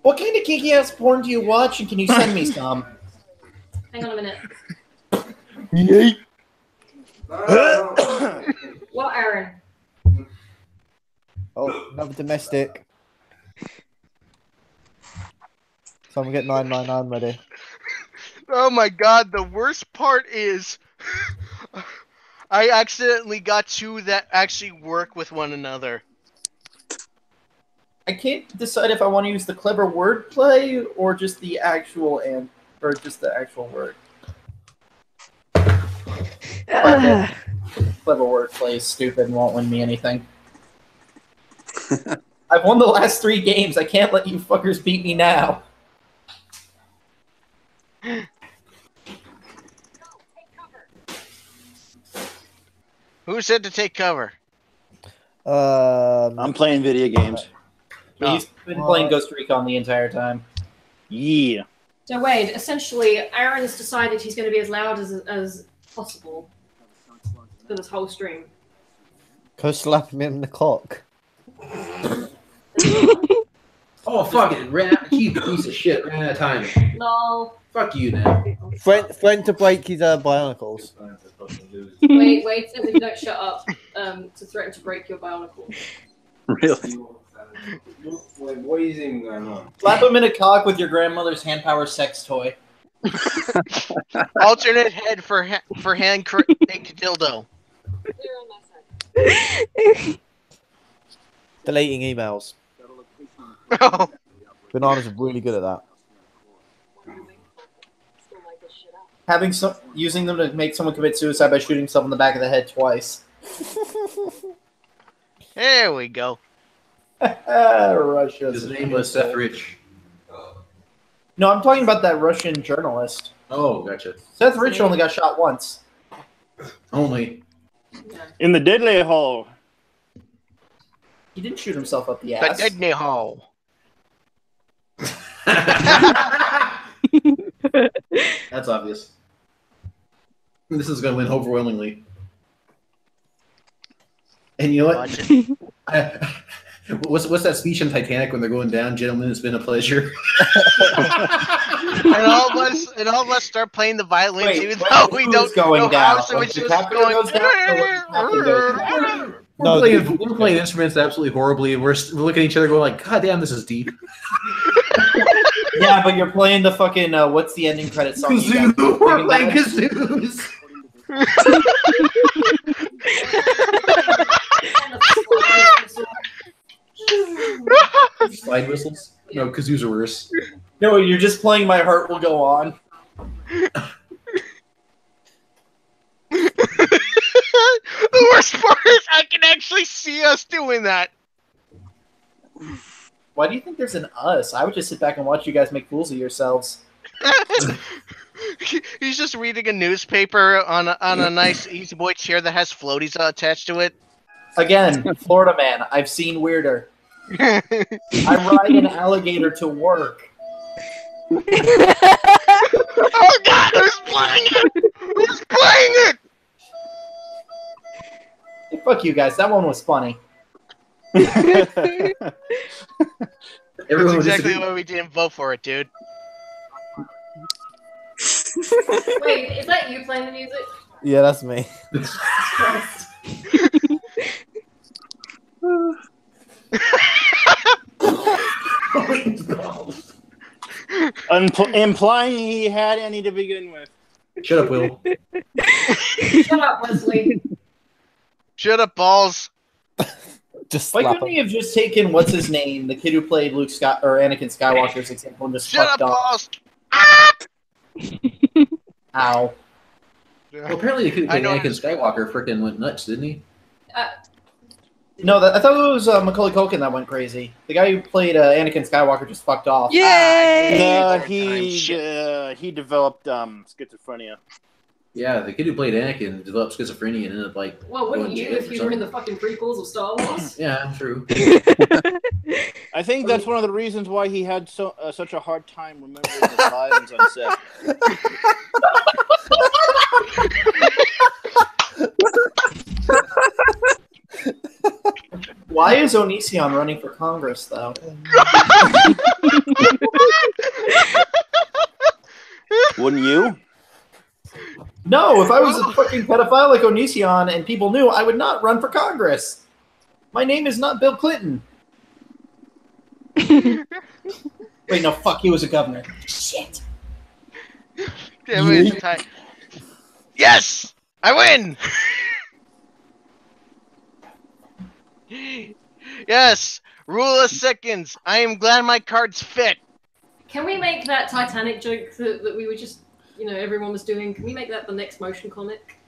What kind of kinky ass porn do you watch, and can you send me some? Hang on a minute. Yeet. What, Aaron? Oh, another domestic. Someone get 999 ready. Oh my god, the worst part is I accidentally got two that actually work with one another. I can't decide if I want to use the clever wordplay or just the actual word. Clever wordplay is stupid and won't win me anything. I've won the last 3 games. I can't let you fuckers beat me now. Who said to take cover? I'm playing video games. He's been playing Ghost Recon the entire time. Yeah. So Wade, essentially, Aaron's decided he's going to be as loud as possible for this whole stream. Go slap him in the cock. Oh, fuck it. You piece of shit. Ran out of time. No. Fuck you, now. Friend to break his bionicles. Wade says if you don't shut up, to threaten to break your bionicles. Really? What is even going on? Slap him in a cock with your grandmother's hand power sex toy. Alternate head for hand baked dildo. Deleting emails. Oh. Banana's really good at that. Using them to make someone commit suicide by shooting someone in the back of the head twice. There we go. Russia. His name was Seth Rich. No, I'm talking about that Russian journalist. Oh, gotcha. Seth Rich only got shot once. Only. In the deadly hole. He didn't shoot himself up the The ass. deadly hole. That's obvious. This is going to win overwhelmingly. And you know what? What's that speech in Titanic when they're going down? Gentlemen, it's been a pleasure. And all of us start playing the violins, even though we don't know how. So it's just going. We're playing instruments absolutely horribly, and we're looking at each other going like, God damn, this is deep. Yeah, but you're playing the fucking, what's the ending credit song? Kazoo! We're playing kazoos! Slide whistles? No, kazoos are worse. No, you're just playing My Heart Will Go On. The worst part is I can actually see us doing that. Why do you think there's an us? I would just sit back and watch you guys make fools of yourselves. He's just reading a newspaper on a nice easy boy chair that has floaties attached to it. Again, Florida man, I've seen weirder. I ride an alligator to work. Oh God, who's playing it? Who's playing it? Hey, fuck you guys, that one was funny. That's exactly why we didn't vote for it, dude. Wait, is that you playing the music? Yeah, that's me. Implying he had any to begin with. Shut up, Will. Shut up, Wesley. Shut up, balls. Just why couldn't he have just taken what's his name, the kid who played Luke Scott or Anakin Skywalker's example, and just Shut fucked up, off? balls. Ow. Well, apparently the kid who played Anakin Skywalker freaking went nuts, didn't he? No, I thought it was Macaulay Culkin that went crazy. The guy who played Anakin Skywalker just fucked off. Yay! No, he developed schizophrenia. Yeah, the kid who played Anakin developed schizophrenia and ended up like. Well, wouldn't you if you were in the fucking prequels of Star Wars? Yeah, true. I think that's one of the reasons why he had such a hard time remembering his lines on set. Why is Onision running for Congress, though? Wouldn't you? No, if I was a fucking pedophile like Onision and people knew, I would not run for Congress. My name is not Bill Clinton. Wait, no, fuck, he was a governor. Shit. Damn it, it's time. Yes! I win! Yes! Rule of seconds. I am glad my cards fit. Can we make that Titanic joke that we were just, everyone was doing? Can we make that the next motion comic?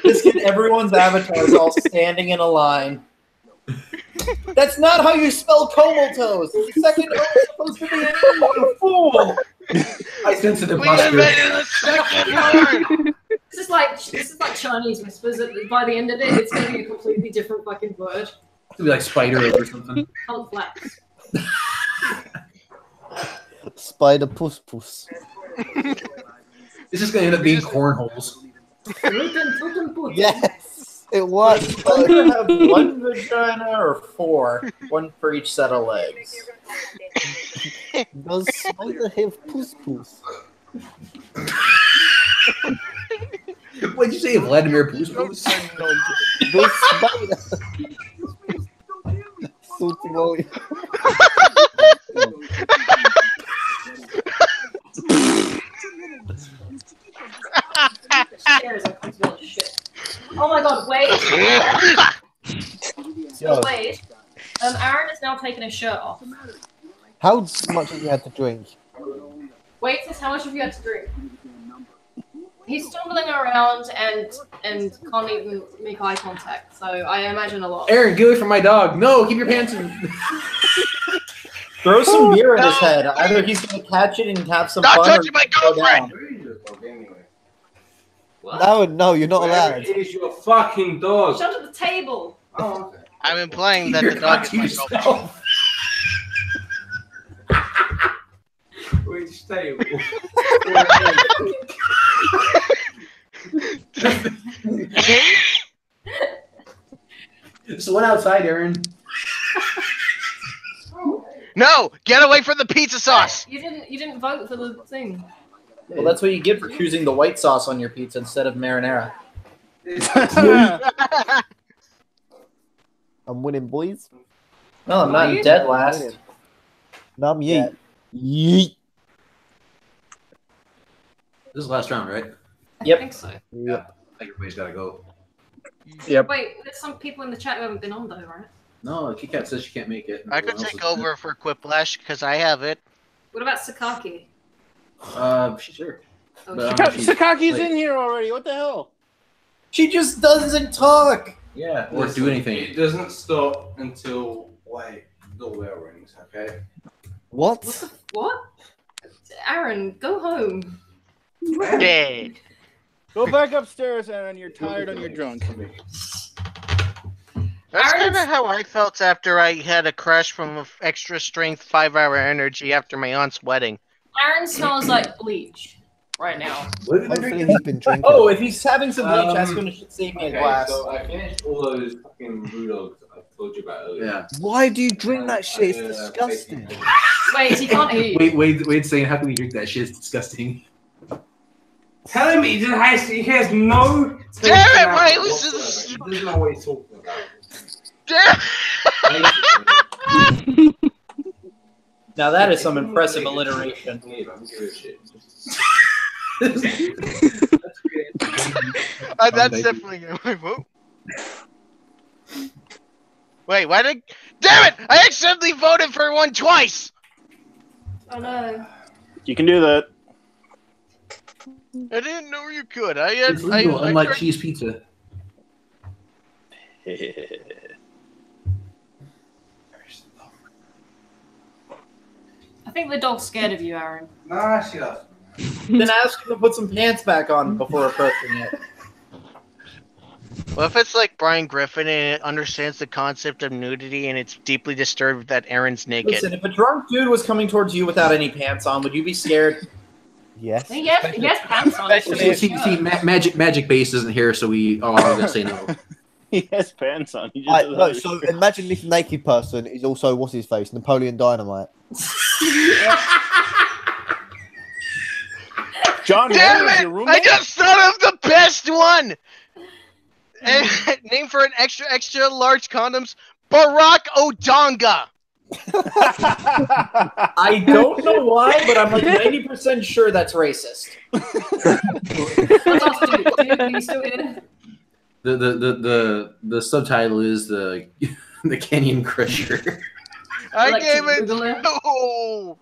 Just get everyone's avatars all standing in a line. That's not how you spell comatose. The second O is supposed to be an O, you fool. I sense an We invented the second word. This is like Chinese whispers. By the end of it, it's going to be a completely different fucking word. It'd be like spider or something. Can't flex. Spider puss puss. It's just gonna end up being cornholes. Yes, it was. Spider have one vagina or four, one for each set of legs. Does spider have puss puss? What'd you say, Vladimir Puss Puss? Does spider? So small. Oh my god, wait. Yo. Wait. Aaron has now taken his shirt off. How much have you had to drink? Wait, how much have you had to drink? He's stumbling around and can't even make eye contact, so I imagine a lot. Aaron, get away from my dog. No, keep your pants in. Throw some beer in his head. Either he's going to catch it and have some Not fun. touching my girlfriend. No, you're not allowed. It is your fucking dog. Shut at the table. Oh, okay. I'm implying that the dog is my girlfriend. Which table? There's one outside, Aaron. No, get away from the pizza sauce. You didn't vote for the thing. Well, that's what you get for choosing the white sauce on your pizza instead of marinara. I'm winning, boys. No, I'm not dead last. No, I'm yeet. Yeet. This is the last round, right? Yep. I think so. Yeah. I think everybody's got to go. Yep. Wait, there's some people in the chat who haven't been on though, right? No, Kit Kat says she can't make it. I could take over for Quiplash because I have it. What about Sakaki? Sure. Oh, But, Sakaki's like- in here already. What the hell? She just doesn't talk. Yeah, or do anything. It doesn't stop until the bell rings. Okay. What? What? Aaron, go home. Yeah. Go back upstairs, Aaron. You're tired and you're drunk. That's kind of how I felt after I had a crash from extra strength 5-hour energy after my aunt's wedding. Aaron smells like bleach right now. Hopefully he's been drinking. Oh, if he's having some bleach, that's going to save me a Okay, glass. so I finished all those fucking brew dogs I told you about earlier. Yeah. Why do you drink that shit? It's disgusting. Wait, he can't hear you. Wait, saying how can we drink that shit? It's disgusting. Telling me he has no. Damn it! Why was this? He doesn't know what he's talking about. Damn. Now that is some impressive alliteration. That's definitely my vote. Wait, why did? Damn it! I accidentally voted for one twice. Oh no. You can do that. I didn't know you could. It's legal, unlike cheese pizza. I think the dog's scared of you, Aaron. Nah, she doesn't. Then ask him to put some pants back on before approaching it. What if it's like Brian Griffin and it understands the concept of nudity and it's deeply disturbed that Aaron's naked? Listen, if a drunk dude was coming towards you without any pants on, would you be scared? Yes. He has pants on. See, Magic Base isn't here, so we all are gonna say no. He has pants on. He just No, so imagine this naked person is also what's his face, Napoleon Dynamite. John, damn Wayne is it! your roommate? I just thought of the best one. Name for an extra large condoms: Barack Odonga. I don't know why, but I'm like 90% sure that's racist. The subtitle is the Canyon Crusher. I gave it 2.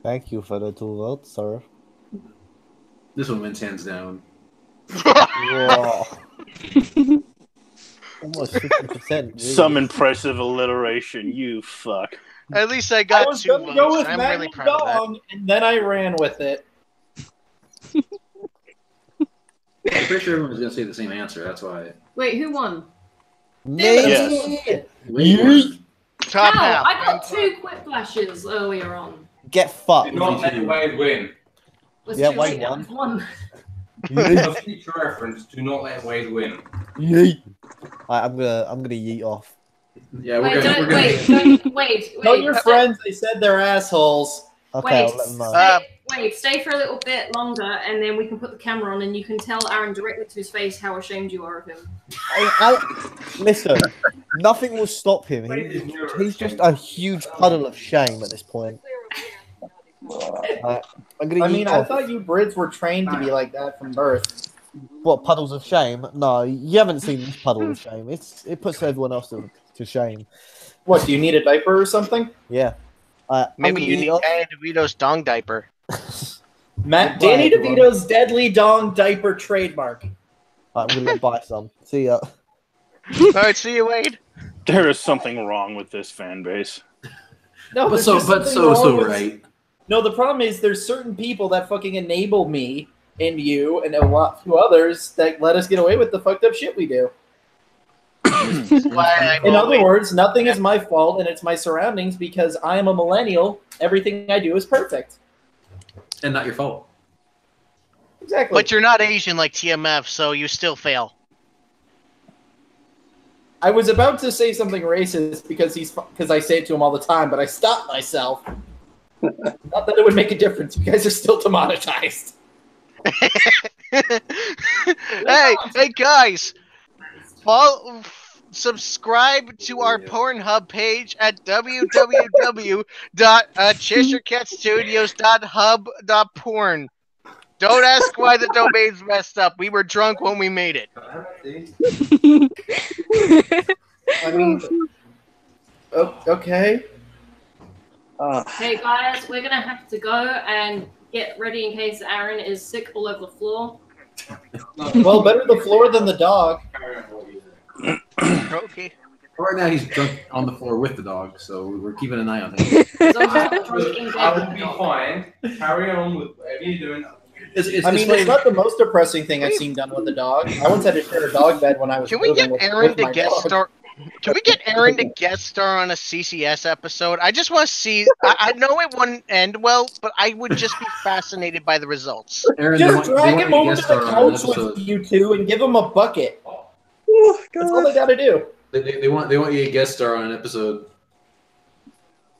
Thank you for the 2 votes, sir. This one wins hands down. Whoa. Almost 50%. Some impressive alliteration, you fuck. At least I got 2 gonna go votes. with I'm Magnum really proud of that. Dong, and then I ran with it. I'm pretty sure everyone's gonna say the same answer. That's why. Wait, who won? Yes. Top How? half. I got 2 quick flashes earlier on. Get fucked. Do not let Wade win. Was Yeah, too Wade late, won. that was one. A future reference. Do not let Wade win. Yeet. I'm gonna yeet off. Yeah, Wait. Tell your friends they said they're assholes. Okay, Wait, I'll let them know. stay for a little bit longer, and then we can put the camera on, and you can tell Aaron directly to his face how ashamed you are of him. Listen, nothing will stop him. He's just a huge puddle of shame at this point. I'm gonna I mean, yeet I off. thought you Brits were trained to be like that from birth. What, puddles of shame? No, you haven't seen this puddle of shame. It puts everyone else to shame. What, do you need a diaper or something? Yeah. Maybe you need Danny DeVito's dong diaper. Danny DeVito's deadly dong diaper trademark. I'm gonna buy some. See ya. Alright, see you, Wade. There is something wrong with this fan base. No, But there's so just something wrong so with- right. No, the problem is there's certain people that fucking enable me and you and a few others that let us get away with the fucked up shit we do. In other words, nothing is my fault and it's my surroundings because I am a millennial. Everything I do is perfect. And not your fault. Exactly. But you're not Asian like TMF, so you still fail. I was about to say something racist because I say it to him all the time, but I stopped myself. Not that it would make a difference. You guys are still demonetized. hey guys, subscribe to our Pornhub page at www.CheshireCatStudios.hub.porn. Don't ask why the domain's messed up. We were drunk when we made it. I mean, okay. Hey guys, we're gonna have to go and get ready in case Aaron is sick all over the floor. Well, better the floor than the dog. Okay. Right now he's drunk on the floor with the dog, so we're keeping an eye on him. I will be fine. Carry on with whatever you're doing. It's not the most depressing thing I've seen done with a dog. I once had to share a dog bed when I was. Can we get with Aaron to my guest dog. star? Can we get Aaron to guest star on a CCS episode? I just want to see. I know it wouldn't end well, but I would just be fascinated by the results. Aaron, Just drag him over to the couch with you two and give him a bucket. That's all they got to do. They want you to guest star on an episode.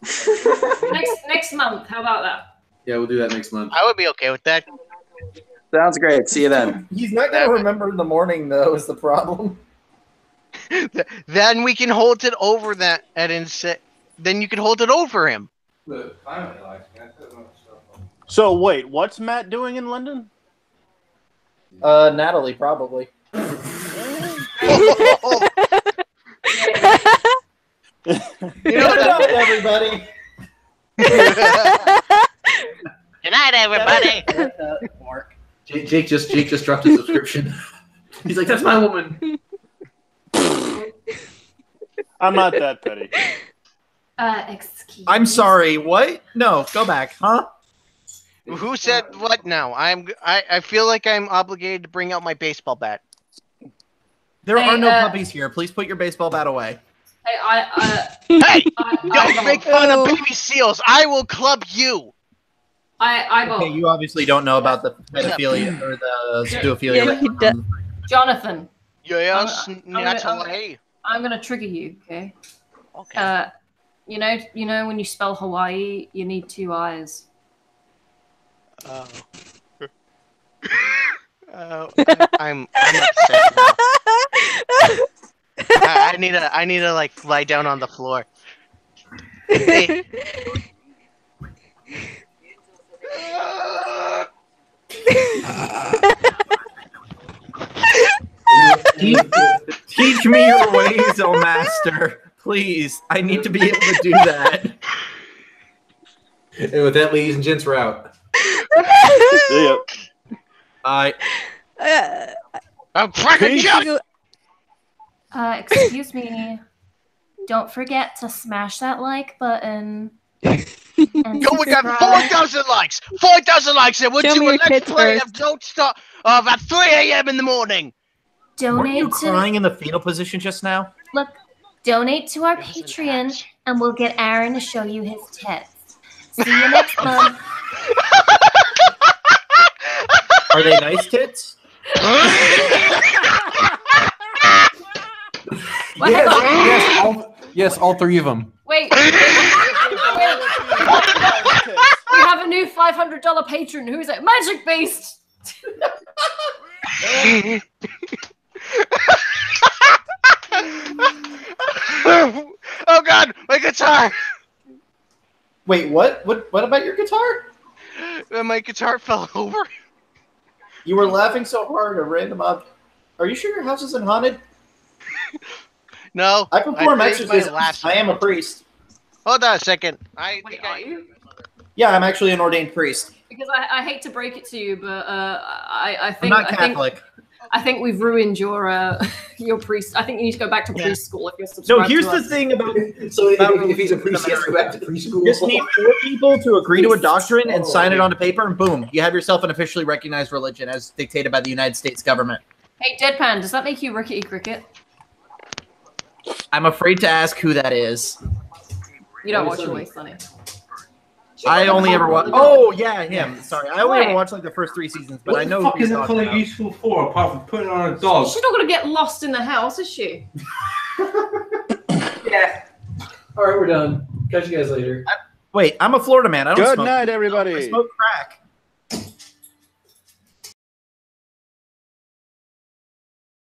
next month, how about that? Yeah, we'll do that next month. I would be okay with that. Sounds great. See you then. He's not going to remember in the morning, though, is the problem. Then we can hold it over that, then you can hold it over him. So wait, what's Matt doing in London? Natalie, probably. You know Good night, everybody. Good night, everybody. Jake just dropped his subscription. He's like, "That's my woman." I'm not that petty. Excuse. I'm sorry. What? No, go back. Huh? Who said what now? I feel like I'm obligated to bring out my baseball bat. There are no puppies here. Please put your baseball bat away. Hey, Hey! Don't make fun of baby seals. I will club you. Okay, you obviously don't know about the pedophilia or the zoophilia. Jonathan. Yes, Natalie. I'm gonna trigger you, okay? Okay. You know when you spell Hawaii, you need 2 eyes. I'm upset now. I need to like lie down on the floor. Hey. Teach me your ways, oh master. Please, I need to be able to do that. And with that, ladies and gents, we're out. See ya. Bye. I'm cracking jokes. Excuse me. Don't forget to smash that like button. Yo, we got 4,000 likes! 4,000 likes, and we'll do a let's play of Don't Stop at 3 a.m. in the morning. Weren't you crying in the fetal position just now? Look, donate to our Patreon, and we'll get Aaron to show you his tits. See you next month. Are they nice tits? Yes, all 3 of them. Wait. We have a new $500 patron. Who is it? Magic Beast. Oh God, my guitar! Wait, what? What about your guitar? My guitar fell over. You were laughing so hard, a random object. Are you sure your house isn't haunted? No. I perform raised my exorcisms. last I am a priest. Hold on a second. Wait, are you? Yeah, I'm actually an ordained priest. Because I hate to break it to you, but I think I'm not Catholic. I think we've ruined your priest. I think you need to go back to preschool if you're subscribed. No, here's to the us. thing about if he's a priest, he has to go back to preschool. Just need 4 people to agree to a doctrine and sign it onto paper, and boom, you have yourself an officially recognized religion as dictated by the United States government. Hey, Deadpan, does that make you Rickety Cricket? I'm afraid to ask who that is. You don't watch Always Sunny. I only ever watch. Oh yeah, him. Sorry, I only ever watched like the first 3 seasons, but I know What who the you're fuck is talking that about. useful for, apart from putting on a dog? She's not gonna get lost in the house, is she? Yeah. All right, we're done. Catch you guys later. Wait, I'm a Florida man. I don't Good smoke. night, everybody. I smoke crack.